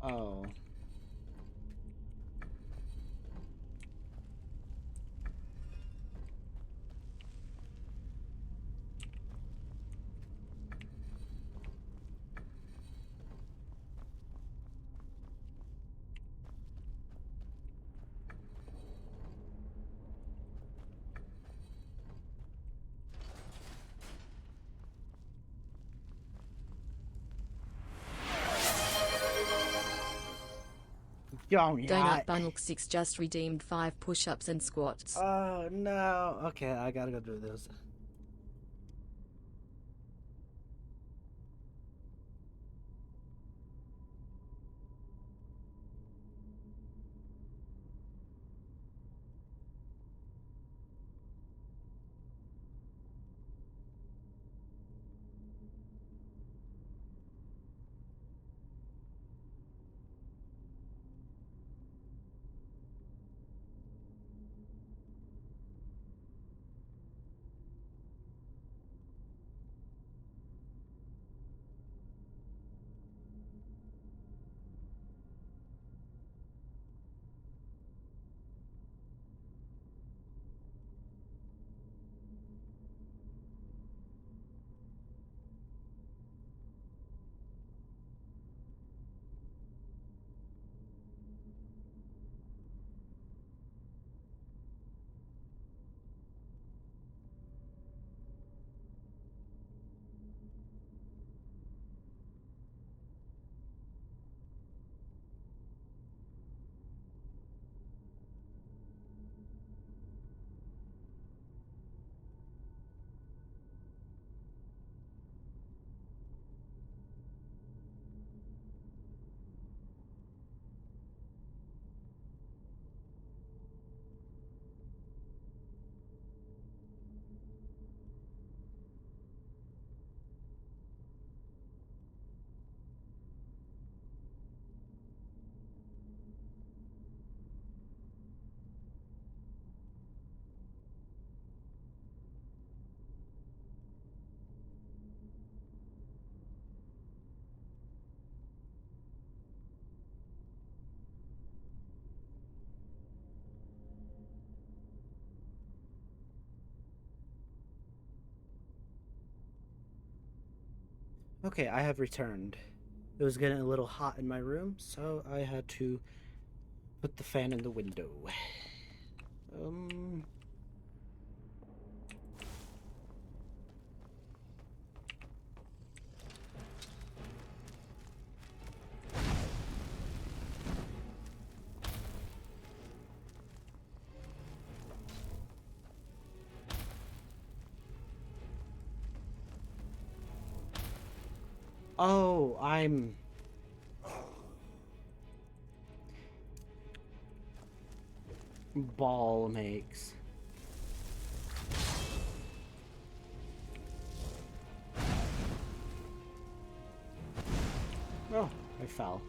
Oh. Donut Bundle 6 just redeemed 5 push-ups and squats. Oh no. Okay, I gotta go do this. Okay, I have returned. It was getting a little hot in my room, so I had to put the fan in the window. Oh, I'm... Ball makes. Oh, I fell.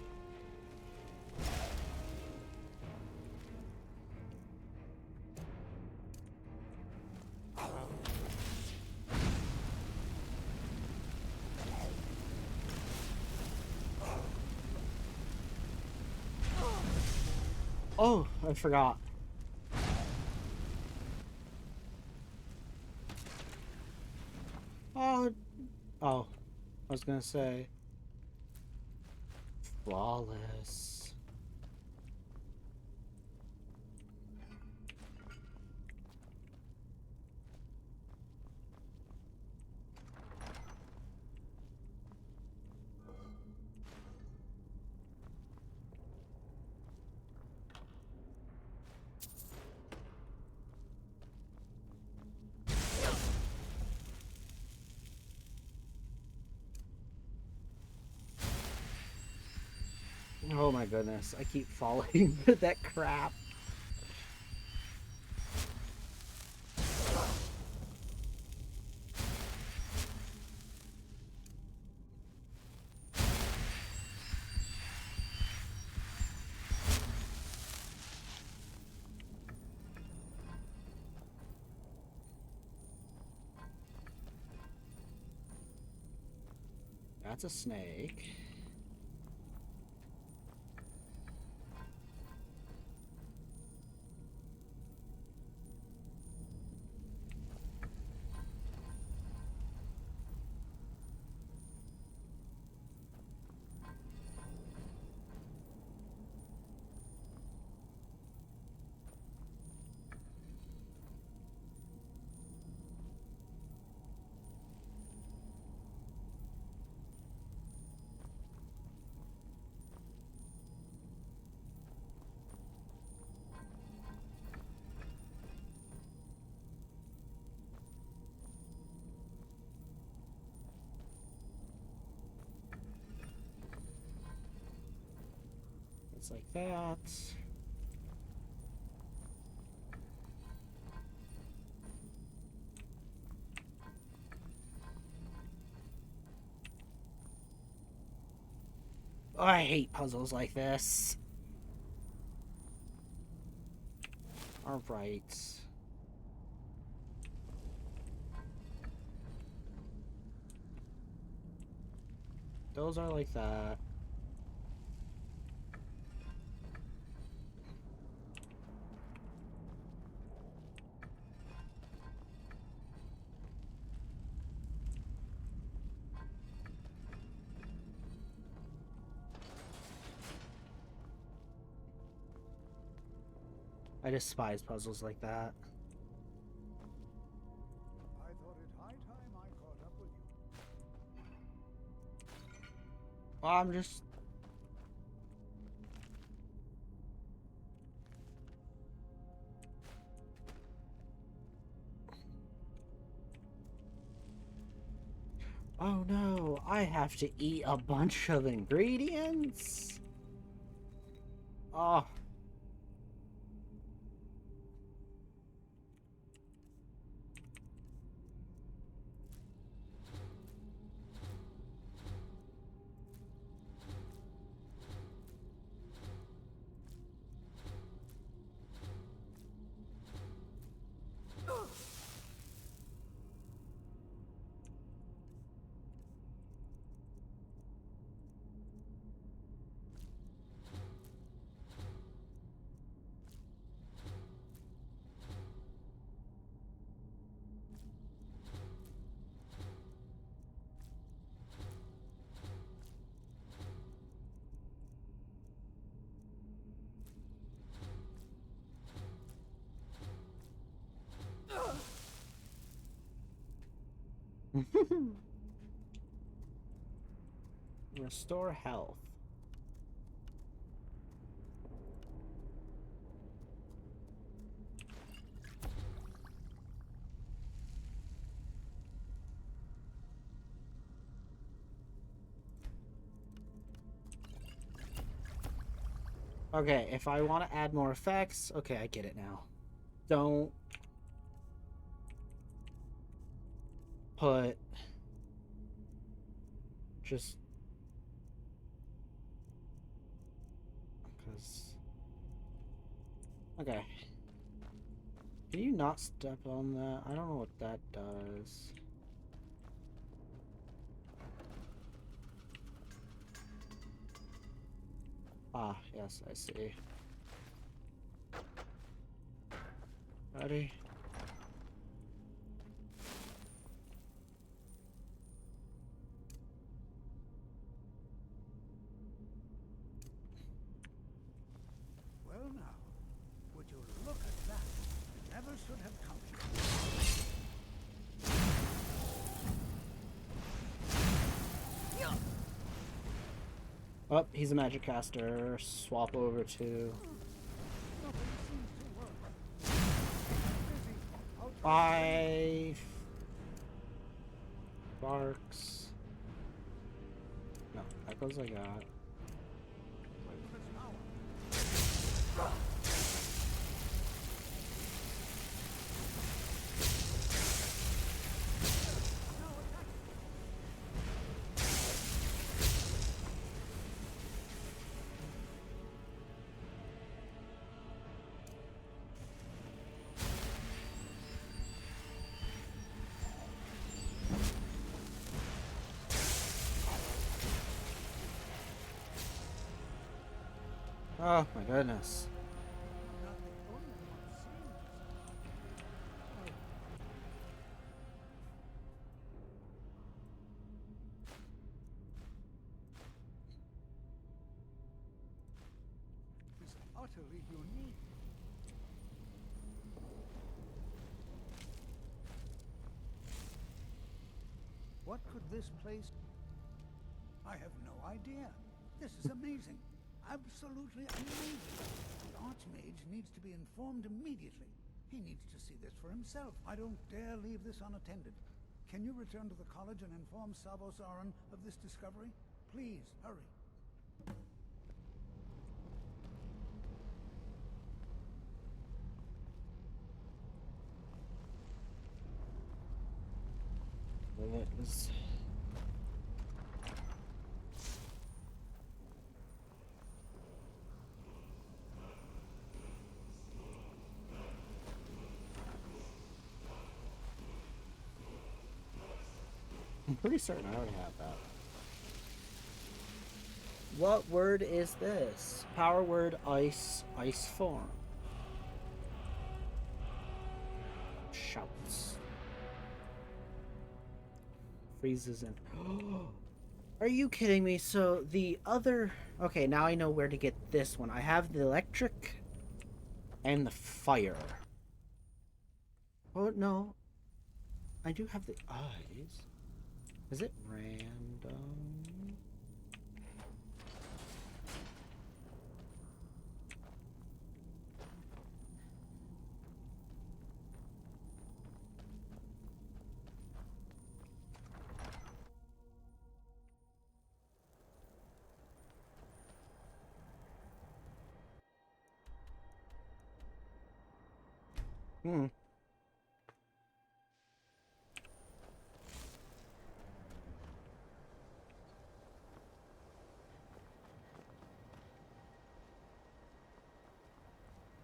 Oh, I forgot. Oh, I was gonna say. Flawless. Oh my goodness, I keep falling into that crap. That's a snake. It's like that. Oh, I hate puzzles like this. Alright. Those are like that. I despise puzzles like that. I thought it high time I caught up with you. Well, I'm just... Oh no, I have to eat a bunch of ingredients? Oh. Restore health. Okay, if I want to add more effects, okay, I get it now. Don't put just because. Okay. Can you not step on that? I don't know what that does. Ah, yes, I see. Ready? Well now, would you look at that? I never should have come here. Oh, he's a magic caster. Swap over to 5 Barks. No, echoes I got. Oh my goodness. Is utterly unique. What could this place... I have no idea. This is amazing. Absolutely amazing. The Archmage needs to be informed immediately. He needs to see this for himself. I don't dare leave this unattended. Can you return to the college and inform Savos Aran of this discovery? Please, hurry. Let's... I'm pretty certain I already have that. What word is this? Power word ice, ice form. Shouts. Freezes and... Are you kidding me? So the other... Okay, now I know where to get this one. I have the electric and the fire. Oh, no. I do have the eyes. Is it random? Hmm.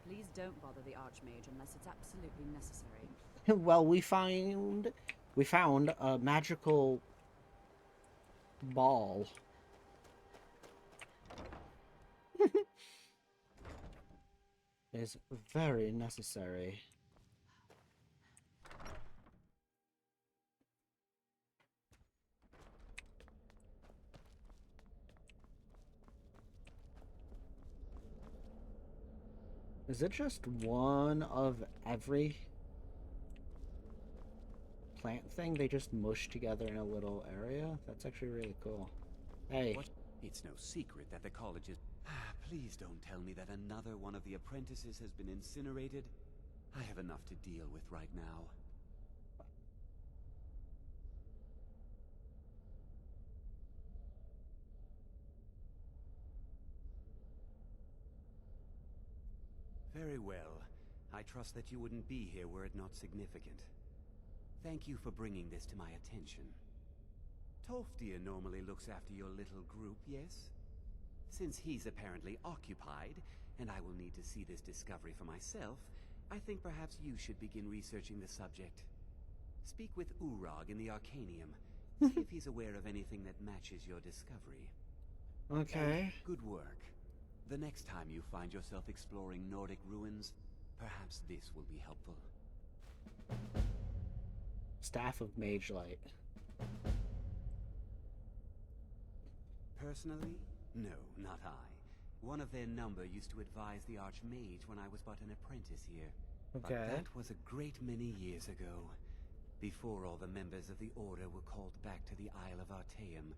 Please don't bother the Archmage unless it's absolutely necessary. Well, we found a magical ball. Is very necessary. Is it just one of every? plant thing they just mushed together in a little area. That's actually really cool. Hey. What? It's no secret that the college is... Please don't tell me that another one of the apprentices has been incinerated. I have enough to deal with right now. Very well. I trust that you wouldn't be here were it not significant. Thank you for bringing this to my attention. Tolfdir normally looks after your little group, yes? Since he's apparently occupied, and I will need to see this discovery for myself, I think perhaps you should begin researching the subject. Speak with Urag in the Arcanium. See if he's aware of anything that matches your discovery. Okay. And good work. The next time you find yourself exploring Nordic ruins, perhaps this will be helpful. Staff of Mage Light. Personally? No, not I. One of their number used to advise the Archmage when I was but an apprentice here. Okay. But that was a great many years ago, before all the members of the Order were called back to the Isle of Artaeum,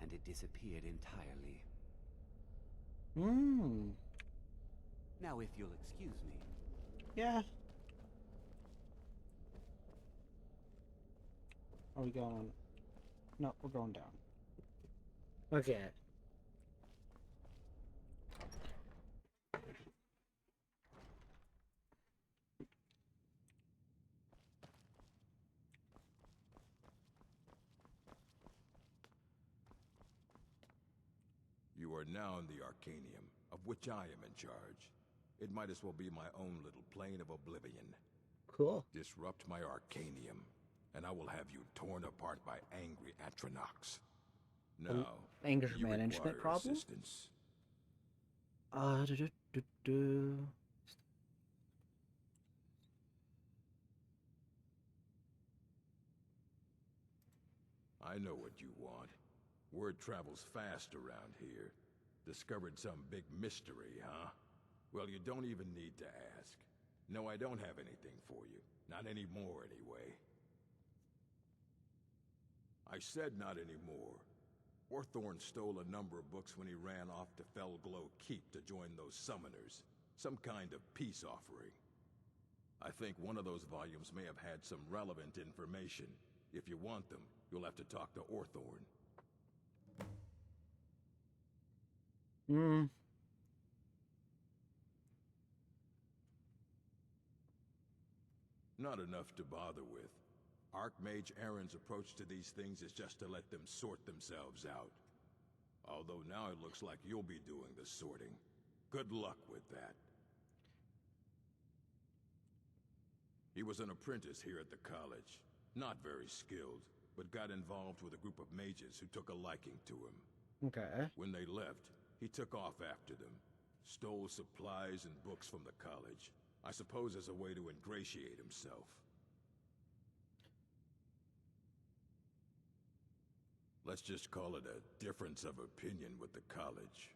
and it disappeared entirely. Now if you'll excuse me. Yeah. Are we going? No, we're going down. Okay. You are now in the Arcanium, of which I am in charge. It might as well be my own little plane of oblivion. Cool. Disrupt my Arcanium, and I will have you torn apart by angry Atronachs. Now, anger you management require problem? assistance. I know what you want. Word travels fast around here. Discovered some big mystery, huh? Well, you don't even need to ask. No, I don't have anything for you. Not anymore, anyway. I said not anymore. Orthorn stole a number of books when he ran off to Felglow Keep to join those summoners. Some kind of peace offering. I think one of those volumes may have had some relevant information. If you want them, you'll have to talk to Orthorn. Not enough to bother with. Archmage Aaron's approach to these things is just to let them sort themselves out. Although now it looks like you'll be doing the sorting. Good luck with that. He was an apprentice here at the college. Not very skilled, but got involved with a group of mages who took a liking to him. Okay. When they left, he took off after them. Stole supplies and books from the college. I suppose as a way to ingratiate himself. Let's just call it a difference of opinion with the college.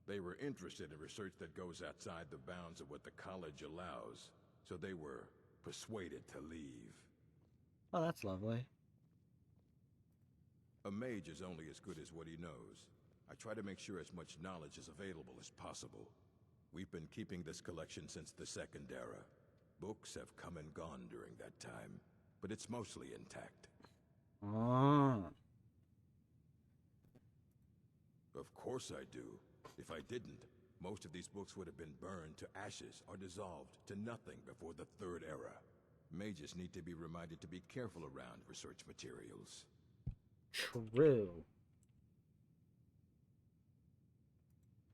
They were interested in research that goes outside the bounds of what the college allows, so they were persuaded to leave. Oh, that's lovely. A mage is only as good as what he knows. I try to make sure as much knowledge is available as possible. We've been keeping this collection since the Second Era. Books have come and gone during that time, but it's mostly intact. Of course I do. If I didn't, most of these books would have been burned to ashes or dissolved to nothing before the Third Era. Mages need to be reminded to be careful around research materials. True.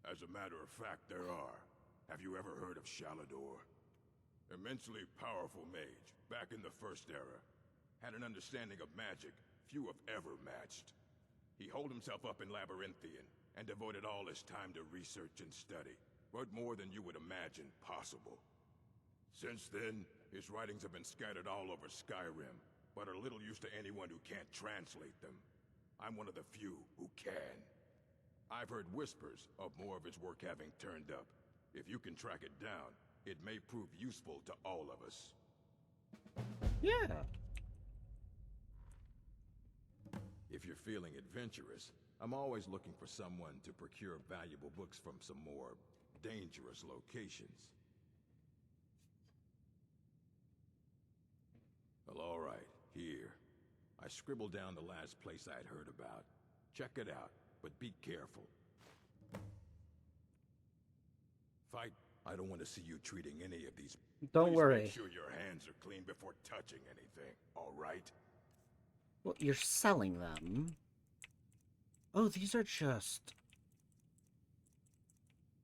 As a matter of fact, there are. Have you ever heard of Shalador? Immensely powerful mage, back in the First Era. Had an understanding of magic few have ever matched. He holed himself up in Labyrinthian, and devoted all his time to research and study. Wrote more than you would imagine possible. Since then, his writings have been scattered all over Skyrim, but are little use to anyone who can't translate them. I'm one of the few who can. I've heard whispers of more of his work having turned up. If you can track it down, it may prove useful to all of us. Yeah. If you're feeling adventurous, I'm always looking for someone to procure valuable books from some more dangerous locations. Well, all right, here. I scribbled down the last place I'd heard about. Check it out, but be careful. Fight. I don't want to see you treating any of these. Don't Please worry. make sure your hands are clean before touching anything, all right? Well, you're selling them. Oh, these are just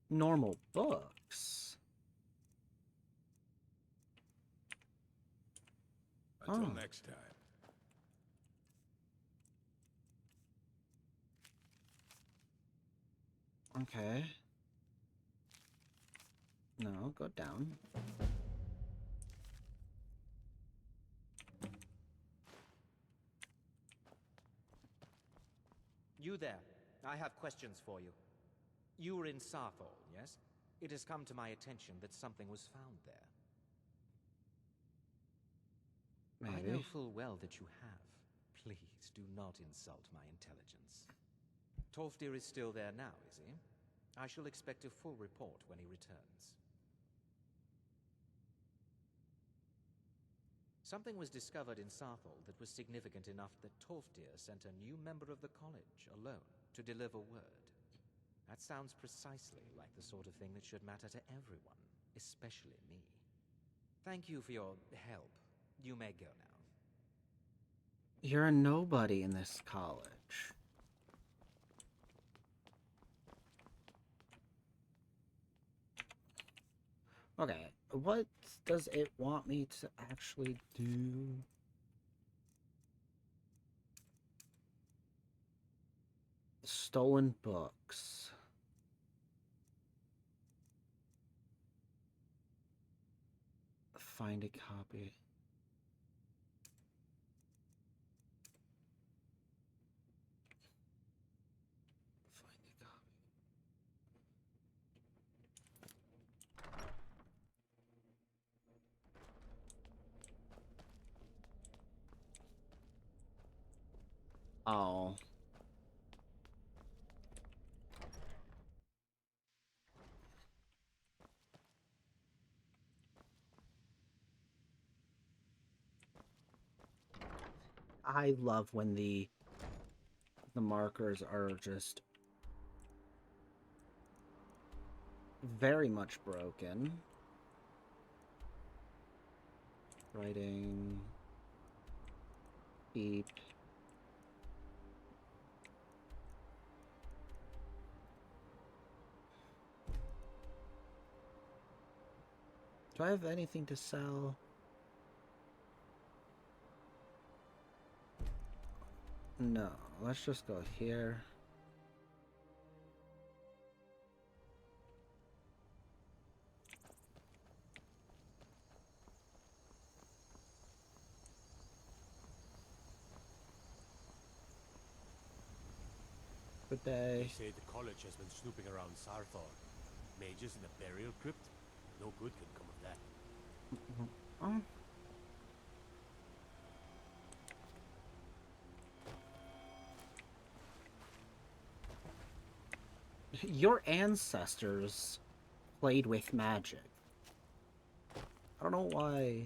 normal books. Until Oh. next time. Okay. No, go down. You there. I have questions for you. You were in Sarthal, yes? It has come to my attention that something was found there. Maybe. I know full well that you have. Please do not insult my intelligence. Tolfdir is still there now, is he? I shall expect a full report when he returns. Something was discovered in Sarthal that was significant enough that Tolfdir sent a new member of the college alone to deliver word. That sounds precisely like the sort of thing that should matter to everyone, especially me. Thank you for your help. You may go now. You're a nobody in this college. Okay, what does it want me to actually do? Stolen books. Find a copy. Oh. I love when the markers are just very much broken. Writing. Beep. Do I have anything to sell? No, let's just go here. Good day. They say the college has been snooping around Sarthal. Mages in a burial crypt? No good can come of that. Oh. Your ancestors played with magic. I don't know why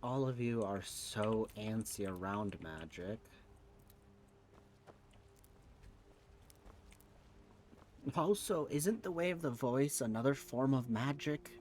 all of you are so antsy around magic. Also, isn't the way of the voice another form of magic?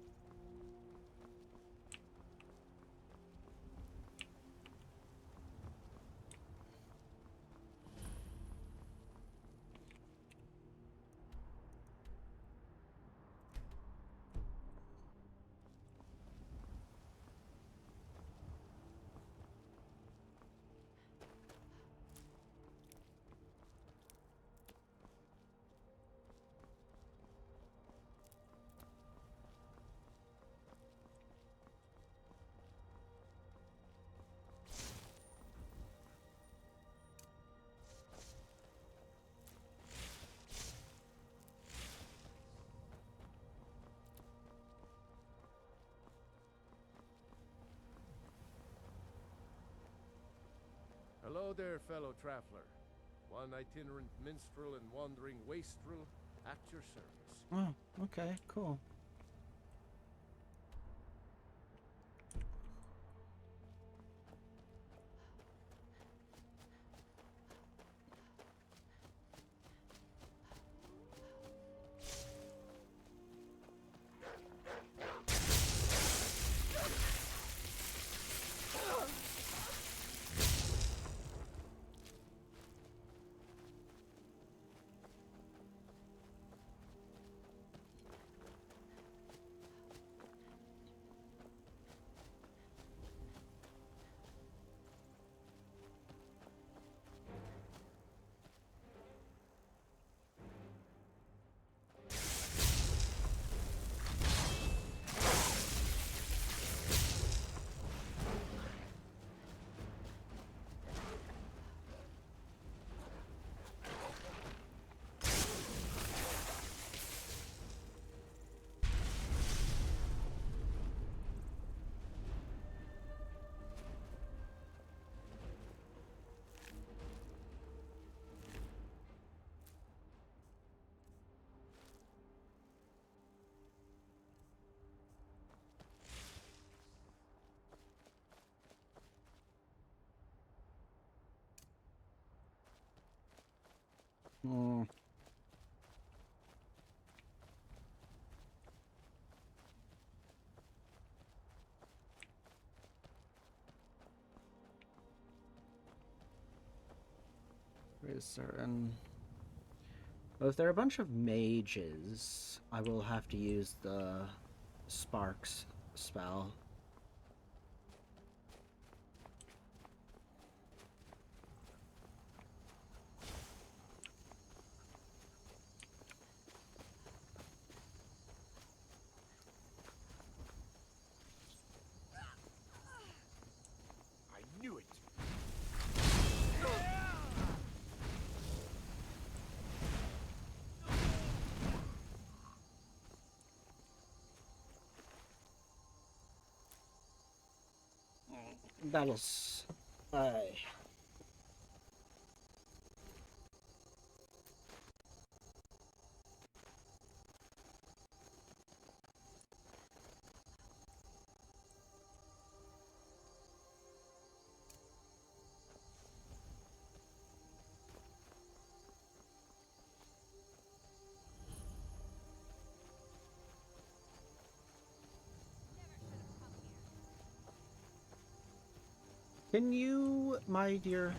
Hello there, fellow traveler. One itinerant minstrel and wandering wastrel at your service. Oh, okay, cool. Hmm. Is there an... Well, if there are a bunch of mages, I will have to use the Sparks spell. I knew it! That was... Can you, my dear...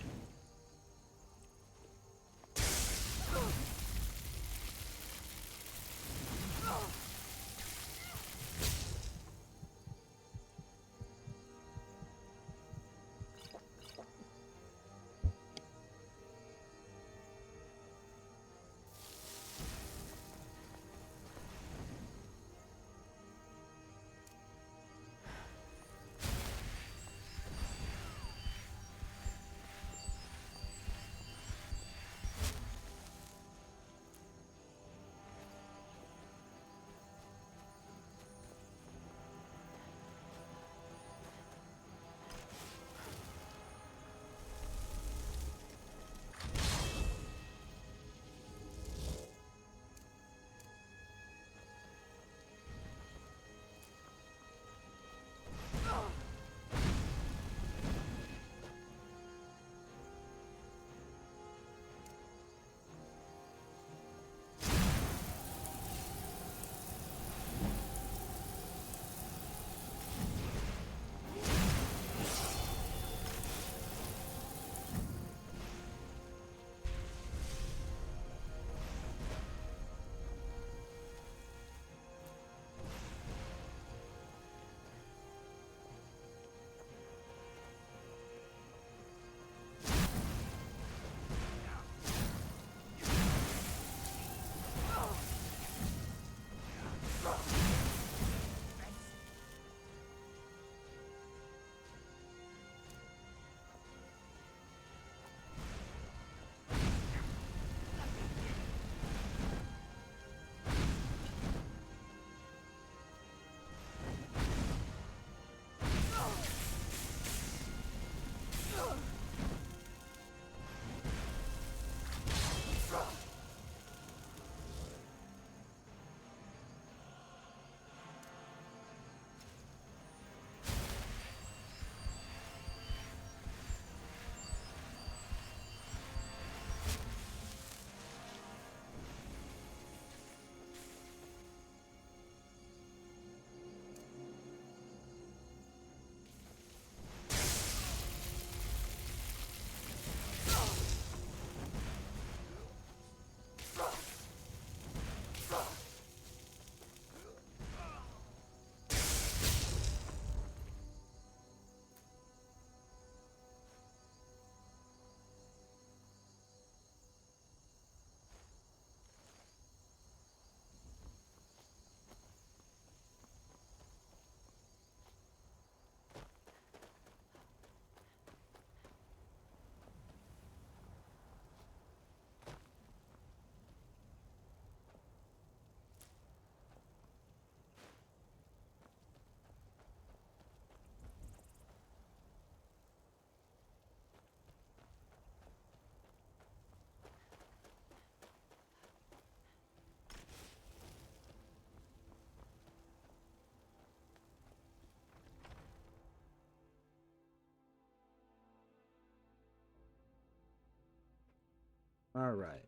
All right.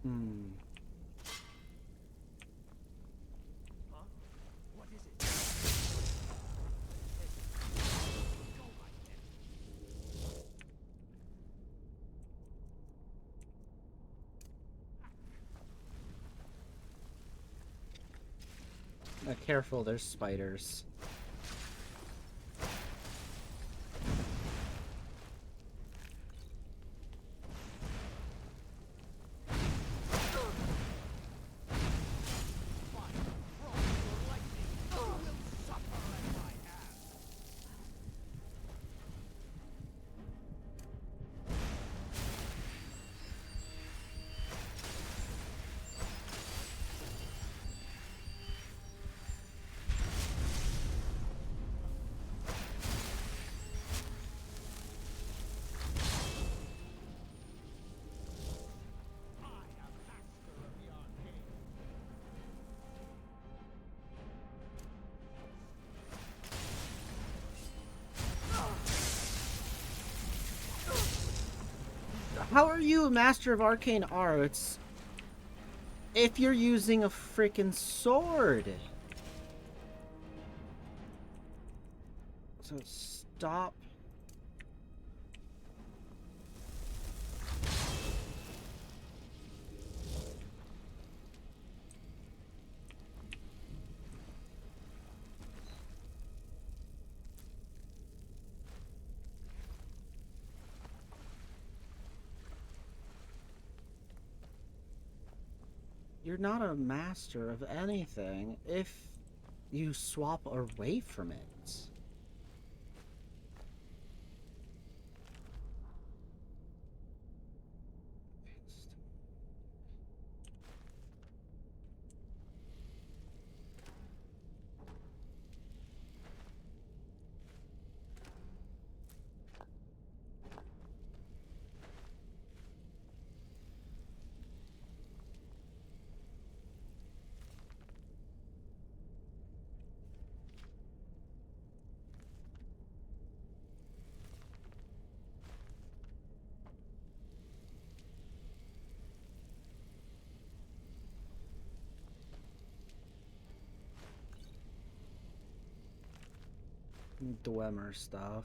Hmm. What is it? Careful, there's spiders. How are you a master of arcane arts if you're using a freaking sword? So stop. You're not a master of anything if you swap away from it. Dwemer stuff.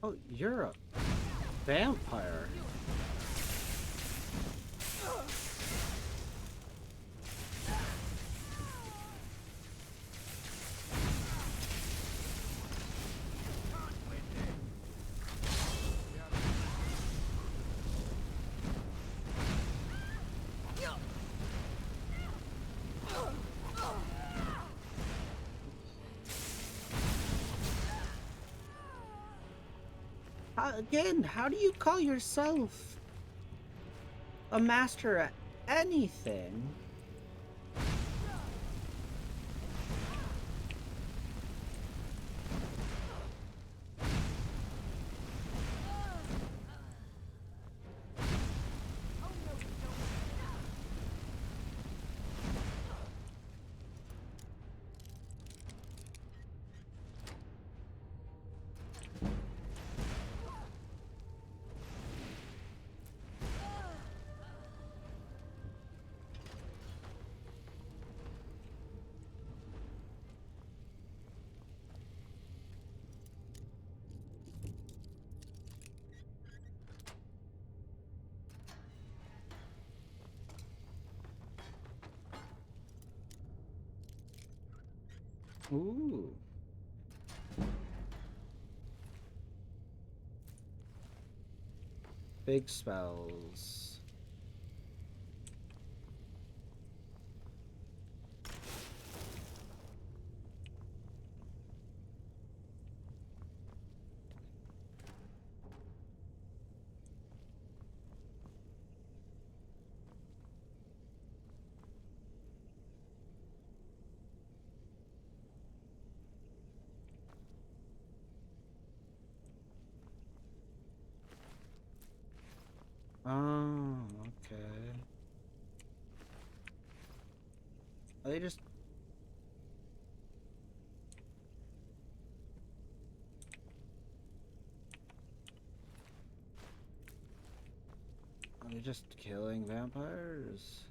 Oh, you're a vampire. Again, how do you call yourself a master at anything? Ooh. Big spells. Oh, okay. Are they just... Are they just killing vampires?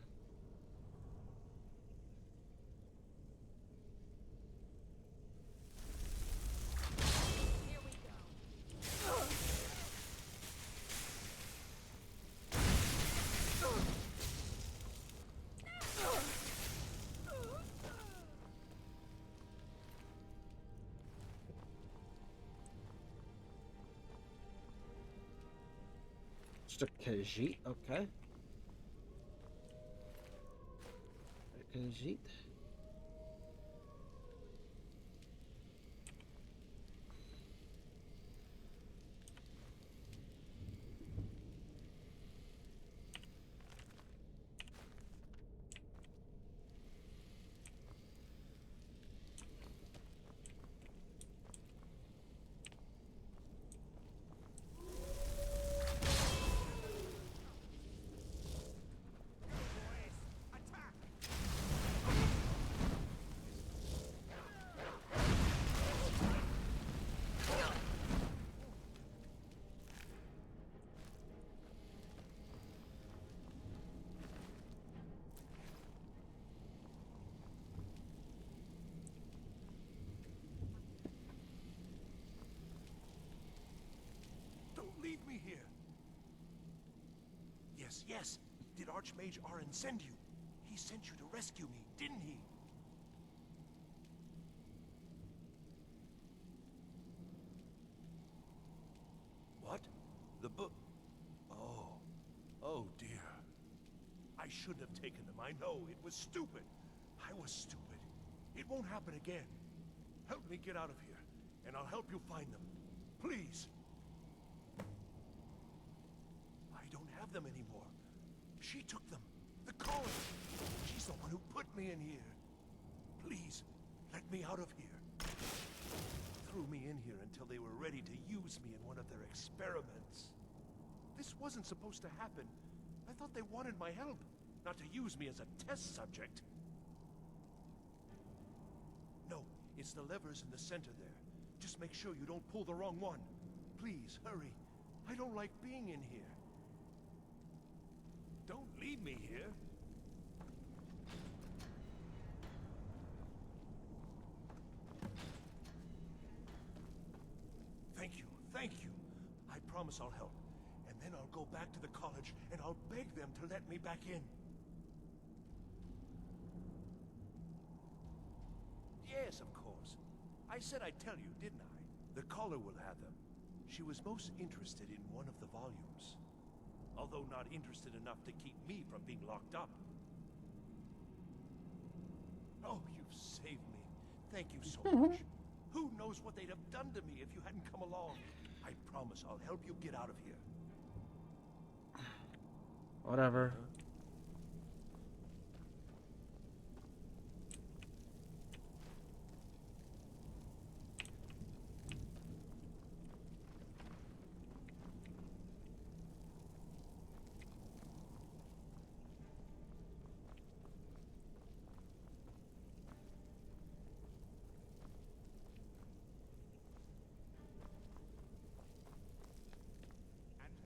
Just a Khajiit, okay. A Khajiit. Leave me here. Yes, yes. Did Archmage Arin send you? He sent you to rescue me, didn't he? What? The book? Oh. Oh, dear. I shouldn't have taken them. I know. It was stupid. I was stupid. It won't happen again. Help me get out of here, and I'll help you find them. Please. Them anymore. She took them. The college. She's the one who put me in here. Please, let me out of here. Threw me in here until they were ready to use me in one of their experiments. This wasn't supposed to happen. I thought they wanted my help, not to use me as a test subject. No, it's the levers in the center there. Just make sure you don't pull the wrong one. Please, hurry. I don't like being in here. Don't leave me here. Thank you, thank you. I promise I'll help. And then I'll go back to the college and I'll beg them to let me back in. Yes, of course. I said I'd tell you, didn't I? The caller will have them. She was most interested in one of the volumes. Although not interested enough to keep me from being locked up. Oh, you've saved me. Thank you so much. Who knows what they'd have done to me if you hadn't come along? I promise I'll help you get out of here. Whatever.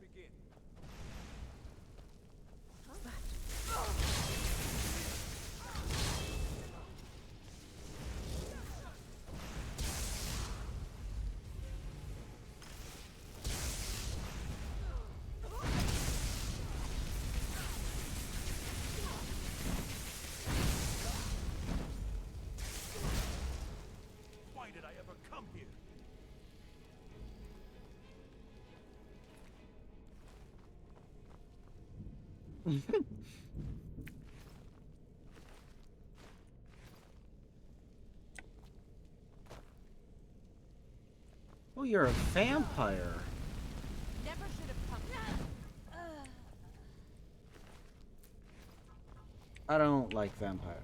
Begin. Why did I ever come here? Oh, you're a vampire. Never should have come. I don't like vampire.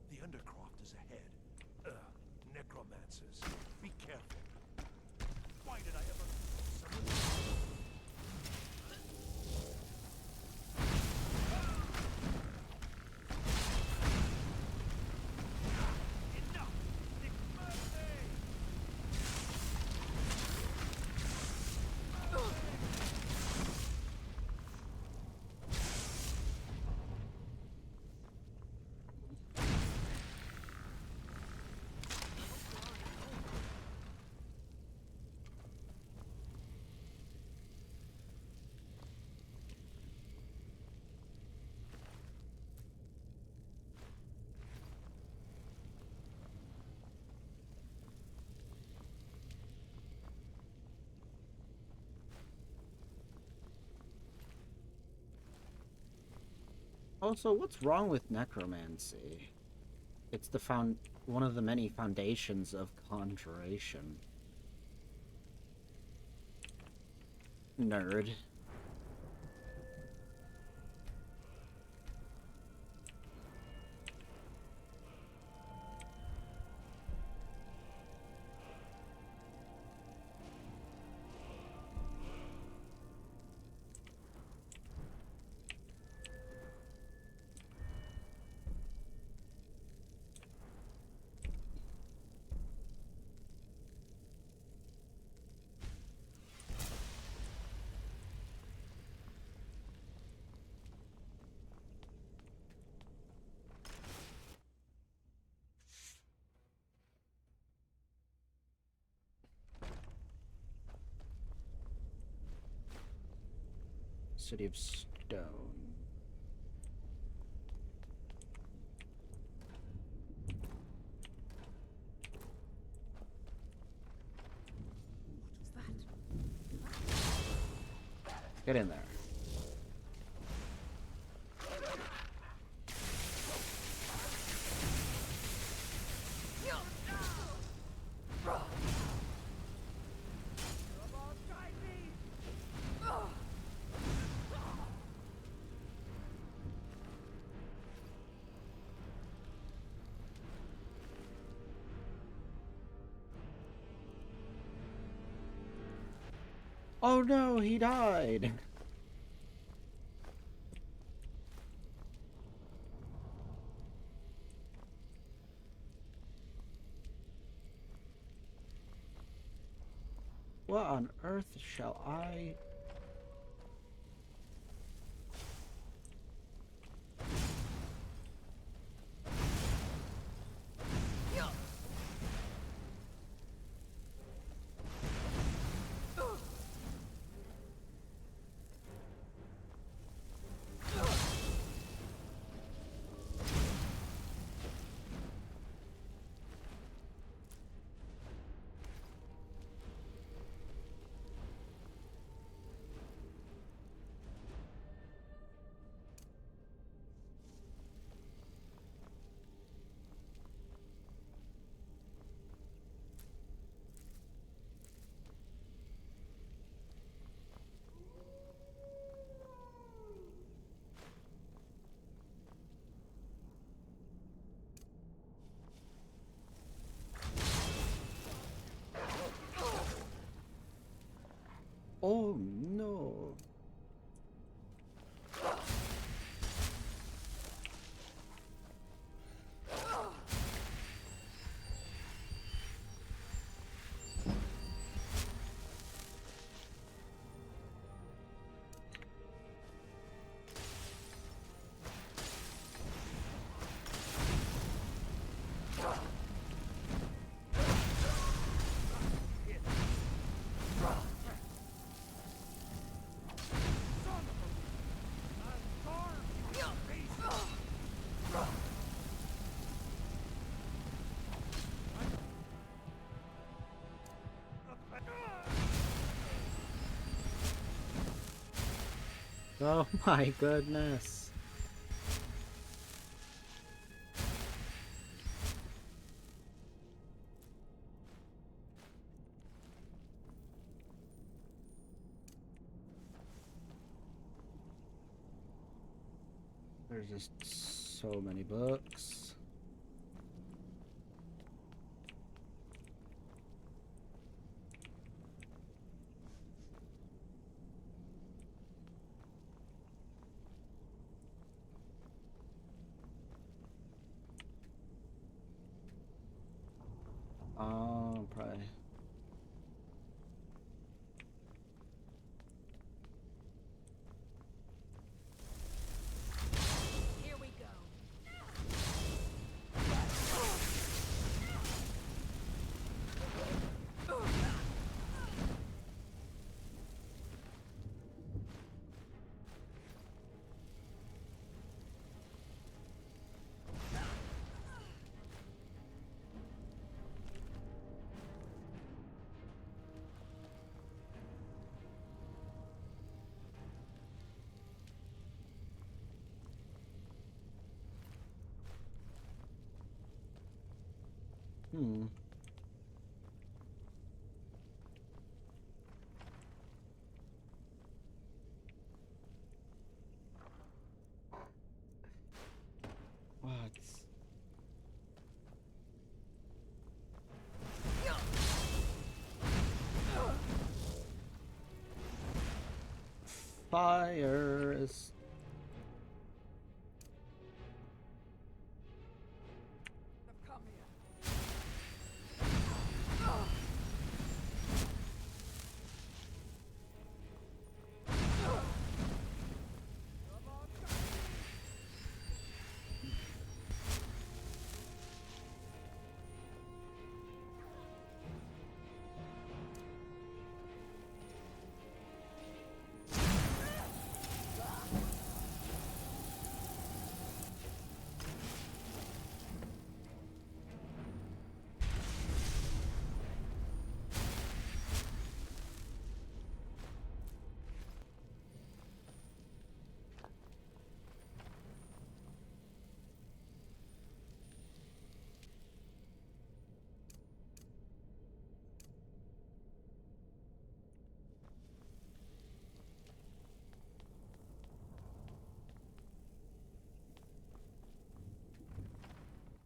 The Undercroft is ahead. Necromancers. Be careful. Why did I ever... Also, what's wrong with necromancy? It's one of the many foundations of conjuration. Nerd. City of Stone. Get in there. Oh no, he died. What on earth shall I... Oh my goodness. There's just so many books. Oh, probably. Here we go. Hmm. What? Fire is...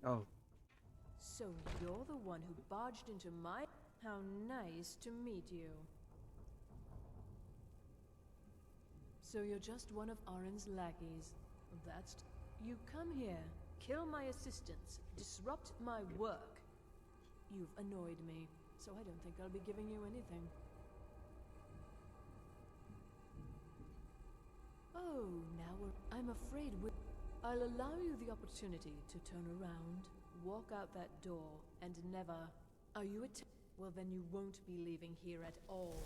Oh. So you're the one who barged into my... How nice to meet you. So you're just one of Arin's lackeys. That's... You come here, kill my assistants, disrupt my work. You've annoyed me, so I don't think I'll be giving you anything. Oh, now I'm afraid I'll allow you the opportunity to turn around, walk out that door, and never... Are you well, then you won't be leaving here at all.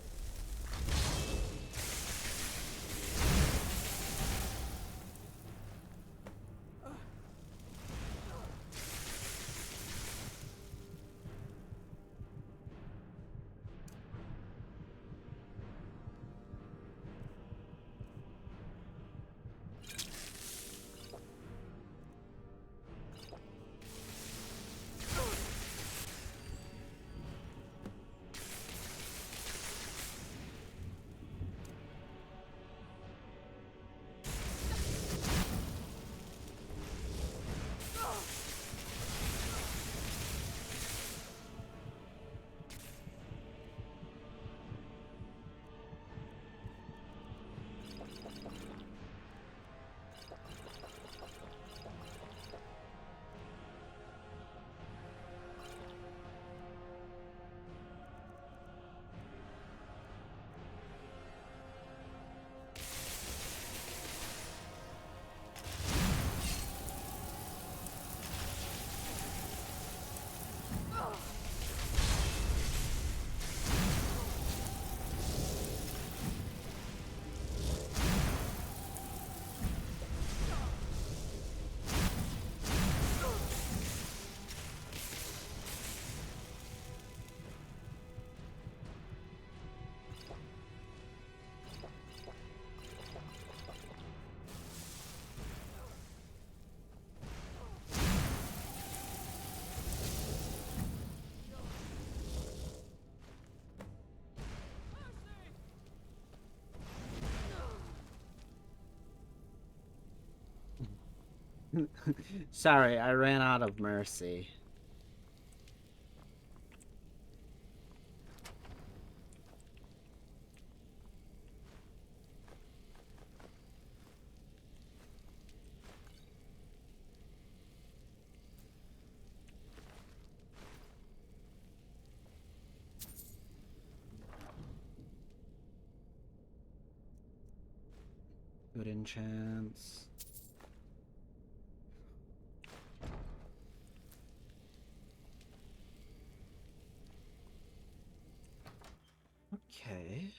Sorry, I ran out of mercy. Good enchants. Okay.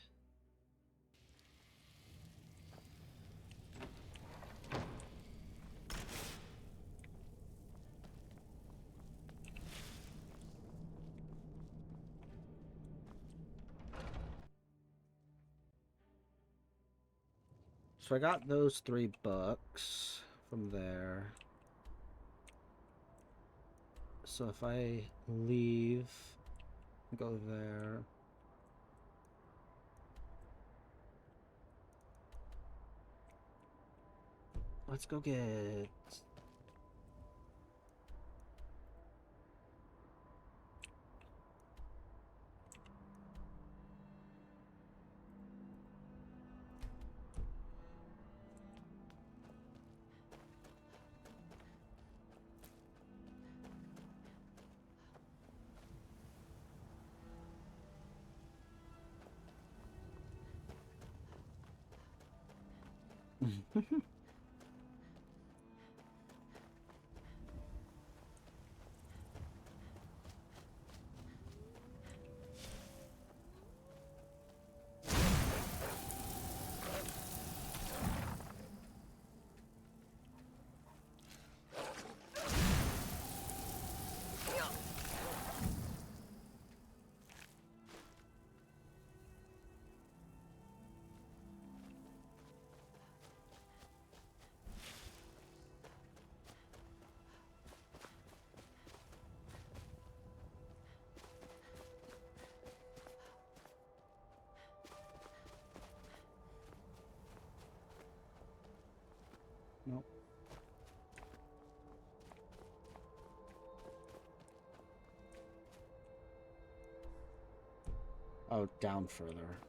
So I got those 3 books from there. So if I leave, go there. Let's go get... Nope. Oh, down further.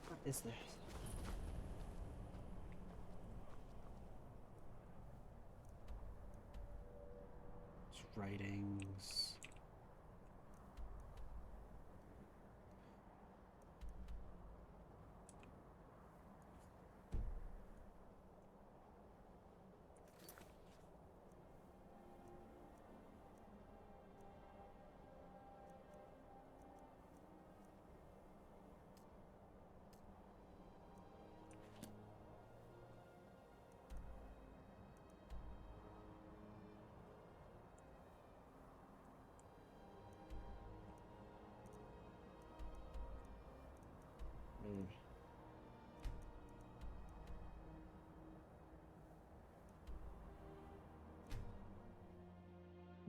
What is there? It's writings.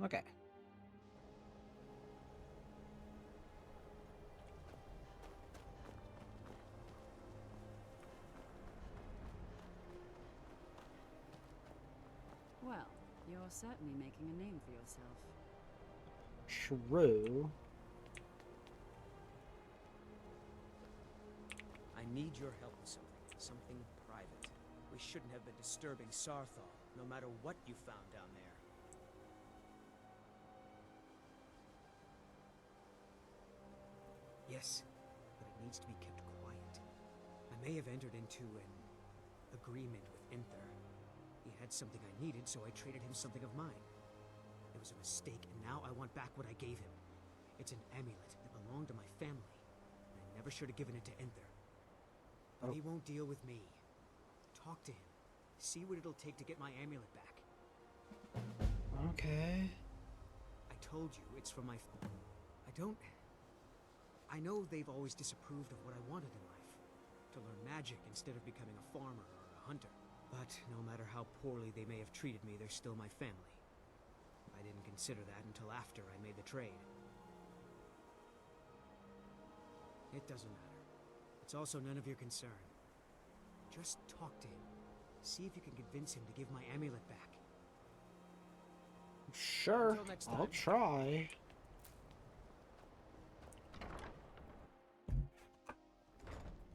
Okay. Well, you're certainly making a name for yourself. True. need your help with something. Something private. We shouldn't have been disturbing Sarthal, no matter what you found down there. Yes, but it needs to be kept quiet. I may have entered into an agreement with Inther. He had something I needed, so I traded him something of mine. It was a mistake, and now I want back what I gave him. It's an amulet that belonged to my family, and I never should have given it to Inther. But he won't deal with me. Talk to him. See what it'll take to get my amulet back. Okay. I told you, it's from my... I know they've always disapproved of what I wanted in life. To learn magic instead of becoming a farmer or a hunter. But no matter how poorly they may have treated me, they're still my family. I didn't consider that until after I made the trade. It doesn't matter. It's also none of your concern. Just talk to him. See if you can convince him to give my amulet back. Sure, I'll try.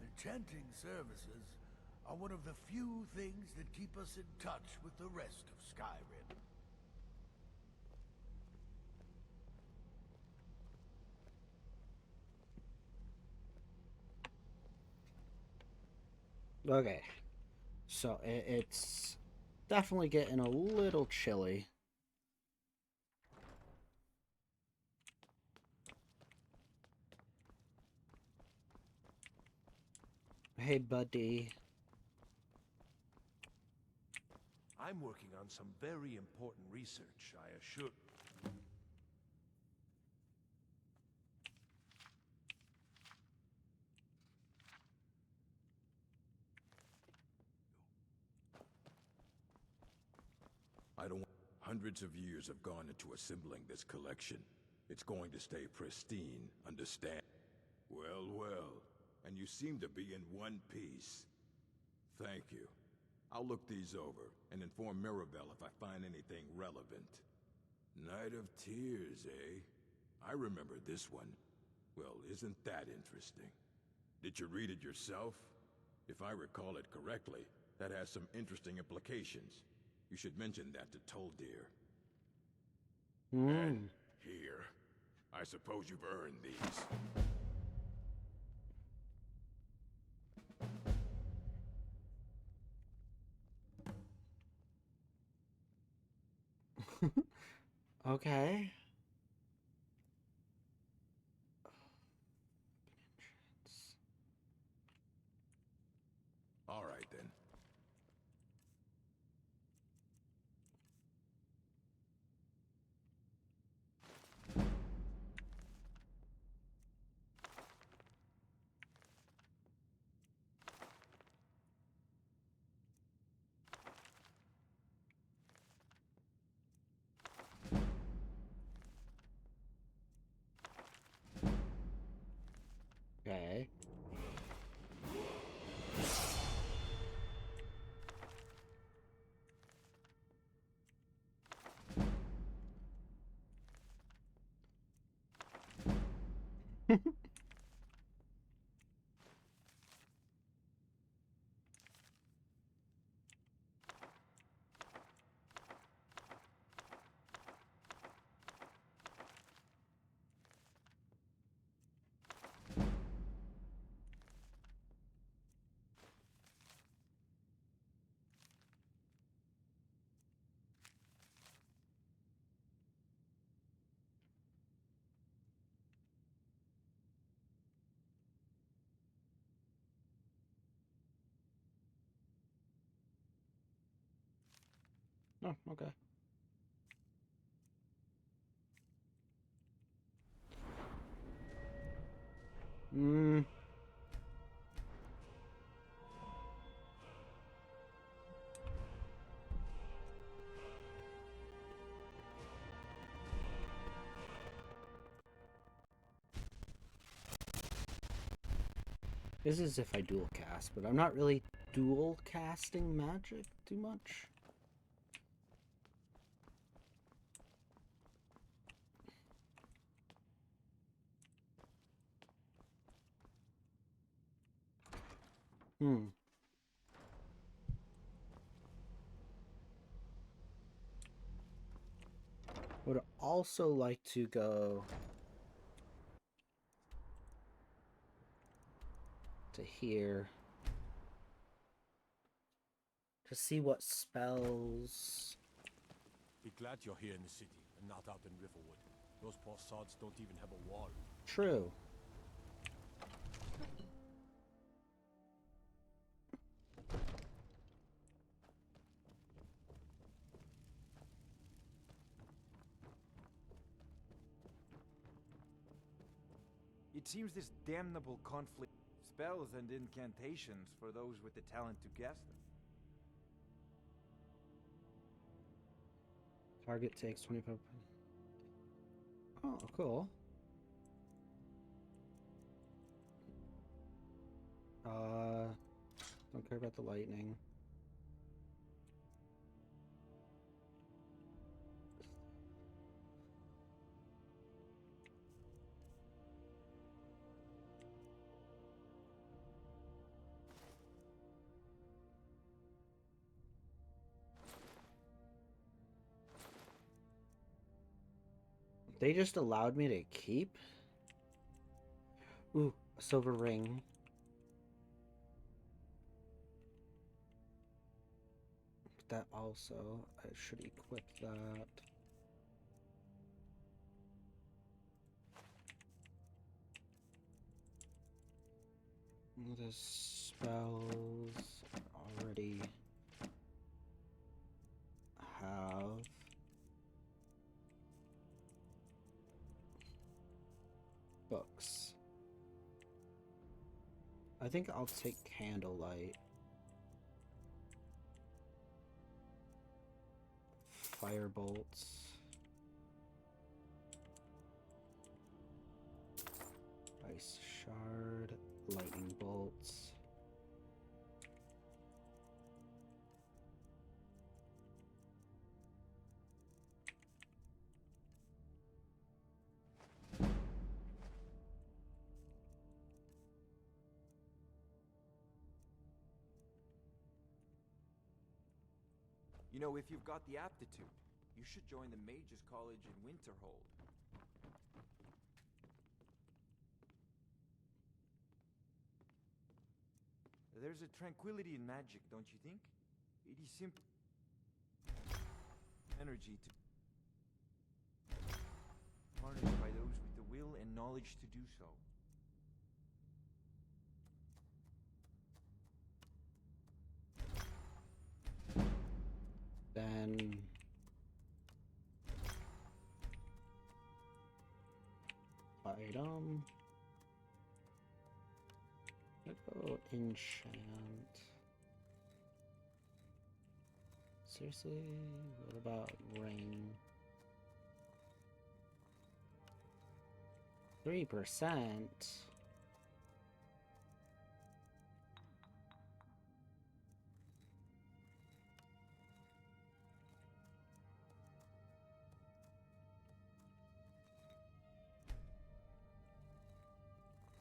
Enchanting services are one of the few things that keep us in touch with the rest of Skyrim. Okay, so it's definitely getting a little chilly. Hey, buddy. I'm working on some very important research, I assure... Hundreds of years have gone into assembling this collection. It's going to stay pristine, understand? Well, well. And you seem to be in one piece. Thank you. I'll look these over and inform Mirabelle if I find anything relevant. Night of Tears, eh? I remember this one. Well, isn't that interesting? Did you read it yourself? If I recall it correctly, that has some interesting implications. You should mention that to Toldir. And here. I suppose you've earned these. Okay. All right, then. Okay. Oh, okay. This is if I dual cast, but I'm not really dual casting magic too much. Would also like to go to here to see what spells. Be glad you're here in the city and not out in Riverwood. Those poor sods don't even have a wall. True. It seems this damnable conflict spells and incantations for those with the talent to cast them. Target takes 25. Oh, cool. Don't care about the lightning. They just allowed me to keep? Ooh, a silver ring. That also, I should equip that. The spells already have. Books. I think I'll take Candlelight. Firebolts. Ice Shard. Lightning Bolts. You know, if you've got the aptitude, you should join the Mages College in Winterhold. There's a tranquility in magic, don't you think? It is simply energy to harnessed by those with the will and knowledge to do so. Then item. I'll go enchant. Seriously, what about rain? 3%.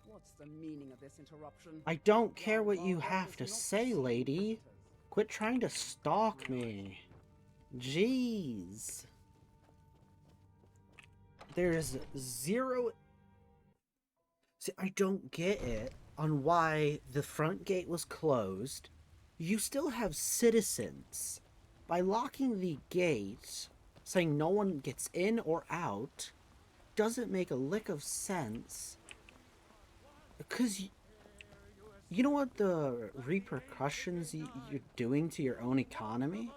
What's the meaning of this interruption? I don't care what you have to say, lady. Quit trying to stalk me. Jeez. There's zero... See, I don't get it on why the front gate was closed. You still have citizens. By locking the gate, saying no one gets in or out, doesn't make a lick of sense. Because you know what the repercussions you're doing to your own economy?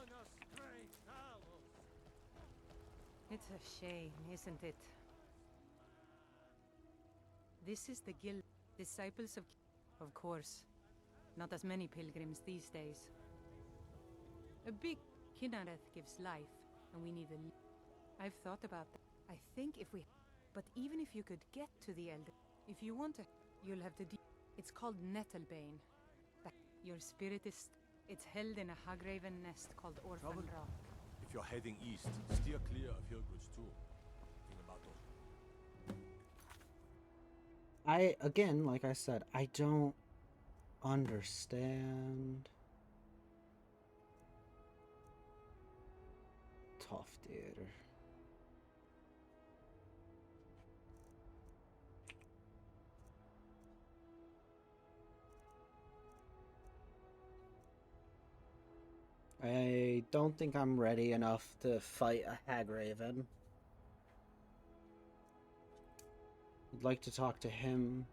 It's a shame, isn't it? This is the guild, disciples of course. Not as many pilgrims these days. A big Kinareth gives life, and we need a... I've thought about that. I think if we... But even if you could get to the Elder, if you want to, you'll have to... It's called Nettlebane. Your spirit is... It's held in a Hagraven nest called Orphan Rock. If you're heading east, steer clear of Hilgrid's tomb. Think about those. Again, like I said, I don't understand. Toftir. I don't think I'm ready enough to fight a Hagraven. I'd like to talk to him.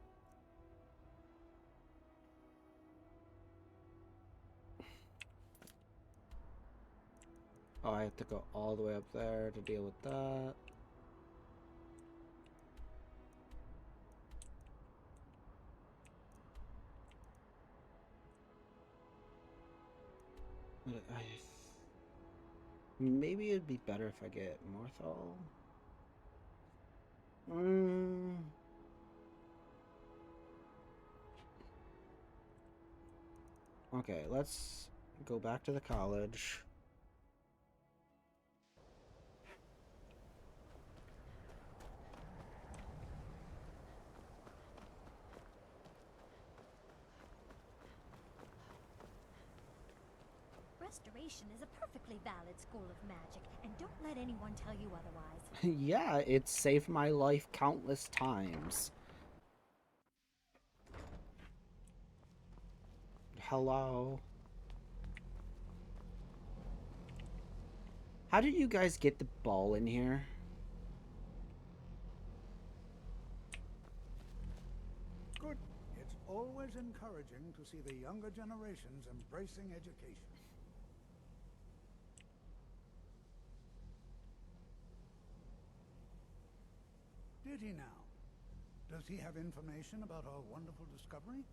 Oh, I have to go all the way up there to deal with that. Maybe it'd be better if I get Morthal. Okay, let's go back to the college. Restoration is a perfectly valid school of magic, and don't let anyone tell you otherwise. Yeah, it saved my life countless times. Hello? How did you guys get the ball in here? Good. It's always encouraging to see the younger generations embracing education. Did he now? Does he have information about our wonderful discovery?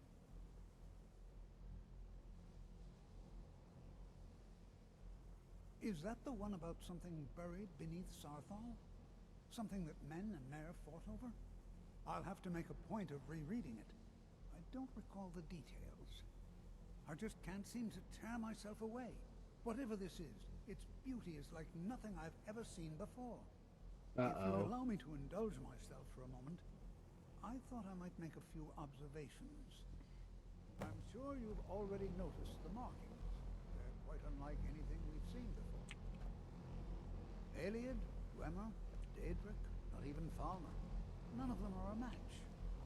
Is that the one about something buried beneath Sarthal? Something that men and Mare fought over? I'll have to make a point of rereading it. I don't recall the details. I just can't seem to tear myself away. Whatever this is, its beauty is like nothing I've ever seen before. If you'll allow me to indulge myself for a moment, I thought I might make a few observations. I'm sure you've already noticed the markings. They're quite unlike anything we've seen before. Aliad, Dwemer, Daedric, not even Falmer. None of them are a match.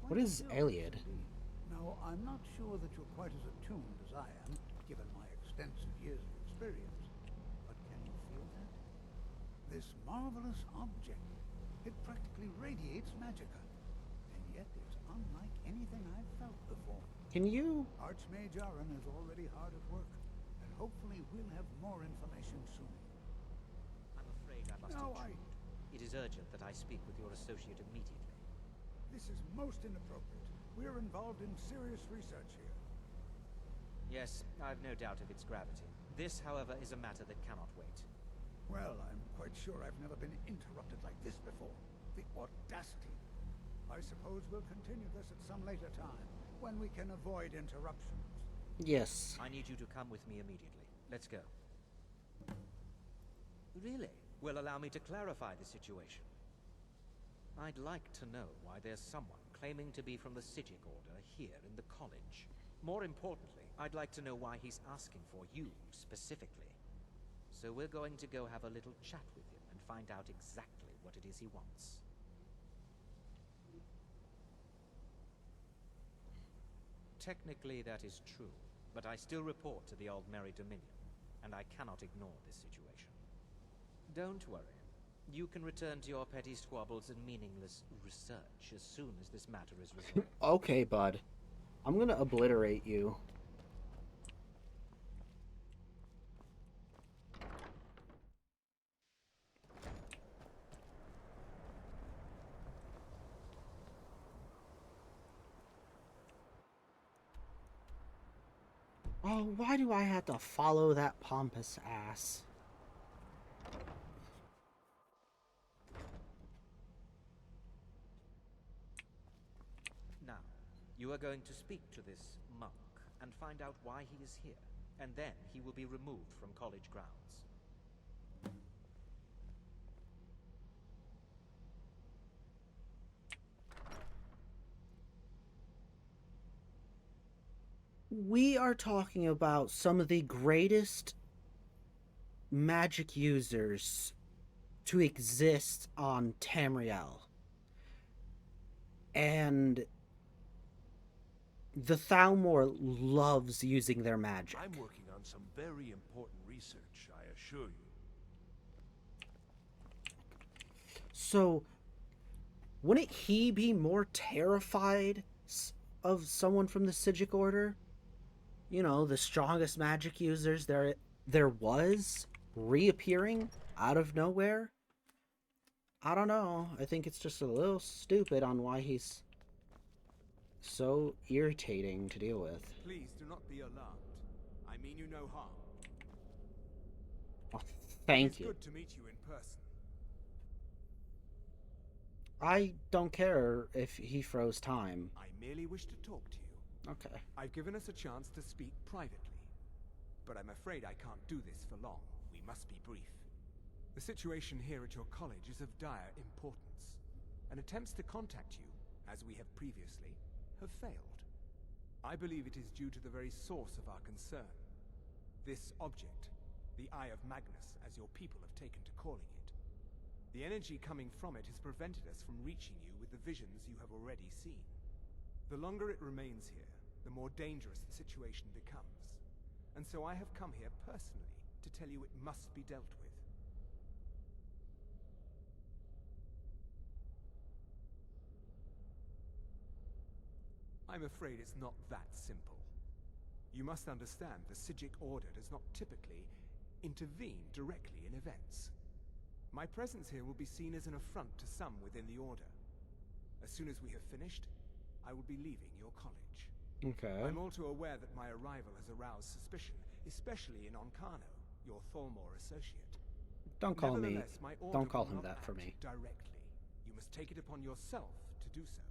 What is Aliad? Now, I'm not sure that you're quite as attuned as I am, given my extensive years of experience. But can you feel that? This marvelous object, it practically radiates magicka. And yet it's unlike anything I've felt before. Can you? Archmage Aaron is already hard at work, and hopefully we'll have more information soon. I'm afraid I must intrude. It is urgent that I speak with your associate immediately. This is most inappropriate. We're involved in serious research here. Yes, I've no doubt of its gravity. This, however, is a matter that cannot wait. Well, I'm quite sure I've never been interrupted like this before. The audacity. I suppose we'll continue this at some later time, when we can avoid interruptions. Yes. I need you to come with me immediately. Let's go. Really? Well, allow me to clarify the situation. I'd like to know why there's someone claiming to be from the Psijic Order here in the college. More importantly, I'd like to know why he's asking for you, specifically. So we're going to go have a little chat with him and find out exactly what it is he wants. Technically, that is true, but I still report to the Aldmeri Dominion, and I cannot ignore this situation. Don't worry. You can return to your petty squabbles and meaningless research as soon as this matter is resolved. Okay, bud. I'm gonna obliterate you. Oh, why do I have to follow that pompous ass? Now, you are going to speak to this monk and find out why he is here, and then he will be removed from college grounds. We are talking about some of the greatest magic users to exist on Tamriel. And the Thalmor loves using their magic. I'm working on some very important research, I assure you. So, wouldn't he be more terrified of someone from the Psijic Order? You know, the strongest magic users there was reappearing out of nowhere? I don't know. I think it's just a little stupid on why he's so irritating to deal with. Please do not be alarmed. I mean you no harm. Oh, thank you. It's good to meet you in person. I don't care if he froze time. I merely wish to talk to you. Okay. I've given us a chance to speak privately. But I'm afraid I can't do this for long. We must be brief. The situation here at your college is of dire importance, and attempts to contact you, as we have previously, have failed. I believe it is due to the very source of our concern. This object, the Eye of Magnus, as your people have taken to calling it. The energy coming from it has prevented us from reaching you with the visions you have already seen. The longer it remains here, the more dangerous the situation becomes. And so I have come here personally to tell you it must be dealt with. I'm afraid it's not that simple. You must understand the Psijic Order does not typically intervene directly in events. My presence here will be seen as an affront to some within the Order. As soon as we have finished, I will be leaving your college. Okay. I'm all too aware that my arrival has aroused suspicion, especially in Onkano, your Thalmor associate. Don't call me. Nevertheless, my order Don't call will him not that for act me. directly. You must take it upon yourself to do so.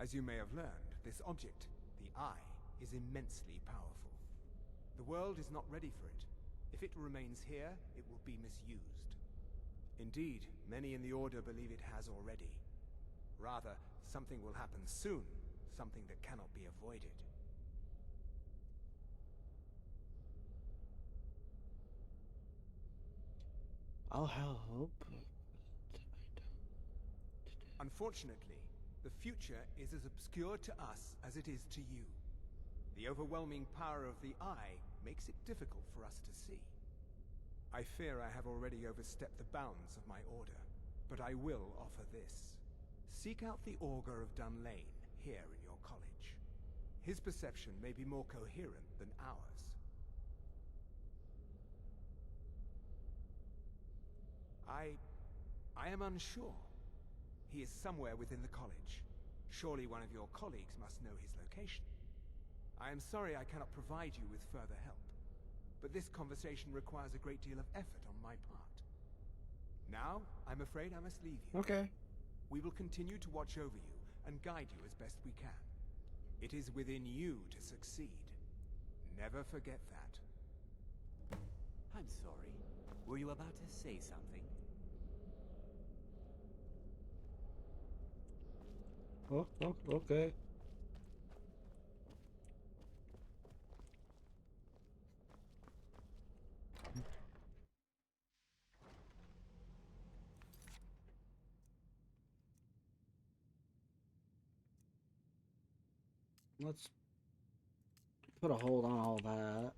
As you may have learned, this object, the Eye, is immensely powerful. The world is not ready for it. If it remains here, it will be misused. Indeed, many in the Order believe it has already. Rather, something will happen soon, something that cannot be avoided. I'll hope. Unfortunately, the future is as obscure to us as it is to you. The overwhelming power of the Eye makes it difficult for us to see. I fear I have already overstepped the bounds of my order, but I will offer this. Seek out the Augur of Dunlane here in your college. His perception may be more coherent than ours. I am unsure. He is somewhere within the college. Surely one of your colleagues must know his location. I am sorry I cannot provide you with further help, but this conversation requires a great deal of effort on my part. Now, I'm afraid I must leave you. Okay. We will continue to watch over you and guide you as best we can. It is within you to succeed. Never forget that. I'm sorry. Were you about to say something? Oh, okay. Let's put a hold on all that.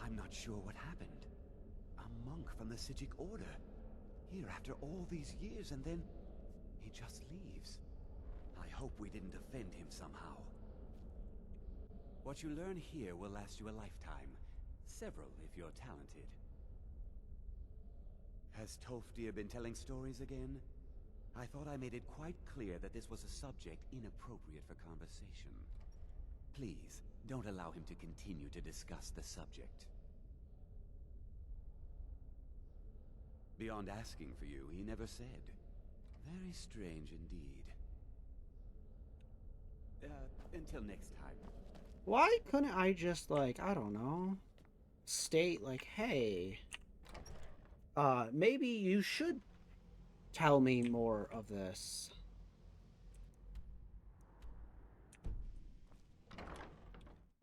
I'm not sure what happened. A monk from the Psijic Order. Here after all these years, and then he just leaves. I hope we didn't offend him somehow. What you learn here will last you a lifetime. Several, if you're talented. Has Tolfdir been telling stories again? I thought I made it quite clear that this was a subject inappropriate for conversation. Please, don't allow him to continue to discuss the subject. Beyond asking for you, he never said. Very strange indeed. Until next time. Why couldn't I just, like, I don't know, state, like, hey, maybe you should tell me more of this.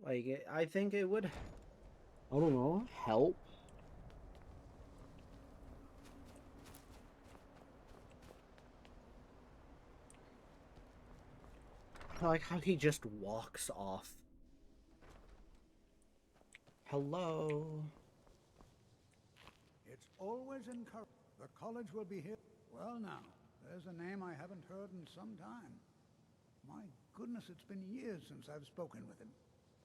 Like, I think it would, I don't know, help. I like how he just walks off. Hello. It's always encouraged. The college will be here. Well now, there's a name I haven't heard in some time. My goodness, it's been years since I've spoken with him.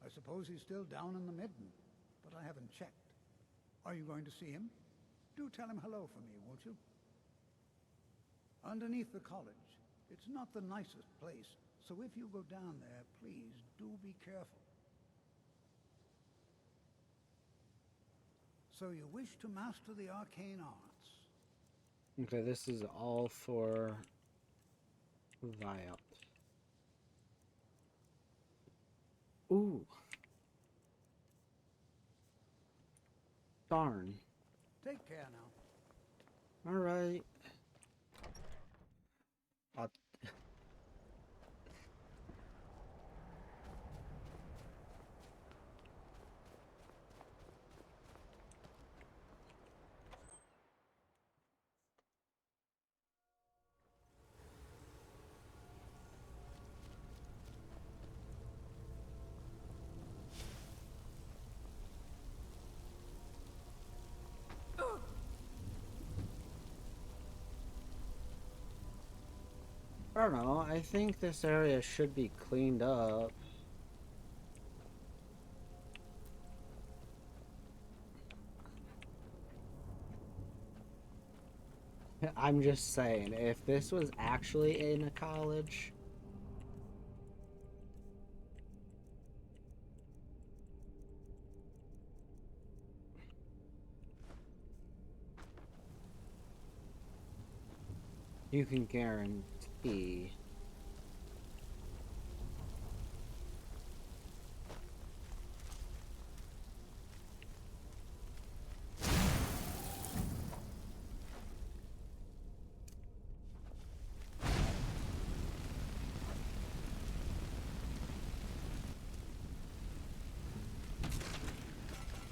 I suppose he's still down in the Midden, but I haven't checked. Are you going to see him? Do tell him hello for me, won't you? Underneath the college. It's not the nicest place, so if you go down there, please do be careful. So you wish to master the arcane arts? Okay, this is all for Viop. Ooh. Darn. Take care now. Alright. I don't know, I think this area should be cleaned up. I'm just saying, if this was actually in a college... you can guarantee...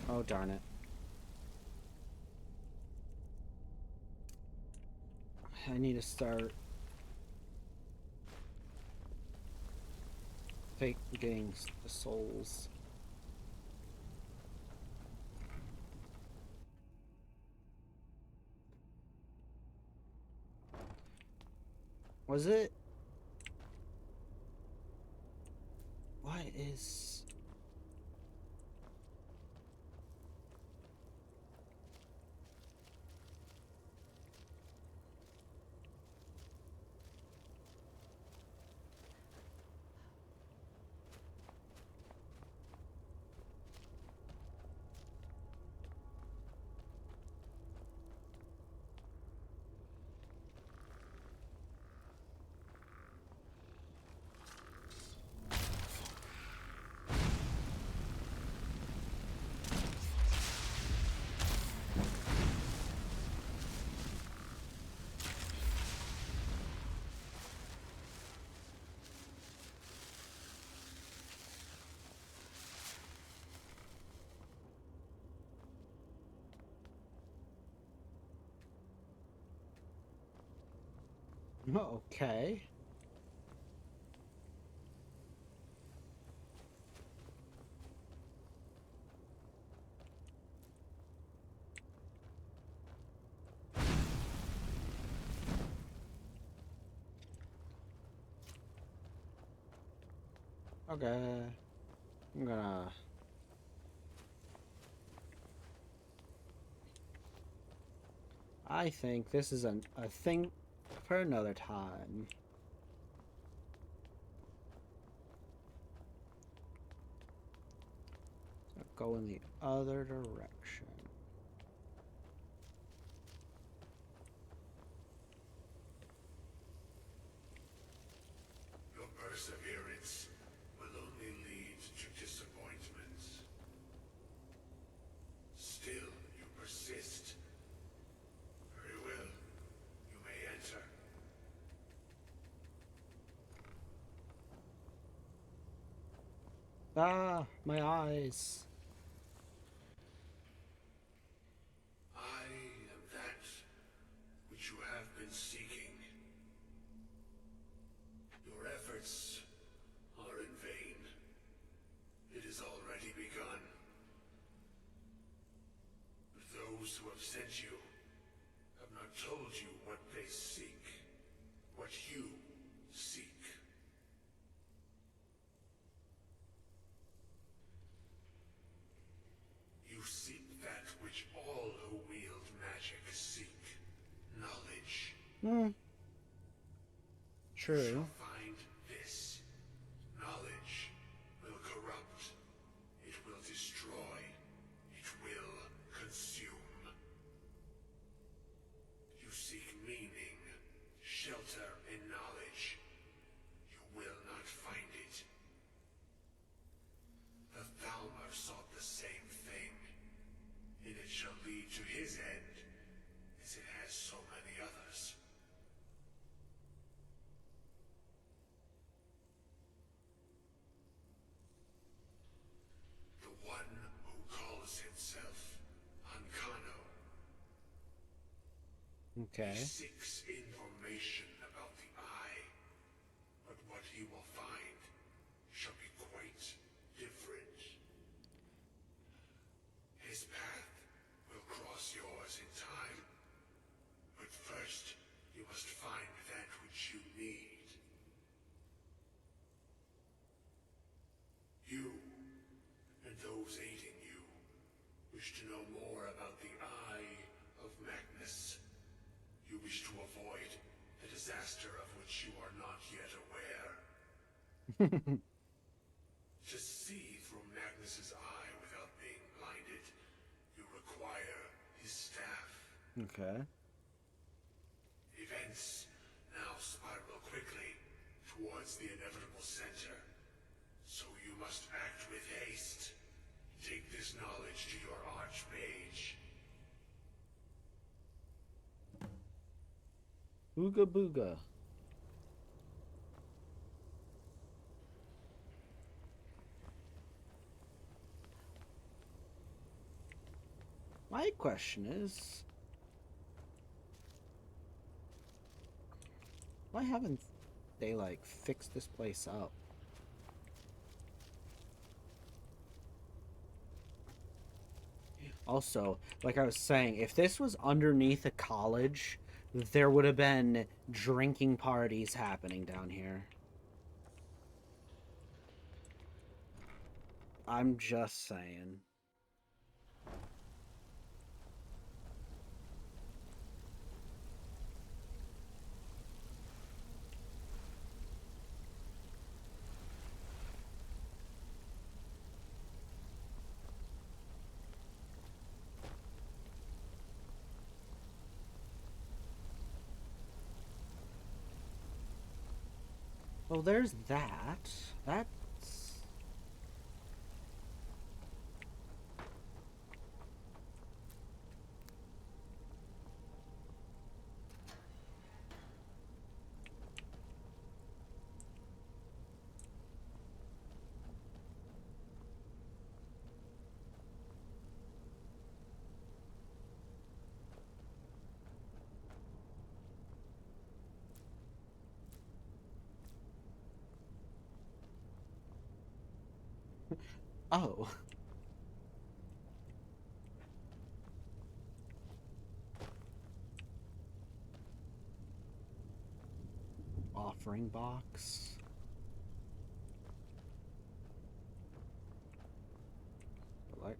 Oh, darn it. I need to start getting the souls. Was it? What is... Okay. Okay. I'm gonna... I think this is a thing for another time. So go in the other direction. Your perseverance will Ah, my eyes. I am that which you have been seeking. Your efforts are in vain. It has already begun. But those who have sent you have not told you what they seek, what you seek. You seek that which all who wield magic seek. Knowledge. True. You shall find this. Knowledge will corrupt. It will destroy. It will consume. You seek meaning, shelter in knowledge. You will not find it. The Thalmor sought the same thing, and it shall lead to his end, as it has so many others. The one who calls himself Ancano. Okay. He seeks information about the Eye, but what he will find shall be quite different. His path will cross yours in time, but first you must find that which you need. You, and those aiding you, wish to know more about the Eye of Magnus. You wish to avoid the disaster of which you are not yet aware. To see through Magnus's eye without being blinded, you require his staff. Okay. Events now spiral quickly towards the inevitable center. So you must act with haste. Take this knowledge to your archmage. Ooga booga. My question is, why haven't they, like, fixed this place up? Also, like I was saying, if this was underneath a college, there would have been drinking parties happening down here. I'm just saying. Well, there's that. That's... Oh. Offering box. Like...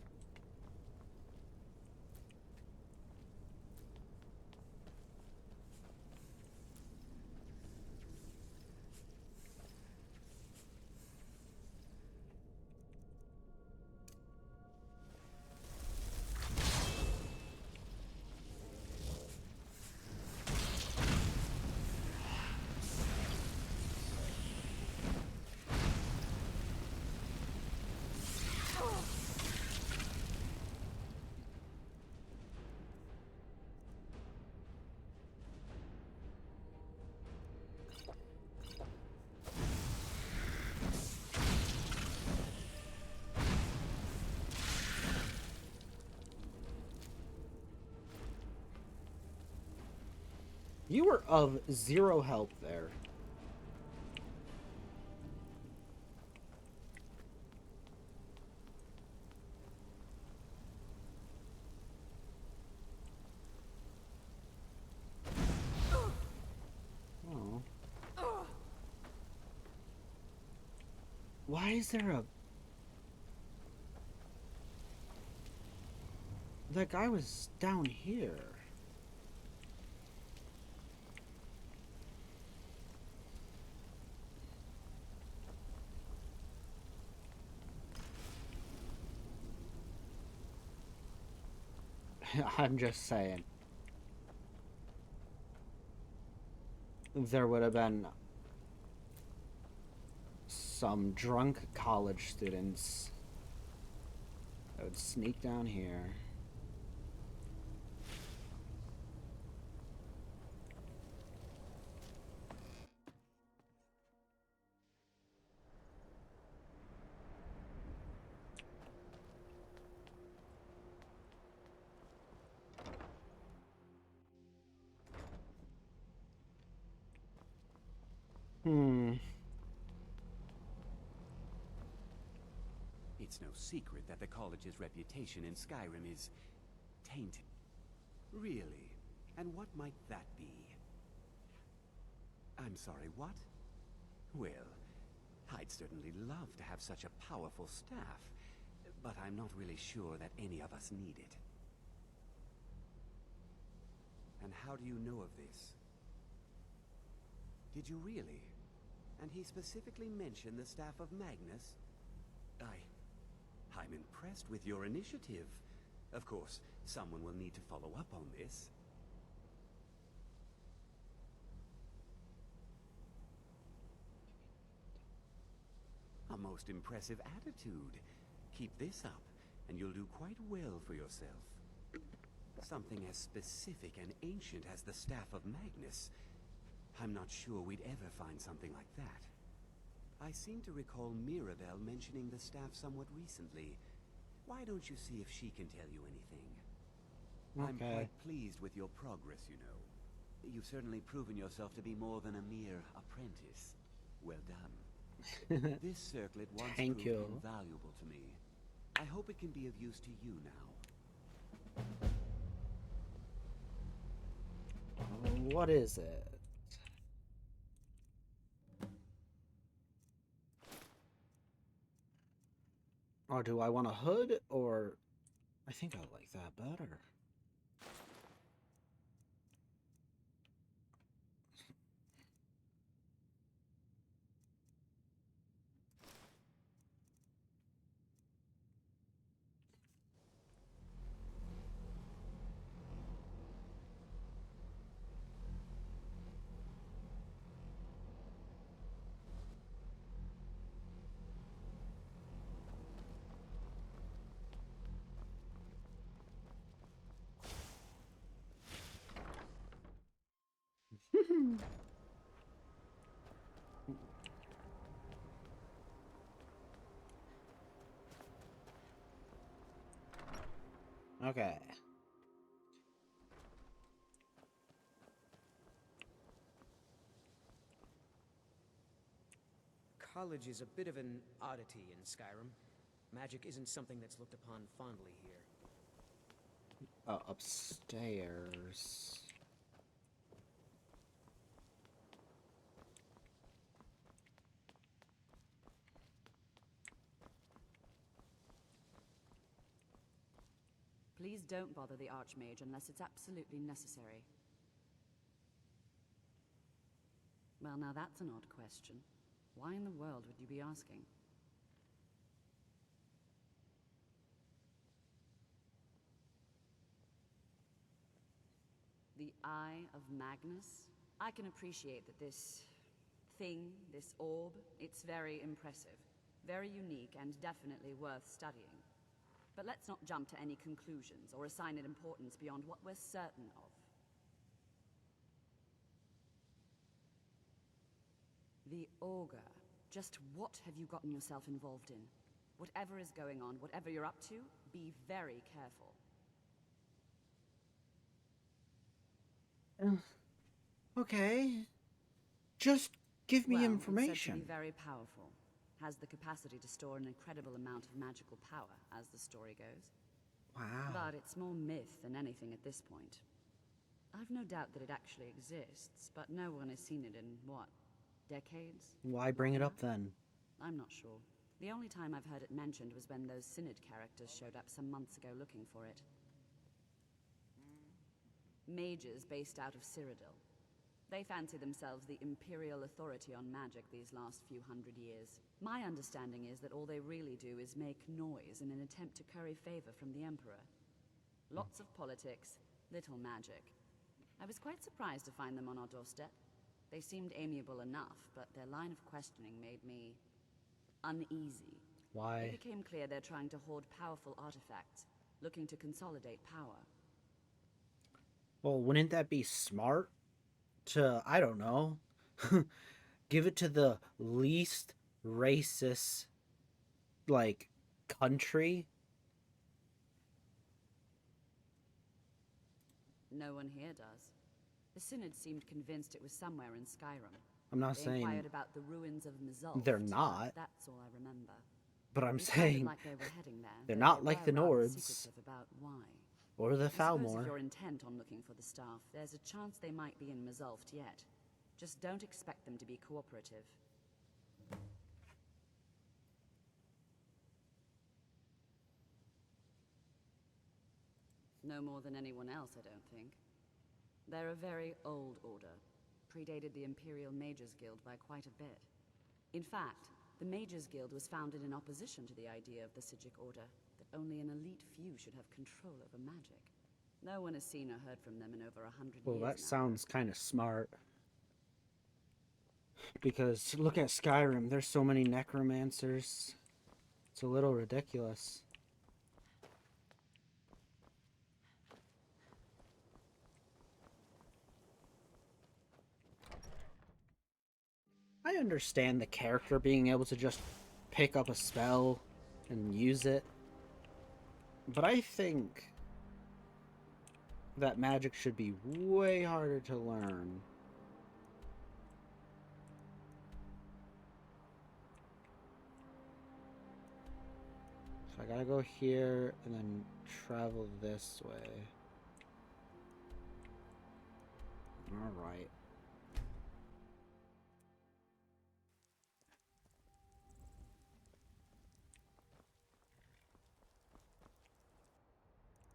You were of zero help there. Oh. Why is there a... That guy was down here. I'm just saying. There would have been some drunk college students that would sneak down here. It's no secret that the college's reputation in Skyrim is tainted. Really? And what might that be? I'm sorry, what? Well, I'd certainly love to have such a powerful staff, but I'm not really sure that any of us need it. And how do you know of this? Did you really? And he specifically mentioned the staff of Magnus? I'm impressed with your initiative. Of course, someone will need to follow up on this. A most impressive attitude. Keep this up, and you'll do quite well for yourself. Something as specific and ancient as the Staff of Magnus. I'm not sure we'd ever find something like that. I seem to recall Mirabelle mentioning the staff somewhat recently. Why don't you see if she can tell you anything? I'm quite pleased with your progress, you know. You've certainly proven yourself to be more than a mere apprentice. Well done. This circlet once proved invaluable to me. I hope it can be of use to you now. What is it? Or do I want a hood, or... I think I like that better. Okay. College is a bit of an oddity in Skyrim. Magic isn't something that's looked upon fondly here. Upstairs. Please don't bother the Archmage unless it's absolutely necessary. Well, now that's an odd question. Why in the world would you be asking? The Eye of Magnus? I can appreciate that this thing, this orb, it's very impressive, very unique, and definitely worth studying. But let's not jump to any conclusions or assign it importance beyond what we're certain of. The Augur. Just what have you gotten yourself involved in? Whatever is going on, whatever you're up to, be very careful. Okay. Just give me Well, information. it's said to be very powerful. Has the capacity to store an incredible amount of magical power, as the story goes. Wow. But it's more myth than anything at this point. I've no doubt that it actually exists, but no one has seen it in, what, decades? Why bring it up then? I'm not sure. The only time I've heard it mentioned was when those Synod characters showed up some months ago looking for it. Mages based out of Cyrodiil. They fancy themselves the imperial authority on magic these last few hundred years. My understanding is that all they really do is make noise in an attempt to curry favor from the Emperor. Lots of politics, little magic. I was quite surprised to find them on our doorstep. They seemed amiable enough, but their line of questioning made me uneasy. Why? It became clear they're trying to hoard powerful artifacts, looking to consolidate power. Well, wouldn't that be smart to, I don't know, give it to the least racist, like, country? No one here does. The Synod seemed convinced it was somewhere in Skyrim. I'm not They saying inquired about the ruins of Mzulft. they're not. That's all I remember. But I'm It sounded saying like they were heading there, they're though not they like the were rather Nords. secretive about why. Or the I suppose Falmor. if you're intent on looking for the staff, there's a chance they might be in Mzulft yet. Just don't expect them to be cooperative. No more than anyone else, I don't think. They're a very old order. Predated the Imperial Mages Guild by quite a bit. In fact, the Mages Guild was founded in opposition to the idea of the Psijic Order, that only an elite few should have control over magic. No one has seen or heard from them in over 100 Well, years that now. sounds kind of smart. Because look at Skyrim, there's so many necromancers. It's a little ridiculous. I understand the character being able to just pick up a spell and use it. But I think that magic should be way harder to learn. So I gotta go here and then travel this way. Alright.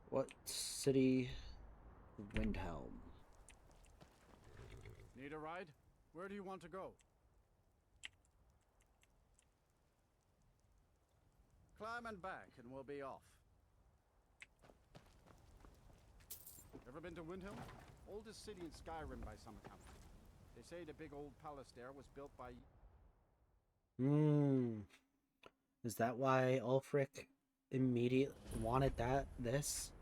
What city? Windhelm. Need a ride? Where do you want to go? Climb and back and we'll be off. Ever been to Windhelm? Oldest city in Skyrim by some account. They say the big old palace there was built by... Is that why Ulfric immediately wanted this?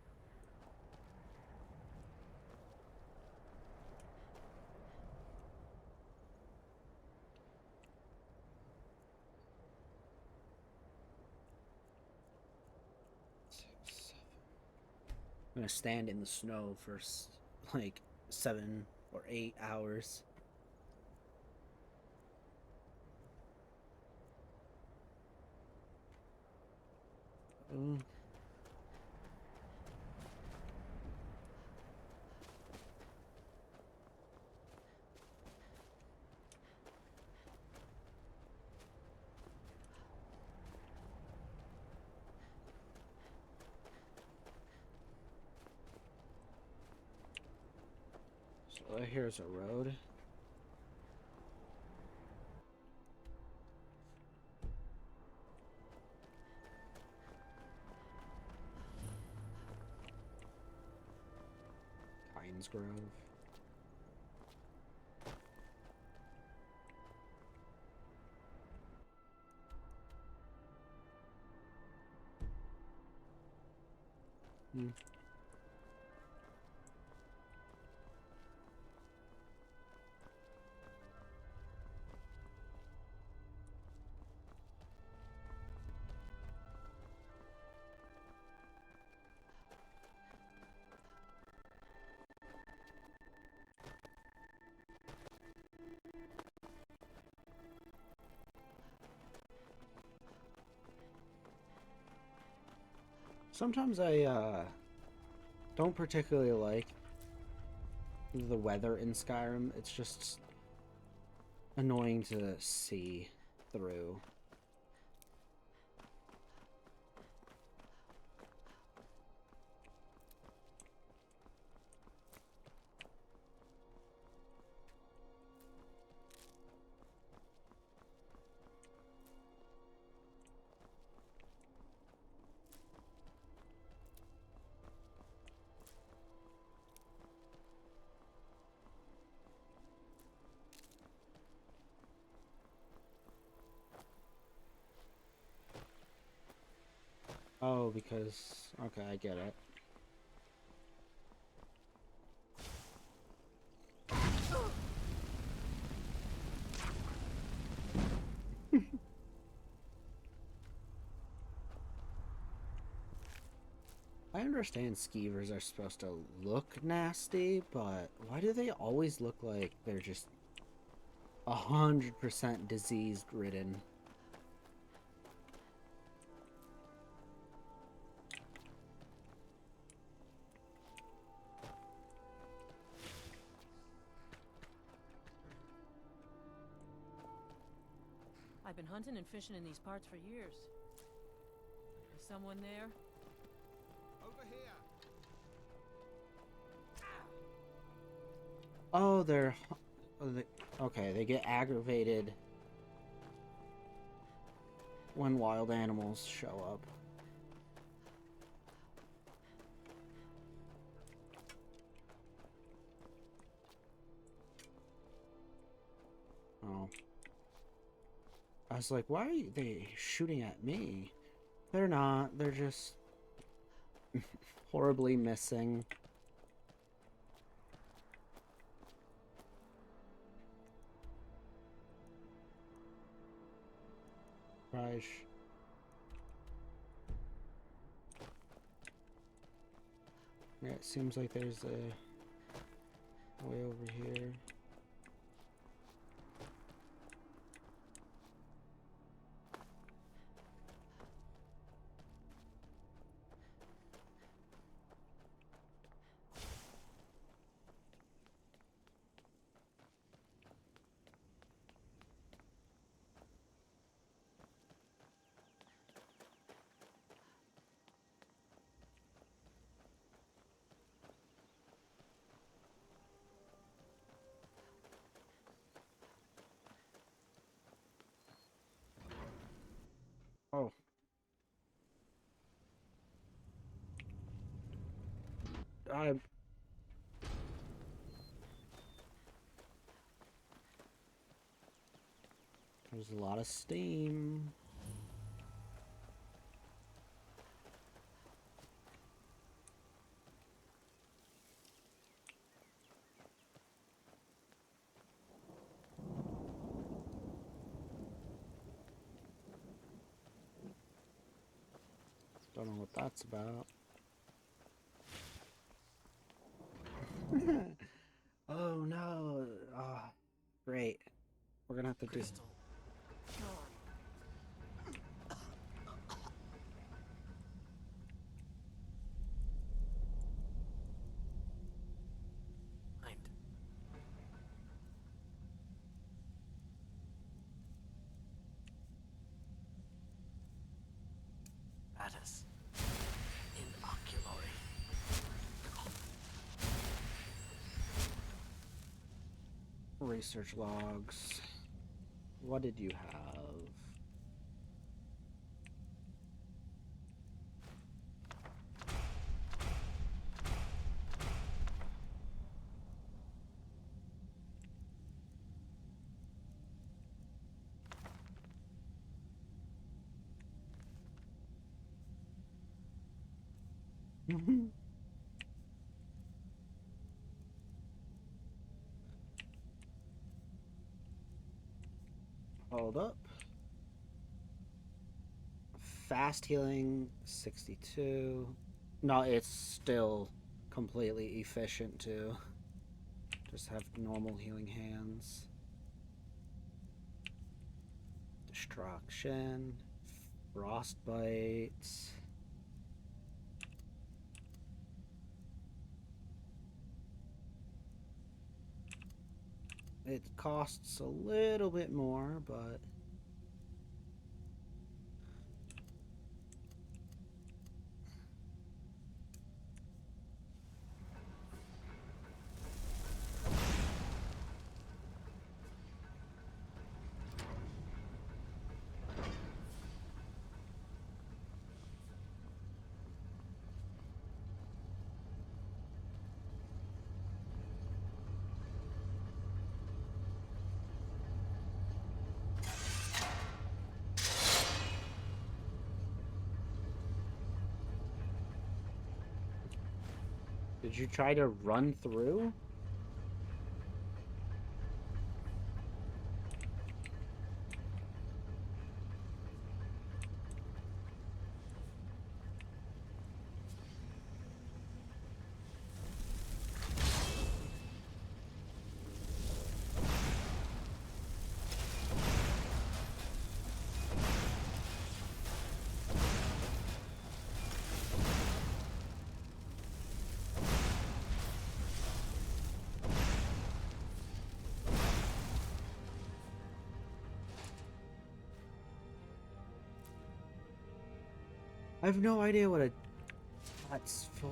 I'm gonna stand in the snow for like 7 or 8 hours. So here's a road. Pines Grove. Sometimes I don't particularly like the weather in Skyrim. It's just annoying to see through. Oh, because... okay, I get it. I understand skeevers are supposed to look nasty, but why do they always look like they're just 100% disease-ridden? I've been hunting and fishing in these parts for years. Is someone there? Over here. Oh, they're... okay, they get aggravated when wild animals show up. Oh. I was like, why are they shooting at me? They're not. They're just horribly missing. Gosh. Yeah, it seems like there's a way over here. Oh. There's a lot of steam. Don't know what that's about. Oh no. Ah, great. We're gonna have to do... Addis. In oculory. Research logs. What did you have? Hold up. Fast healing 62. No, it's still completely efficient too. Just have normal healing hands. Destruction. Frostbite. It costs a little bit more, but... Did you try to run through? I have no idea what that's for.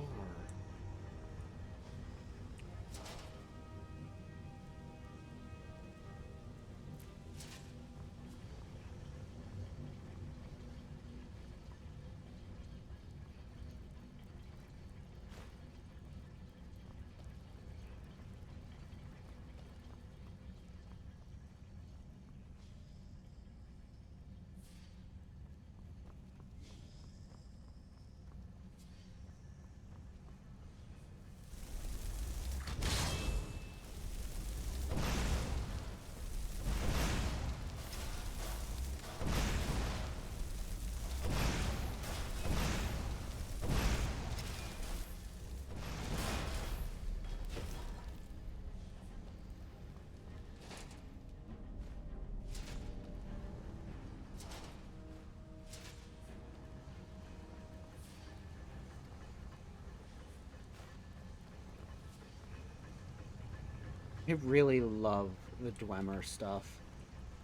I really love the Dwemer stuff.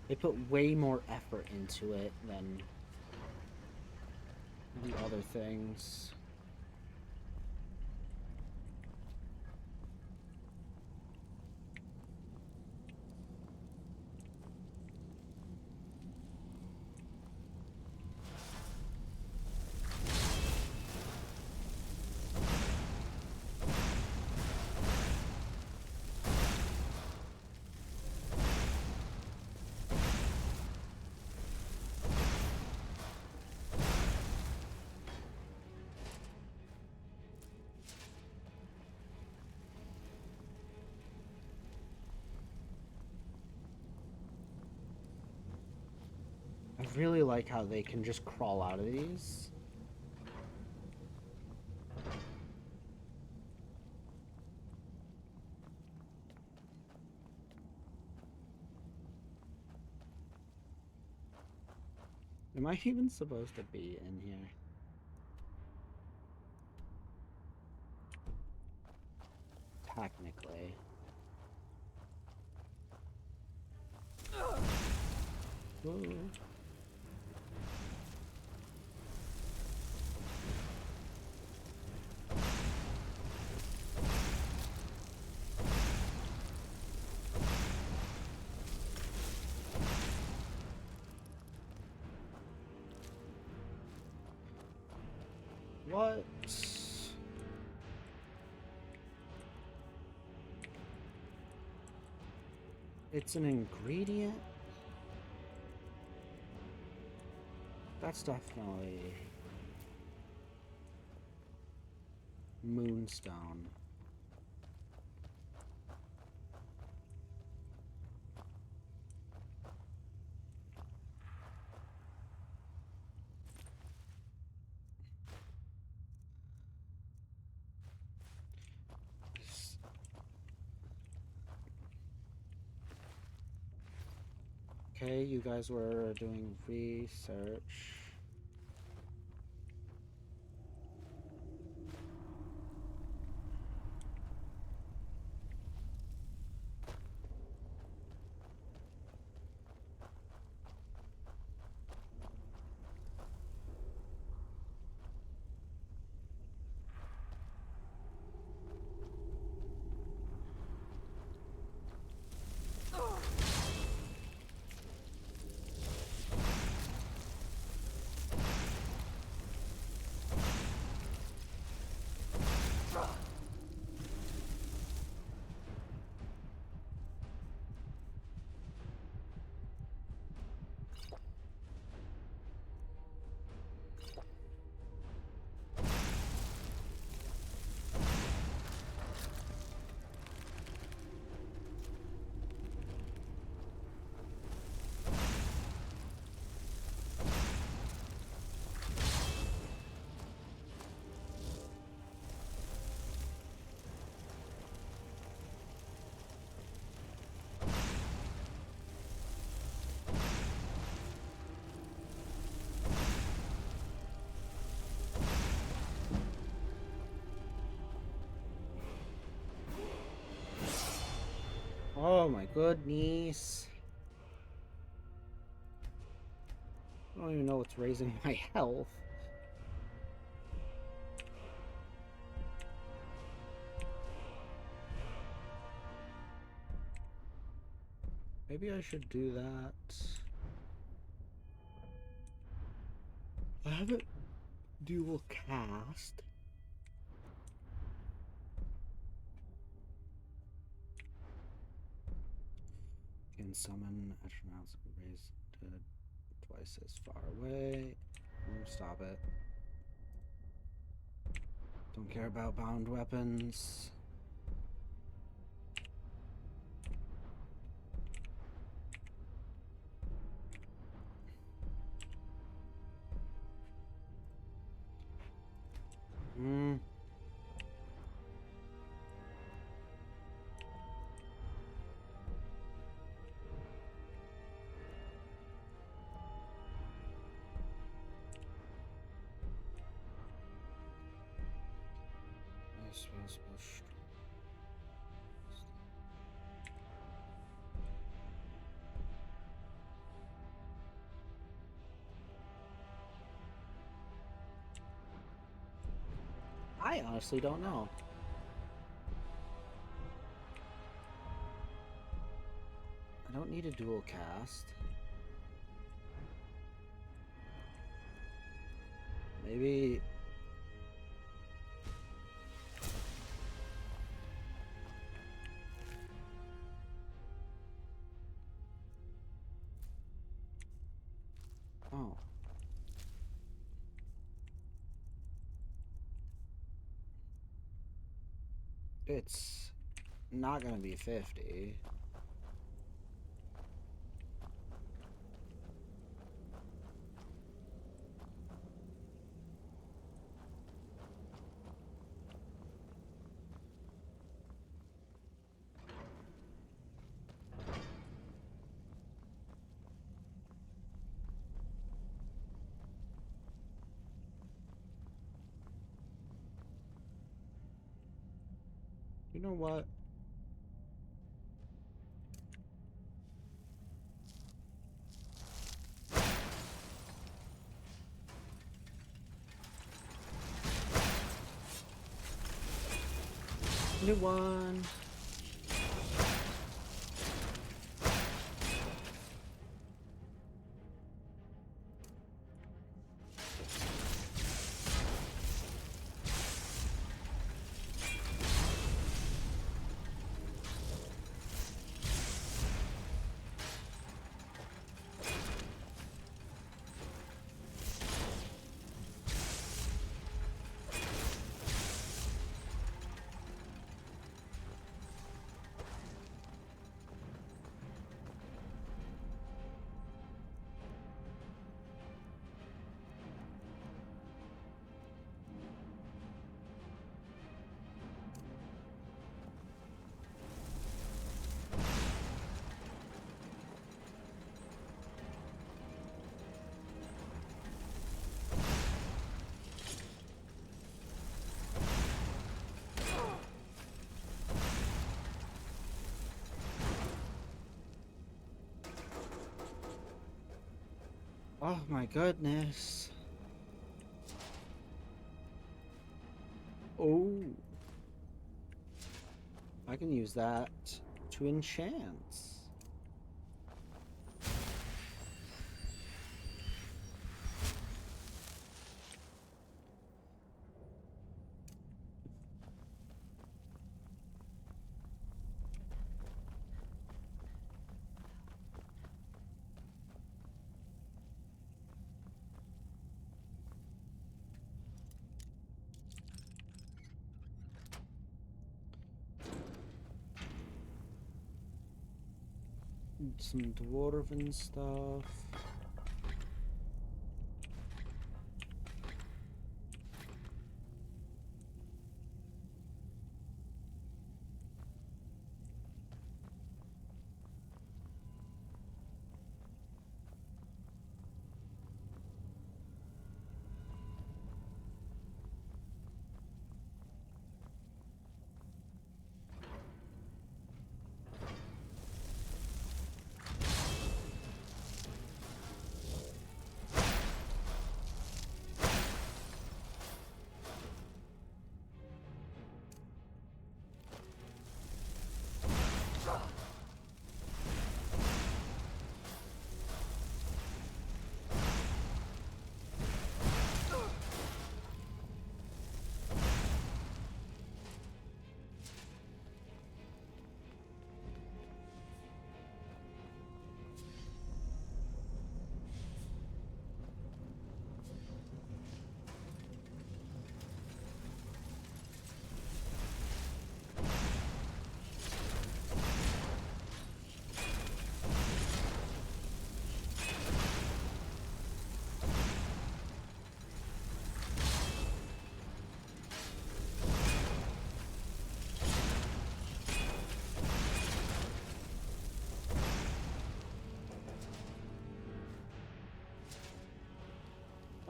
They put way more effort into it than the other things. I really like how they can just crawl out of these. Am I even supposed to be in here? Technically. Whoa. What? It's an ingredient? That's definitely moonstone. Okay, you guys were doing research. Oh my goodness. I don't even know what's raising my health. Maybe I should do that. I haven't dual cast. Can summon astronauts raised to twice as far away. Stop it. Don't care about bound weapons. Hmm. I honestly don't know. I don't need a dual cast. Maybe... Oh. It's not gonna be 50. You know what? New one. Oh my goodness. Oh. I can use that to enchant. Some dwarven stuff.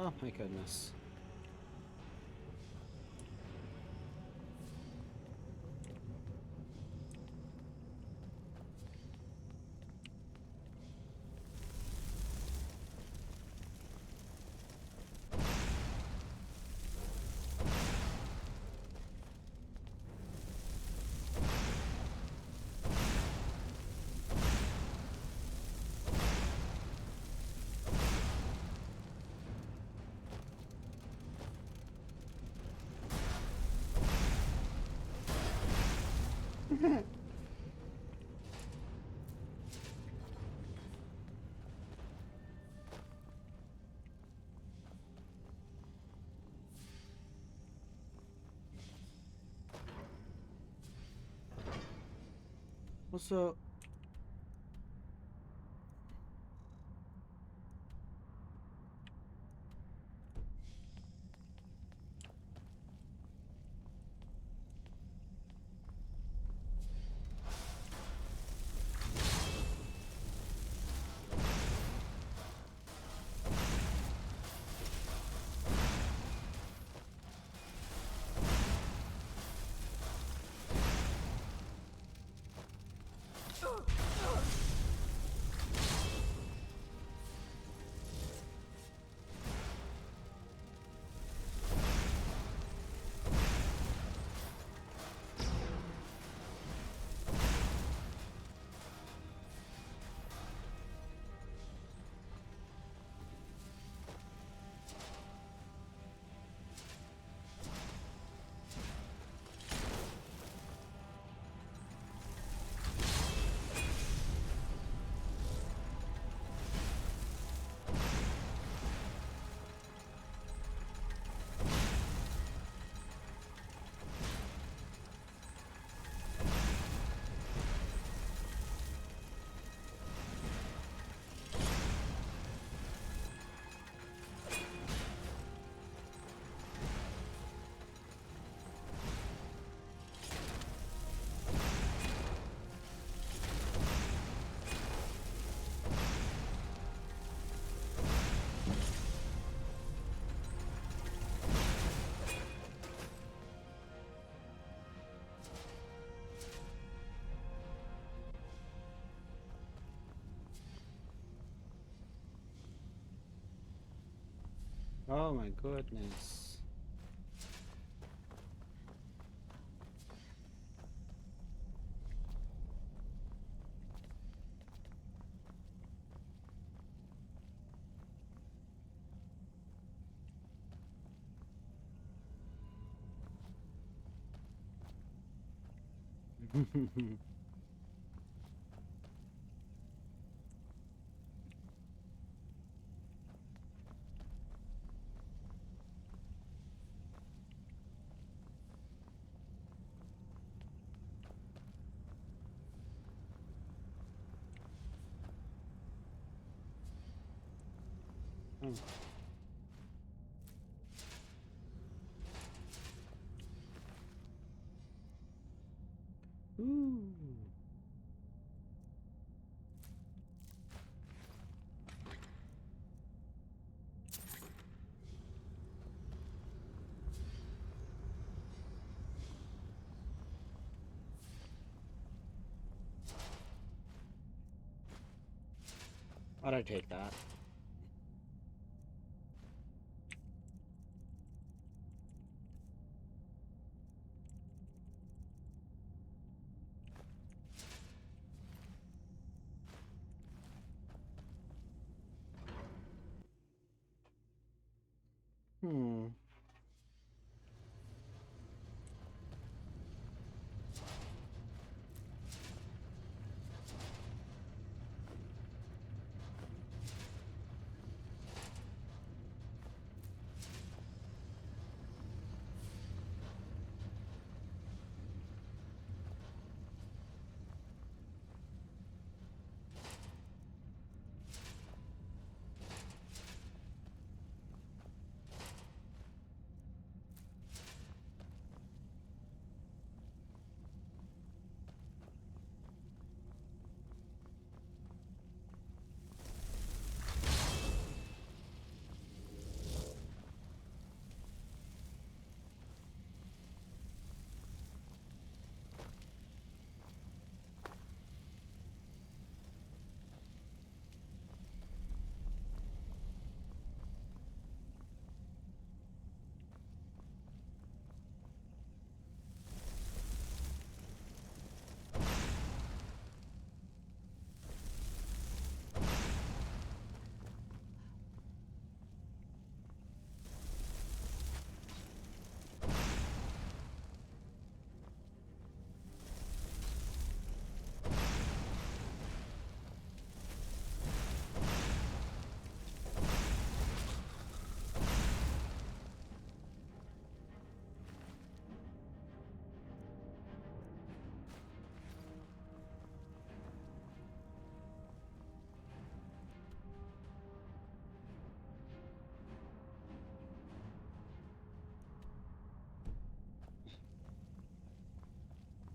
Oh my goodness. Also, oh my goodness. Hmm. Ooh. How'd I take that? Hmm.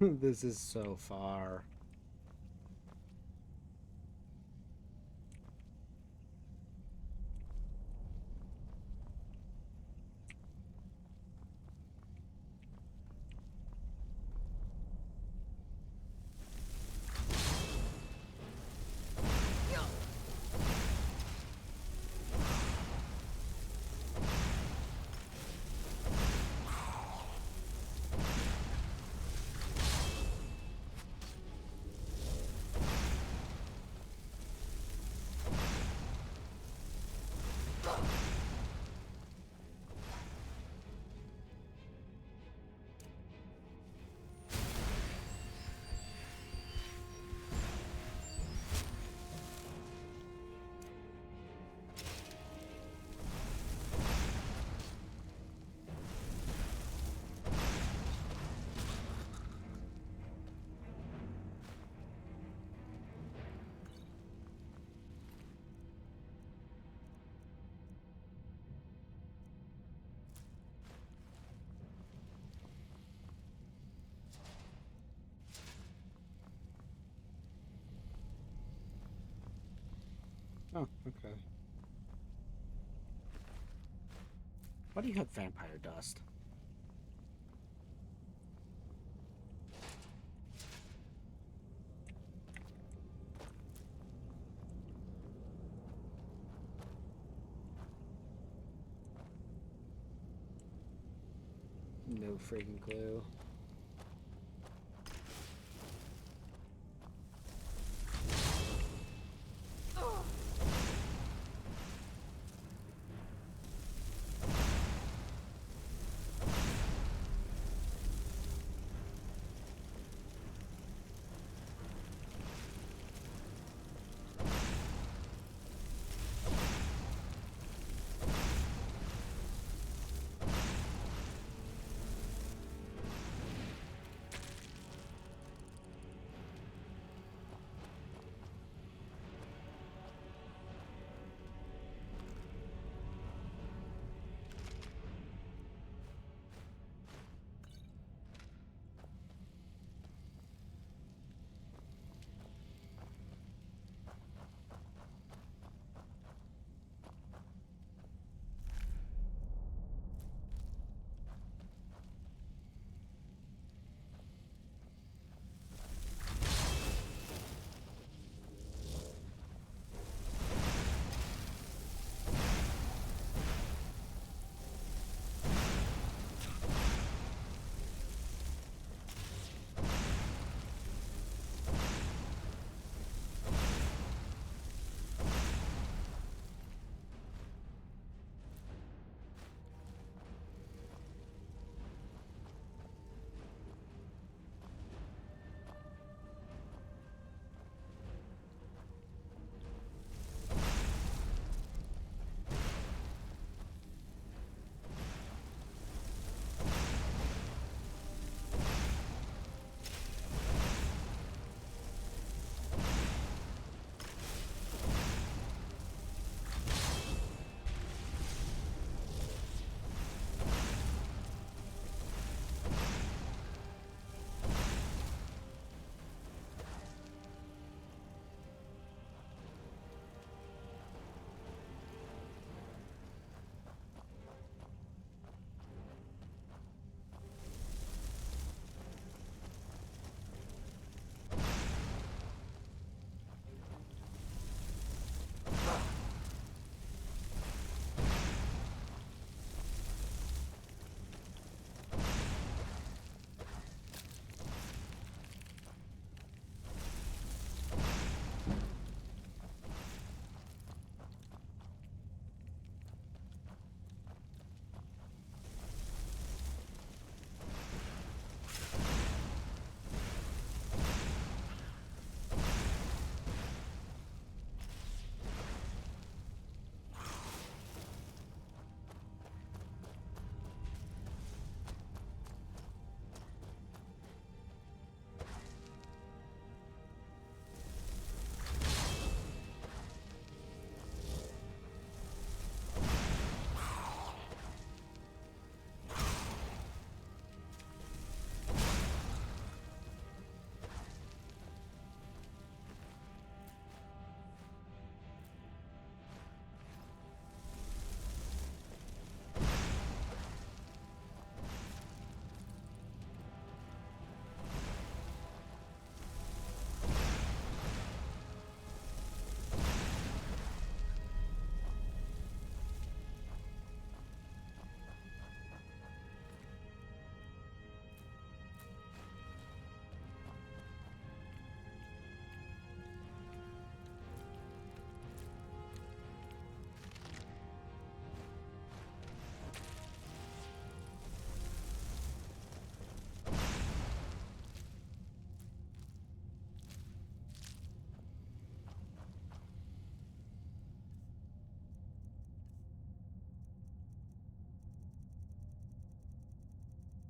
This is so far. Oh, okay. Why do you have vampire dust? No freaking clue.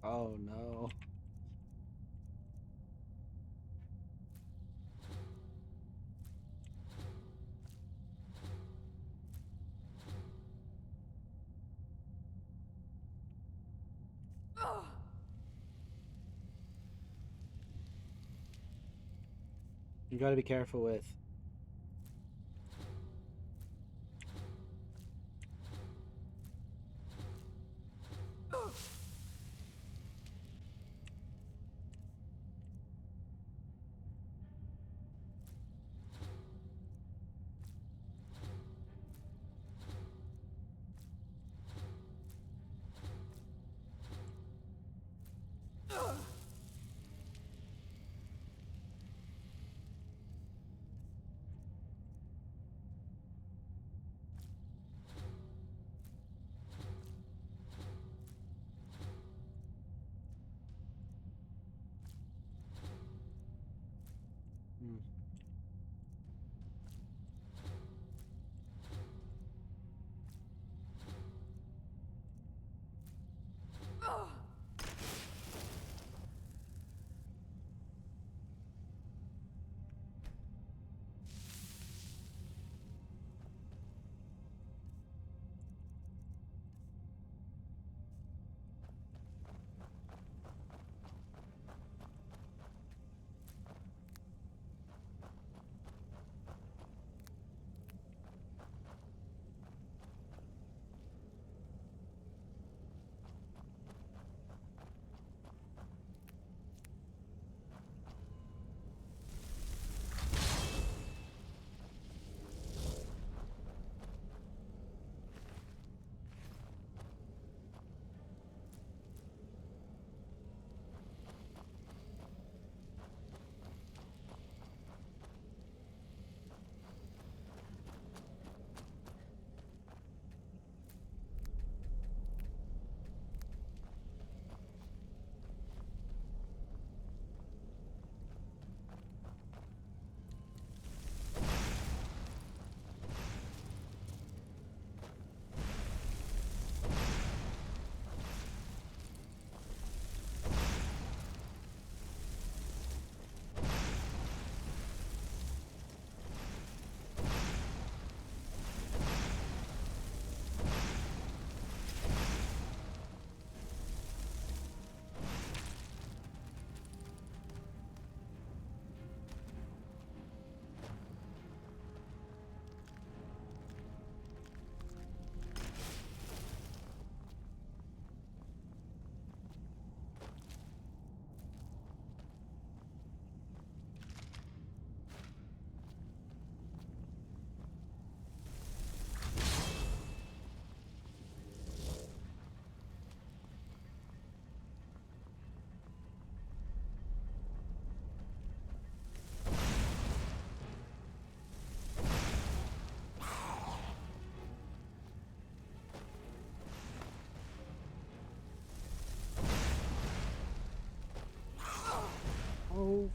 Oh no. You gotta be careful with. Hmm. Oh.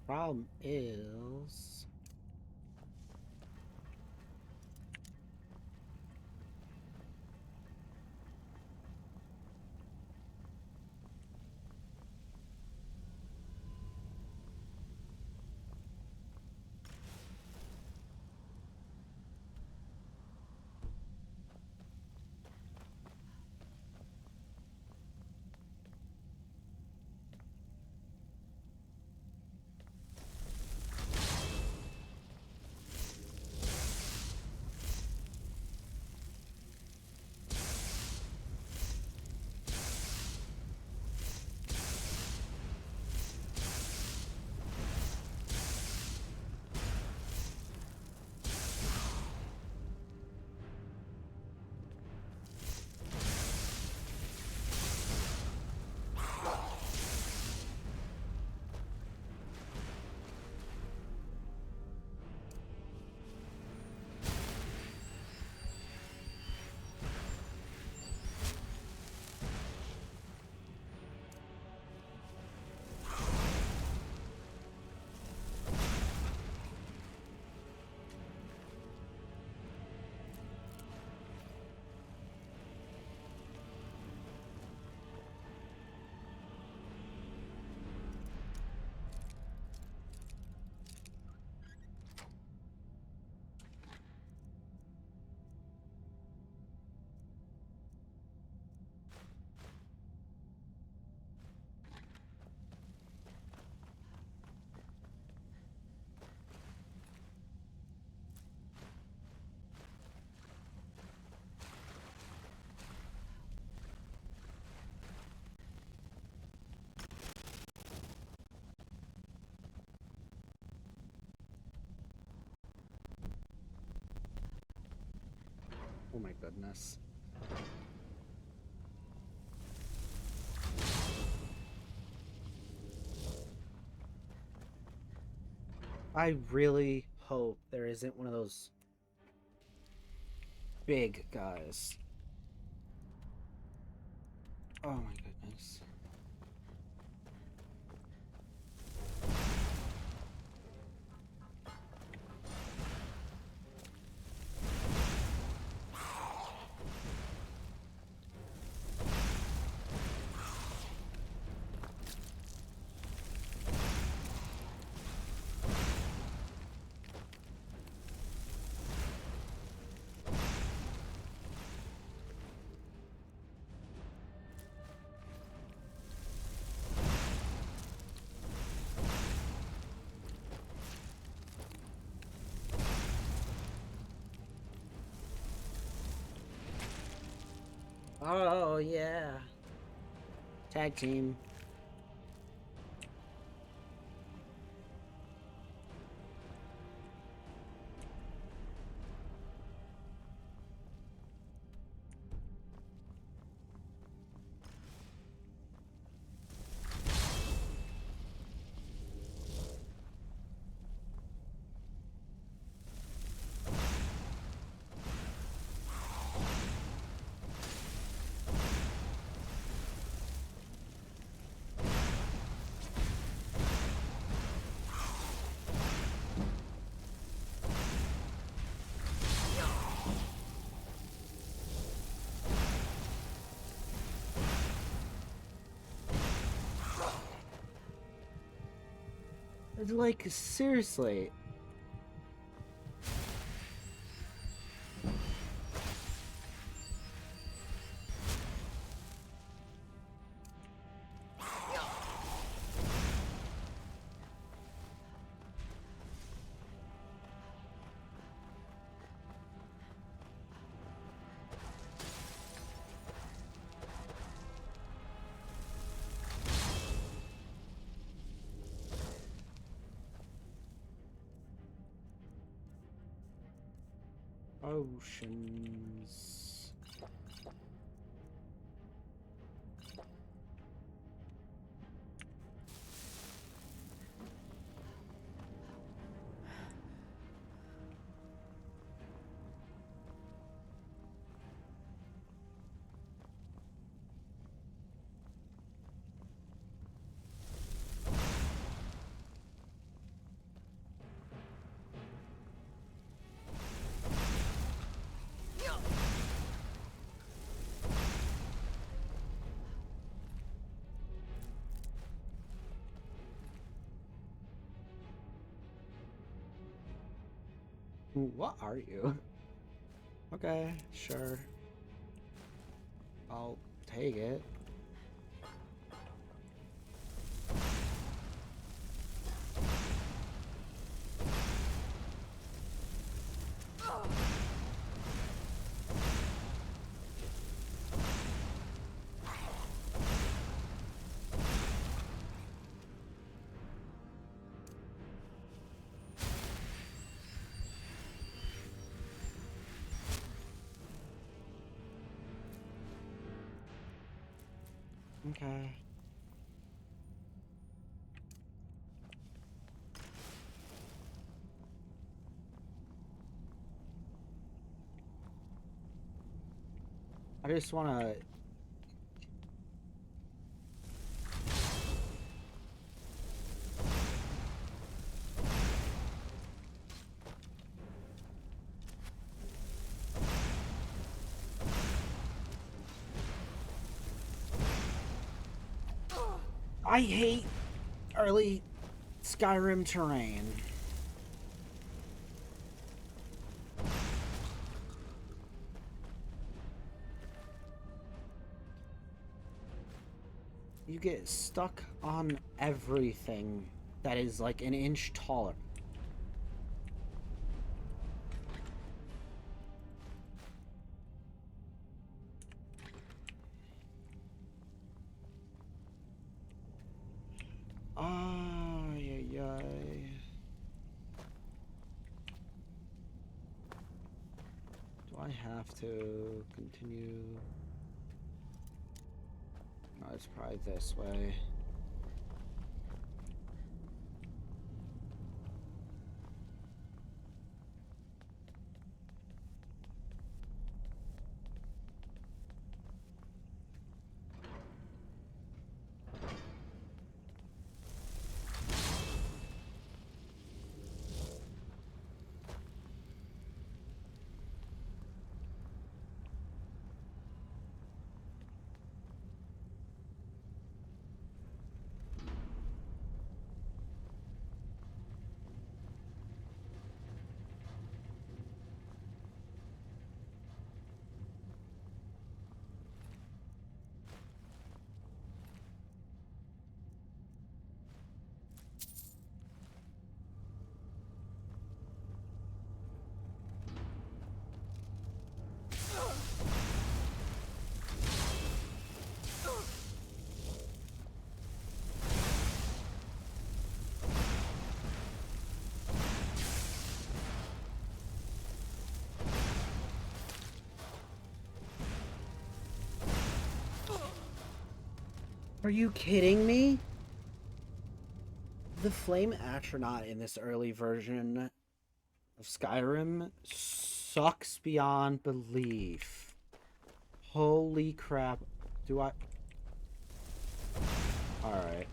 Problem is... Oh my goodness. I really hope there isn't one of those big guys. Oh my goodness. Oh, yeah. Tag team. Like, seriously. Oceans. What are you? Okay, sure. I'll take it. Okay. I just want to... I hate early Skyrim terrain. You get stuck on everything that is like an inch taller. Ay, ay, ay. Do I have to continue? No, it's probably this way. Are you kidding me? The Flame Astronaut in this early version of Skyrim sucks beyond belief. Holy crap. Do I... Alright.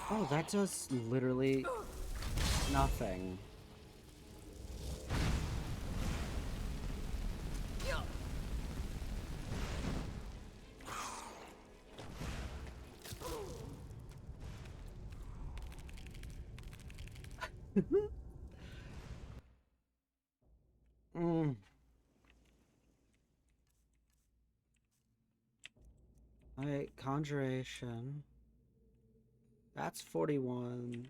Oh, that does literally nothing. Alright, Conjuration. That's 41.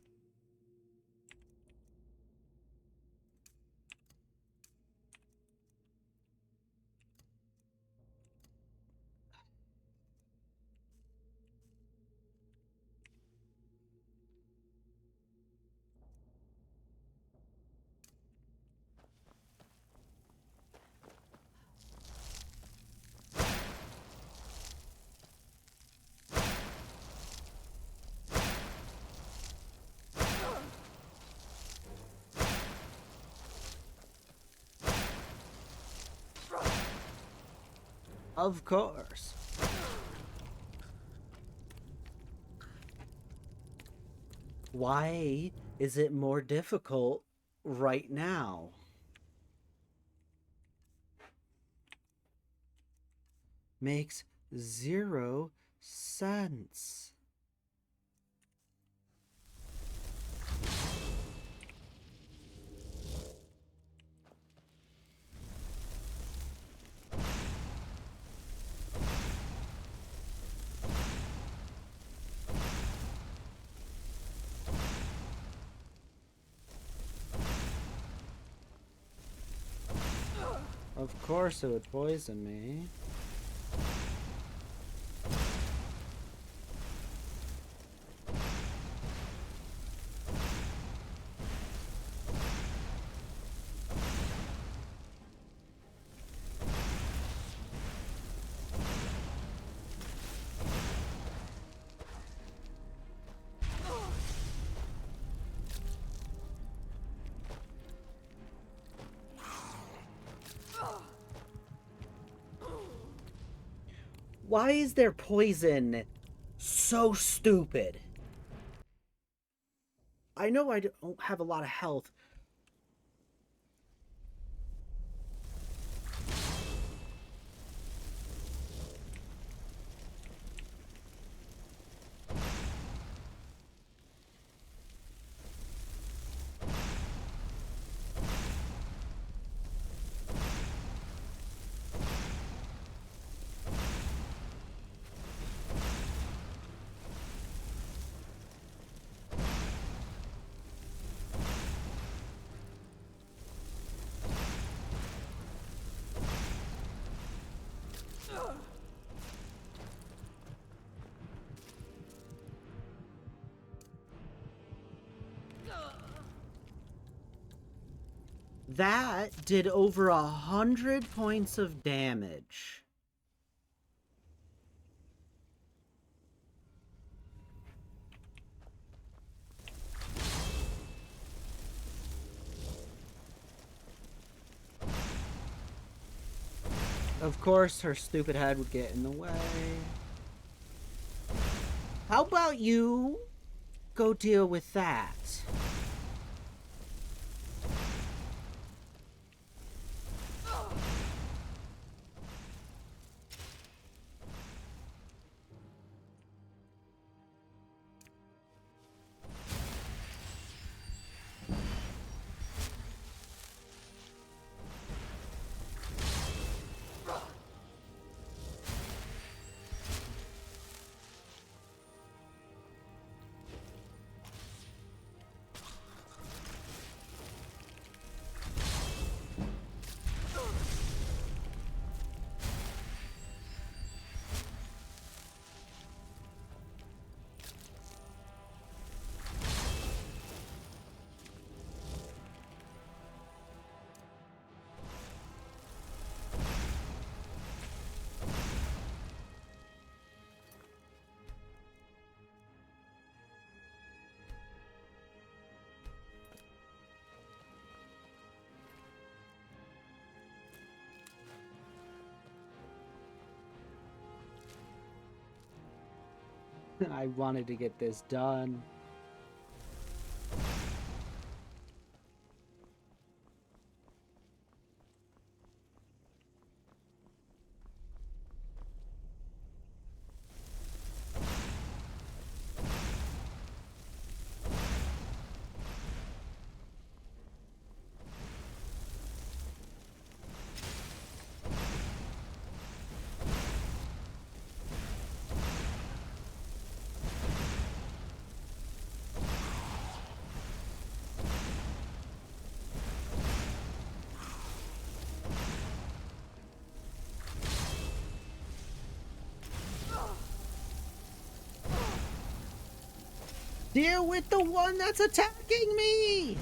Of course. Why is it more difficult right now? Makes zero sense. Of course it would poison me. Why is their poison so stupid? I know I don't have a lot of health. That did over 100 points of damage. Of course, her stupid head would get in the way. How about you go deal with that? I wanted to get this done. Deal with the one that's attacking me!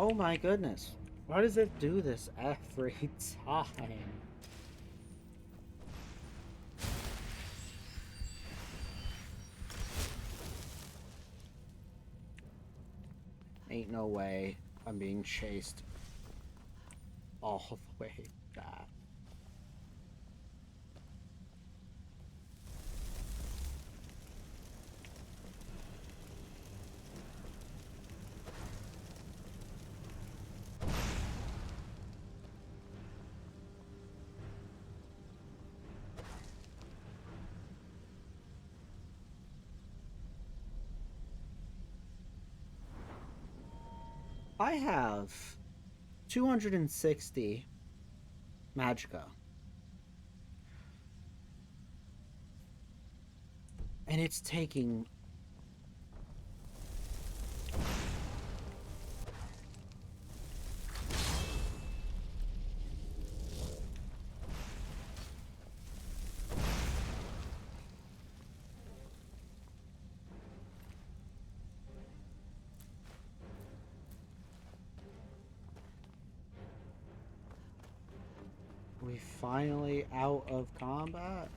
Oh my goodness. Why does it do this every time? Ain't no way I'm being chased all the way back. I have 260 magicka. And it's taking... We finally out of combat?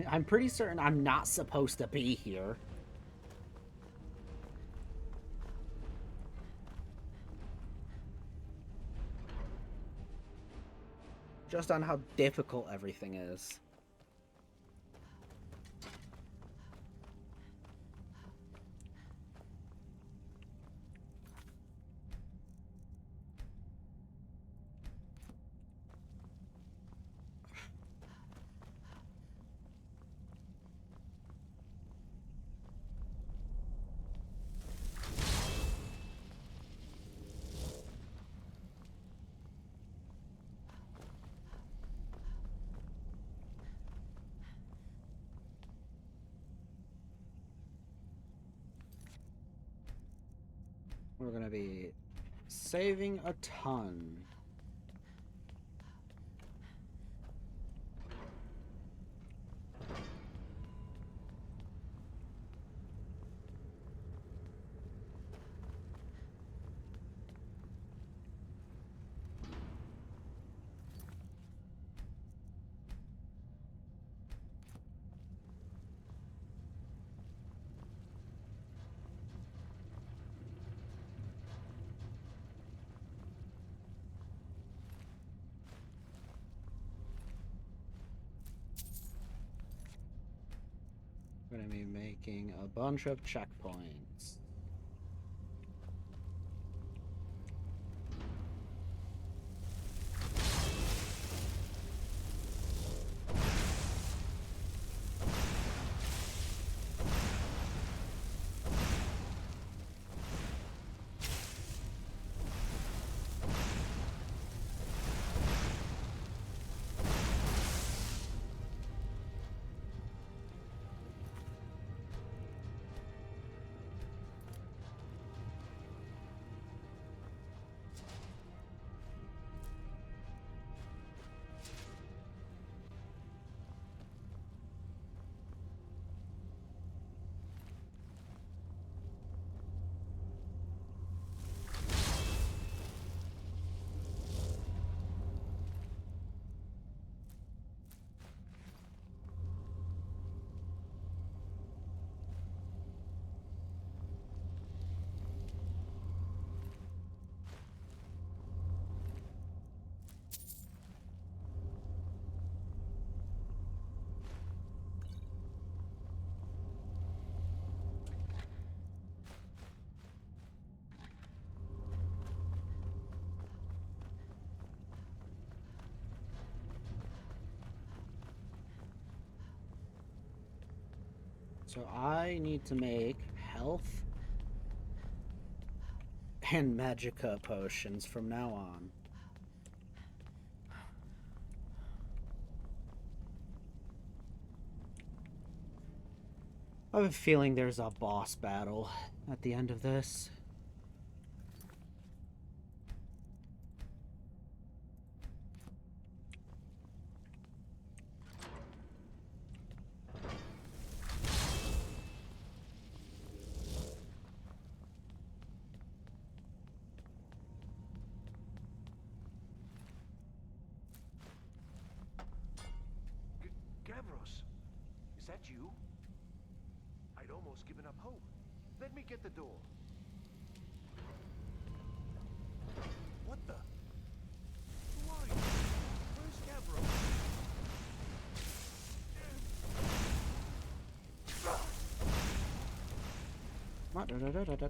I'm pretty certain I'm not supposed to be here. Just on how difficult everything is. We're gonna be saving a ton. We're gonna be making a bunch of checkpoints. So I need to make health and magicka potions from now on. I have a feeling there's a boss battle at the end of this. Gavros, is that you? I'd almost given up hope. Let me get the door. What the? Who are you? Where's Gavros? What? Da-da-da-da-da.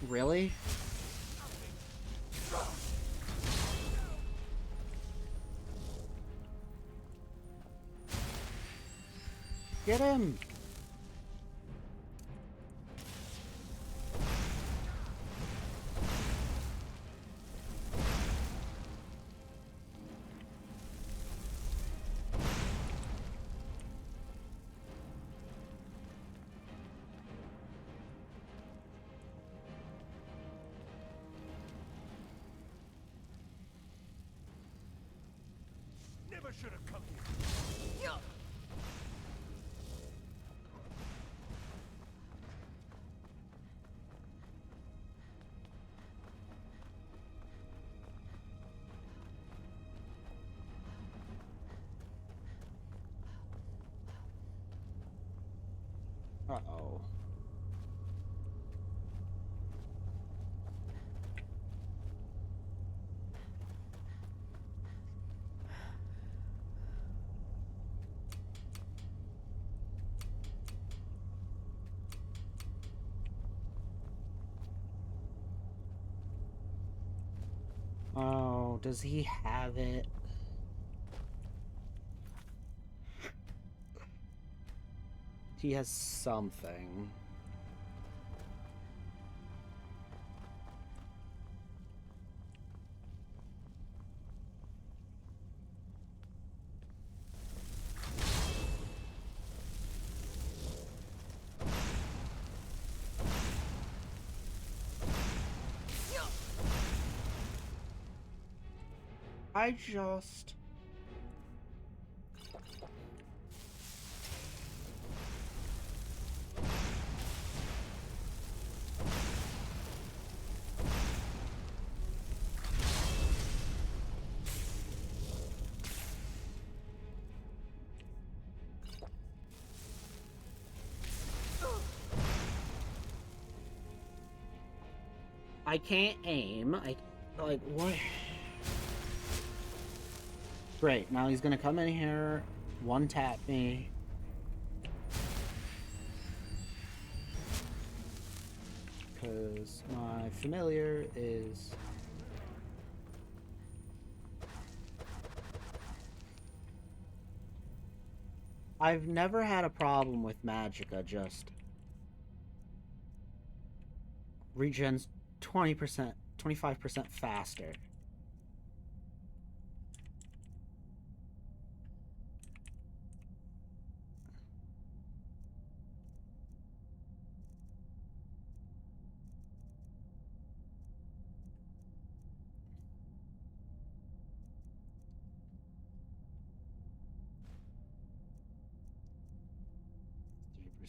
Really? Get him! Never should have come here. Uh-oh. Oh, does he have it? He has something. I just... I can't aim. Like, what? Great, now he's gonna come in here, one-tap me. Because my familiar is... I've never had a problem with Magicka just... regens 20%, 25% faster.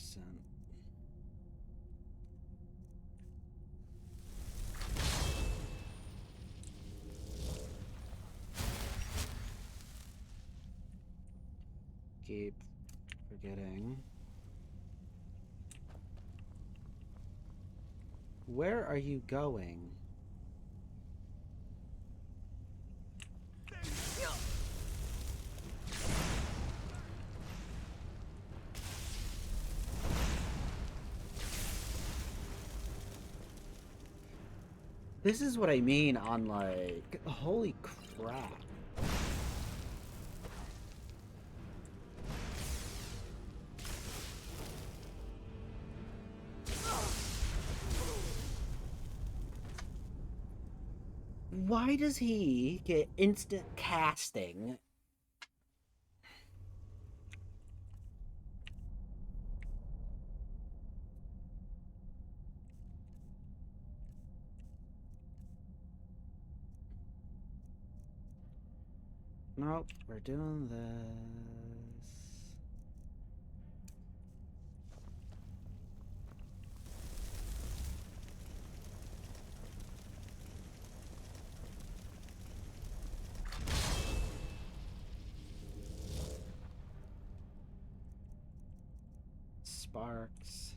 %. Keep forgetting. Where are you going? This is what I mean on, like, holy crap. Why does he get instant casting? Nope, we're doing this. Sparks.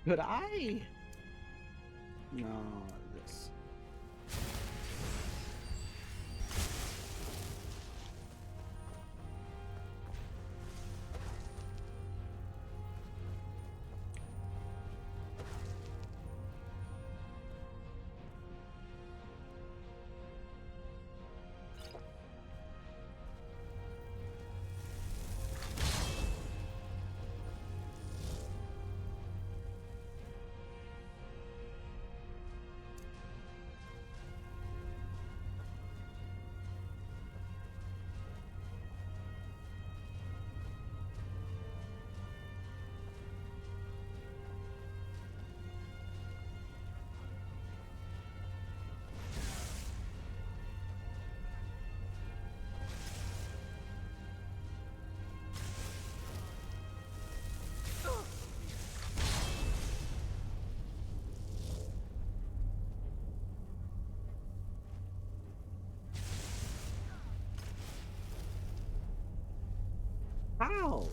Could I? No, this. How?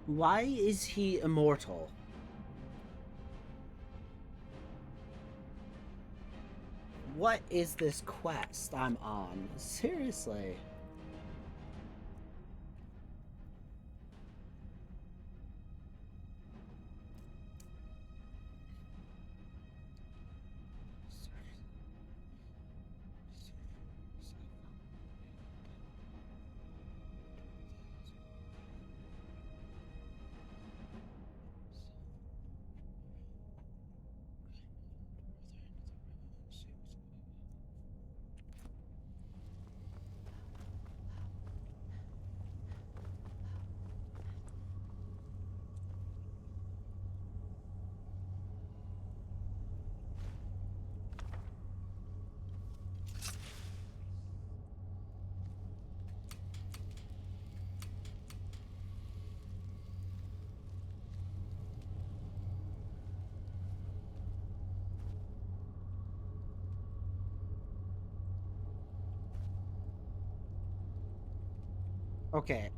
Why is he immortal? What is this quest I'm on? Seriously. Okay.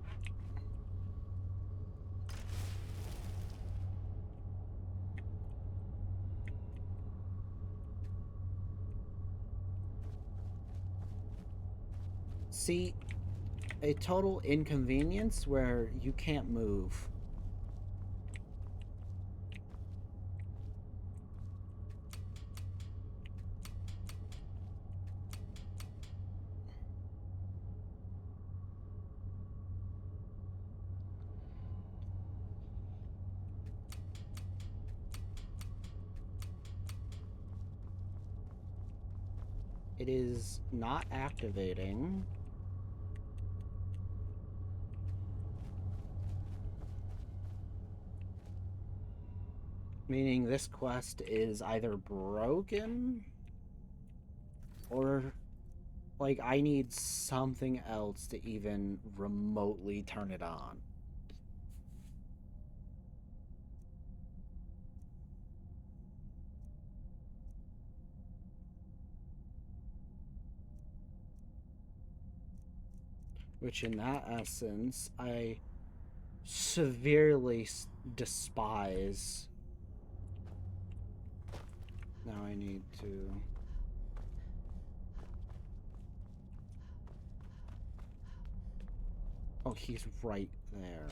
See, a total inconvenience where you can't move. It is not activating. Meaning this quest is either broken or like I need something else to even remotely turn it on. Which in that essence, I severely despise. Now I need to... Oh, he's right there.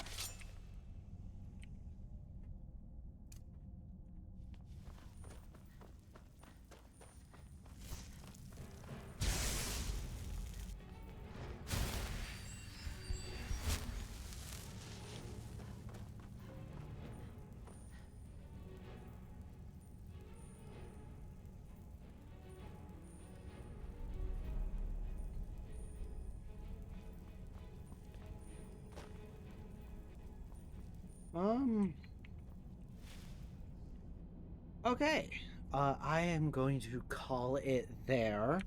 Okay. I am going to call it there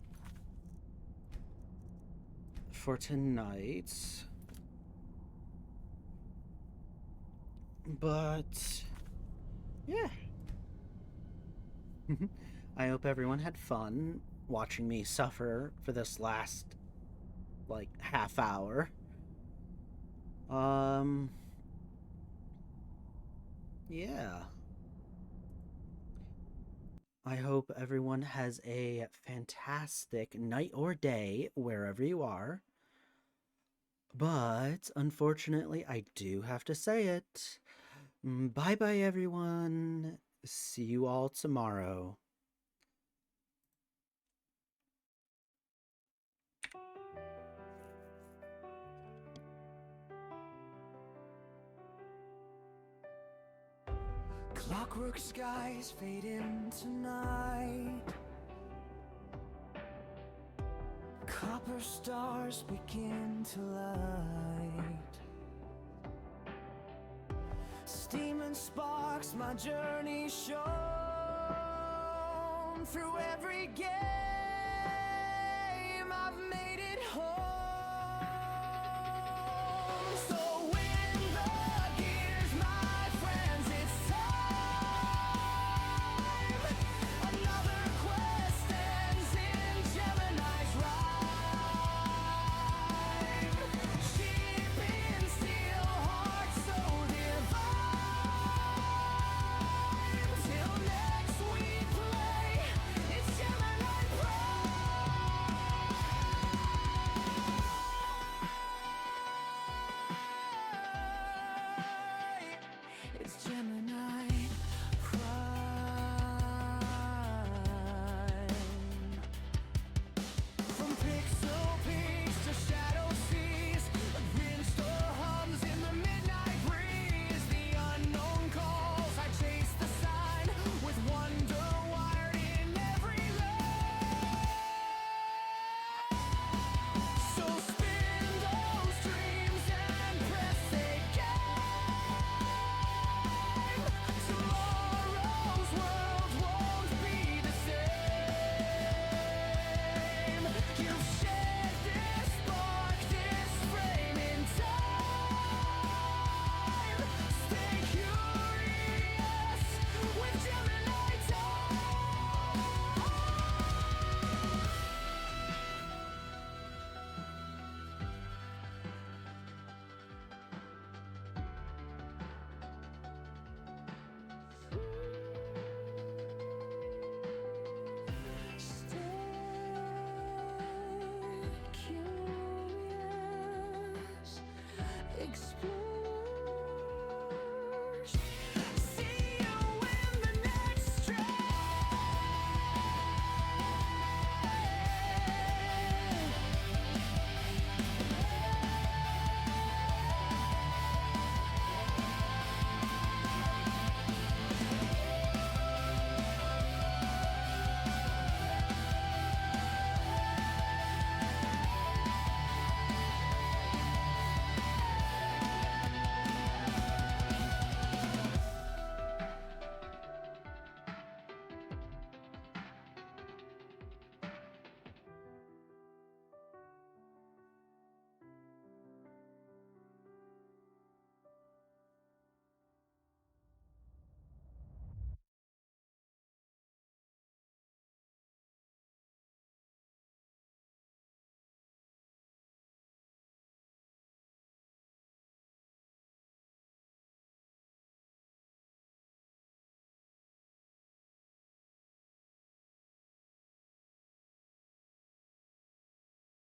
for tonight. But yeah. I hope everyone had fun watching me suffer for this last like half hour. Yeah. I hope everyone has a fantastic night or day wherever you are. But unfortunately, I do have to say it. Bye bye, everyone. See you all tomorrow. Clockwork skies fade into night. Copper stars begin to light. Steam and sparks, my journey shown. Through every game, I've made it home.